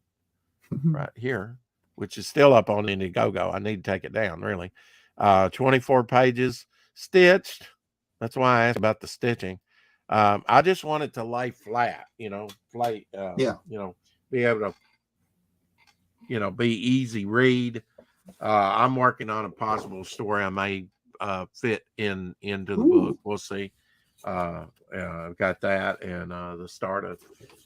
right here, which is still up on Indiegogo. I need to take it down, really. 24 pages, stitched. That's why I asked about the stitching. I just wanted to lay flat, be able to, be easy read. I'm working on a possible story I may fit into the book. We'll see. I've got that and the start of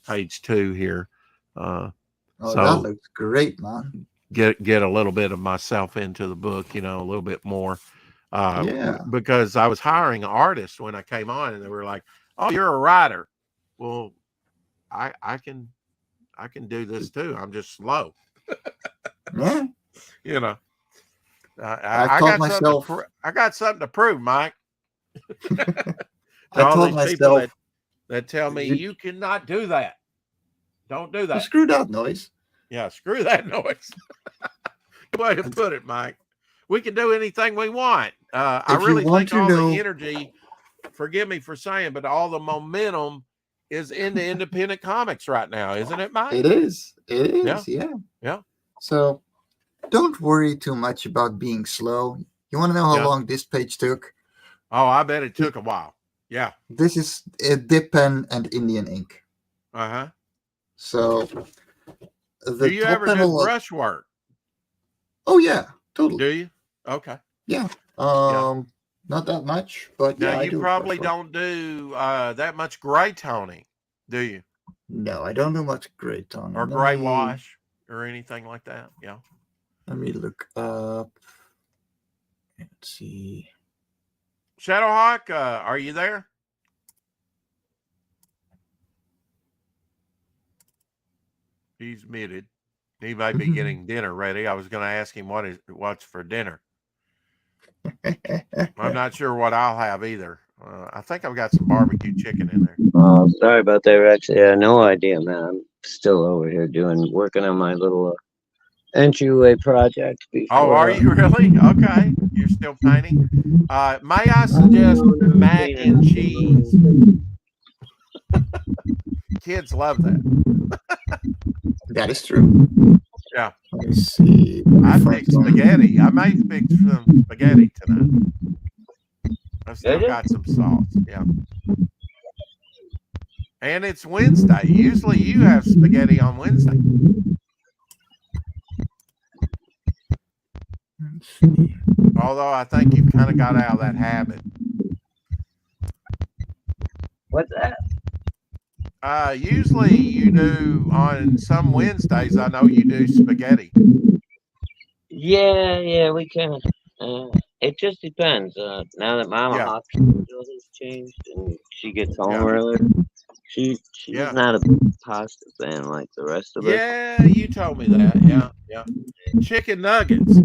page 2 here. So that looks great, man. Get a little bit of myself into the book, a little bit more. Because I was hiring artists when I came on, and they were like, "Oh, you're a writer." Well, I can do this too. I'm just slow. Yeah. I got something to prove, Mike. I told myself that tell me you cannot do that. Don't do that. Screw that noise. Yeah, screw that noise. Good way to put it, Mike. We can do anything we want. I really think all the energy, forgive me for saying, but all the momentum is in the independent comics right now, isn't it, Mike? It is. Yeah. So don't worry too much about being slow. You want to know how long this page took? Oh, I bet it took a while. Yeah. This is a dip pen and Indian ink. Uh-huh. So do you ever do brush work? Oh yeah, totally. Do you? Okay. Yeah. Not that much, but now you probably don't do that much gray toning, do you? No, I don't do much gray toning or gray wash or anything like that. Yeah. Let me look up. Let's see. Shadowhawk, are you there? He's muted. He may be getting dinner ready. I was going to ask him what's for dinner. I'm not sure what I'll have either. I think I've got some barbecue chicken in there. Oh, sorry about that, Rex. Yeah, no idea, man. I'm still over here working on my little entryway project. Oh, are you really? Okay. You're still painting? May I suggest mac and cheese? Kids love that. That is true. Yeah. Let's see. I picked spaghetti. I may pick some spaghetti tonight. I've still got some sauce. Yeah. And it's Wednesday. Usually you have spaghetti on Wednesday. Although I think you've kind of got out of that habit. What's that? Usually you do on some Wednesdays. I know you do spaghetti. Yeah, we can. It just depends. Now that Mama Hawk's schedule has changed and she gets home earlier, she's not a pasta fan like the rest of us. Yeah, you told me that. Yeah. Chicken nuggets.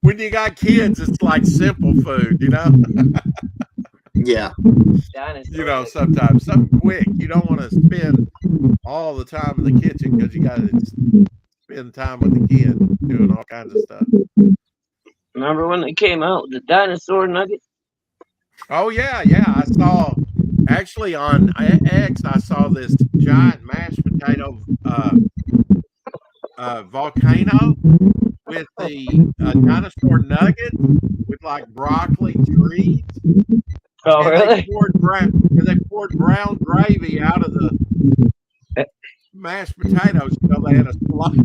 When you got kids, it's like simple food, Yeah. Dinosaur. sometimes something quick. You don't want to spend all the time in the kitchen because you got to spend time with the kid doing all kinds of stuff. Remember when they came out with the dinosaur nugget? Oh yeah, I saw actually on X. I saw this giant mashed potato volcano with the dinosaur nugget with like broccoli trees, Oh, and really? they poured brown gravy out of the mashed potatoes. They had a slice.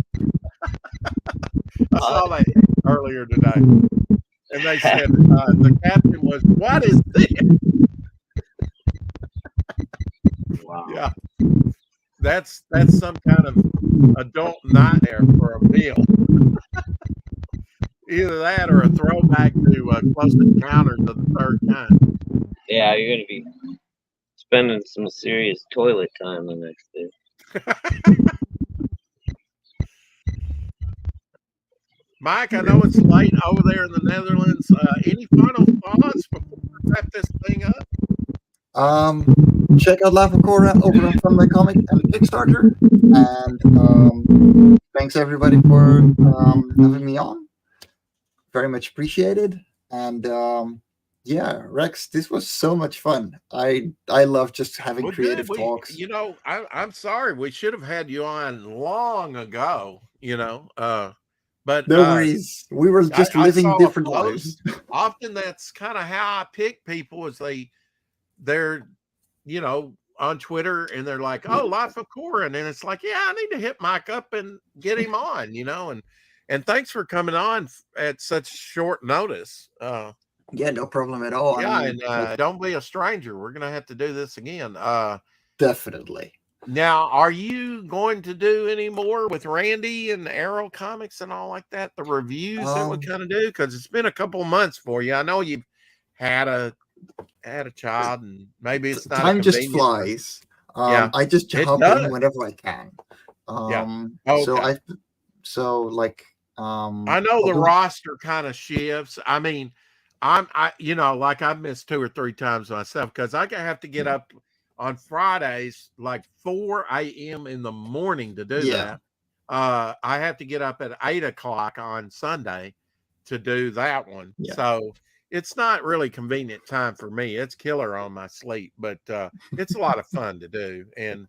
I saw that earlier today, and they said the caption was, "What is this?" Wow. Yeah, that's some kind of adult nightmare for a meal. Either that or a throwback to Close Encounters of the Third Kind. Yeah, you're gonna be spending some serious toilet time the next day. Mike, I know it's late over there in the Netherlands. Any final thoughts before we wrap this thing up? Check out Lava Cora over on Fun My Comic and Kickstarter. And thanks everybody for having me on. Very much appreciated. And yeah, Rex, this was so much fun. I love just having creative talks. I'm sorry. We should have had you on long ago, but no worries. We were just living different lives. Often that's kind of how I pick people is they're on Twitter and they're like, oh, Life of Cora. And then it's like, yeah, I need to hit Mike up and get him on, and thanks for coming on at such short notice. Yeah, no problem at all. Yeah, I mean, don't be a stranger. We're gonna have to do this again. Definitely. Now, are you going to do any more with Randy and Arrow Comics and all like that? The reviews that we kind of do, because it's been a couple of months for you. I know you've had a child, and maybe it's not. Time just flies. Yeah, I just hop in whenever I can. Yeah. Okay. I know the roster kind of shifts. I mean, I've missed 2 or 3 times myself because I have to get up on Fridays like 4 a.m. in the morning to do that. I have to get up at 8 o'clock on Sunday to do that one. Yeah. So it's not really convenient time for me. It's killer on my sleep, but it's a lot of fun to do. And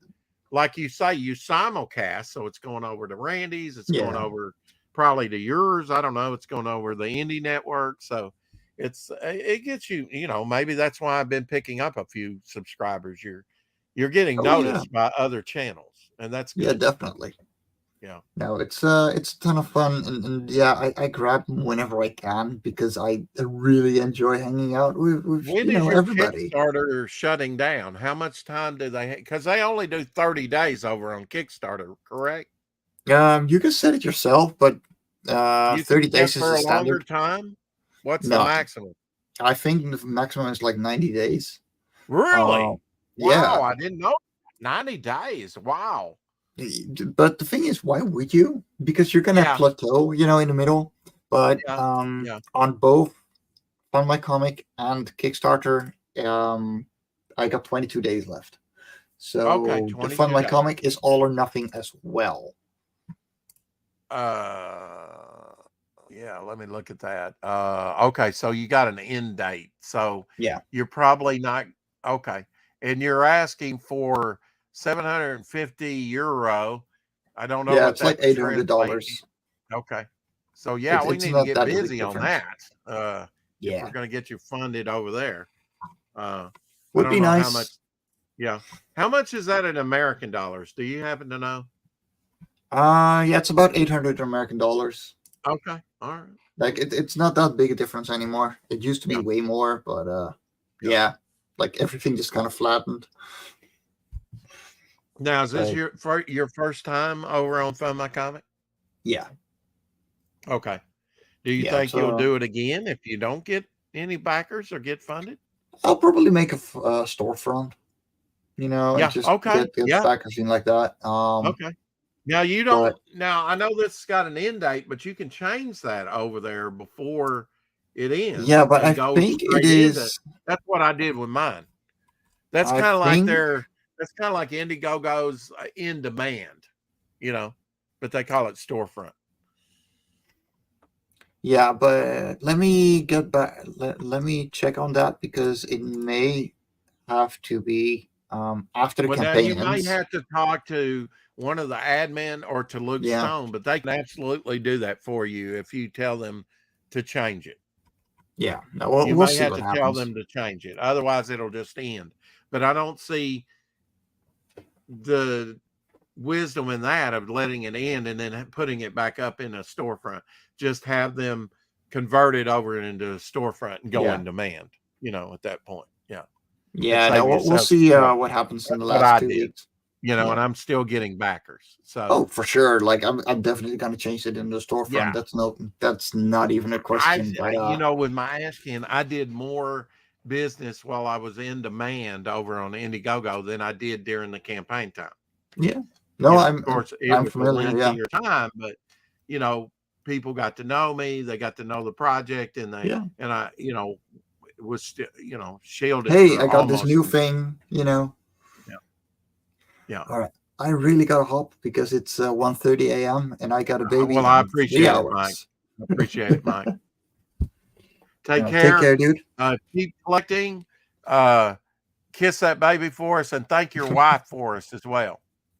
like you say, you simulcast, so it's going over to Randy's, it's going over probably to yours. I don't know. It's going over the Indie Network. So it gets you, maybe that's why I've been picking up a few subscribers. You're getting noticed by other channels, and that's good. Yeah, definitely. Yeah. No, it's a ton of fun, and yeah, I grab them whenever I can because I really enjoy hanging out with when is your everybody. Kickstarter shutting down? How much time do they? Because they only do 30 days over on Kickstarter, correct? You can set it yourself, but 30 days is for a a standard longer time. What's the maximum? I think the maximum is like 90 days. Really? Yeah. Wow, I didn't know. 90 days. Wow. But the thing is, why would you? Because you're gonna plateau, in the middle. But on both Fun My Comic and Kickstarter, I got 22 days left. So the Fun My Comic is all or nothing as well. Yeah, let me look at that. Okay, so you got an end date. So you're probably not okay. And you're asking for €750. I don't know. Yeah, it's like $800. Okay. So we need to get busy on that. If we're going to get you funded over there. Would be nice. How much, how much is that in American dollars? Do you happen to know? Yeah, it's about 800 American dollars. Okay. All right. Like it's not that big a difference anymore. It used to be way more, but like everything just kind of flattened. Now, is this your first time over on Fun My Comic? Yeah. Okay. Do you think you'll do it again if you don't get any backers or get funded? I'll probably make a storefront. And just get backers in like that. Okay. Now you don't. Now I know this has got an end date, but you can change that over there before it ends. Yeah, but and I goes think it straight into. is. That's what I did with mine. That's I kind of like think. that's kind of like Indiegogo's in demand, you know, but they call it storefront. Yeah, but let me get back. Let me check on that because it may have to be after the Well, now campaign you might ends. have to talk to one of the admin or to Luke Yeah. Stone, but they can absolutely do that for you if you tell them to change it. Yeah. No, we'll, You we'll may see have what to tell happens. them to change it. Otherwise, it'll just end. But I don't see the wisdom in that of letting it end and then putting it back up in a storefront. Just have them convert it over into a storefront and go Yeah. in demand, you know, at that point. Yeah. Yeah. No, Save we'll yourself see some trouble. what happens in That's the what last I 2 did, weeks. you know, Yeah. and I'm still getting backers. So, Oh, for sure. Like I'm definitely gonna change it in the storefront. yeah. That's not even a question. But you know, with my Ashcan, I did more business while I was in demand over on Indiegogo than I did during the campaign time. yeah. No, You know, I'm of course, it I'm was a familiar. Yeah. lengthier time, but you know, people got to know me. They got to know the project, and Yeah. I, you know, was still, you know, shielded Hey, for I got this almost. new thing. You know. Yeah. Yeah. All right. I really gotta hop because it's 1:30 a.m. and I got a baby Well, I in 3 appreciate it, Mike. hours. I appreciate it, Mike. Take Take care. care, dude. Keep collecting. Kiss that baby for us, and thank your wife for us as well.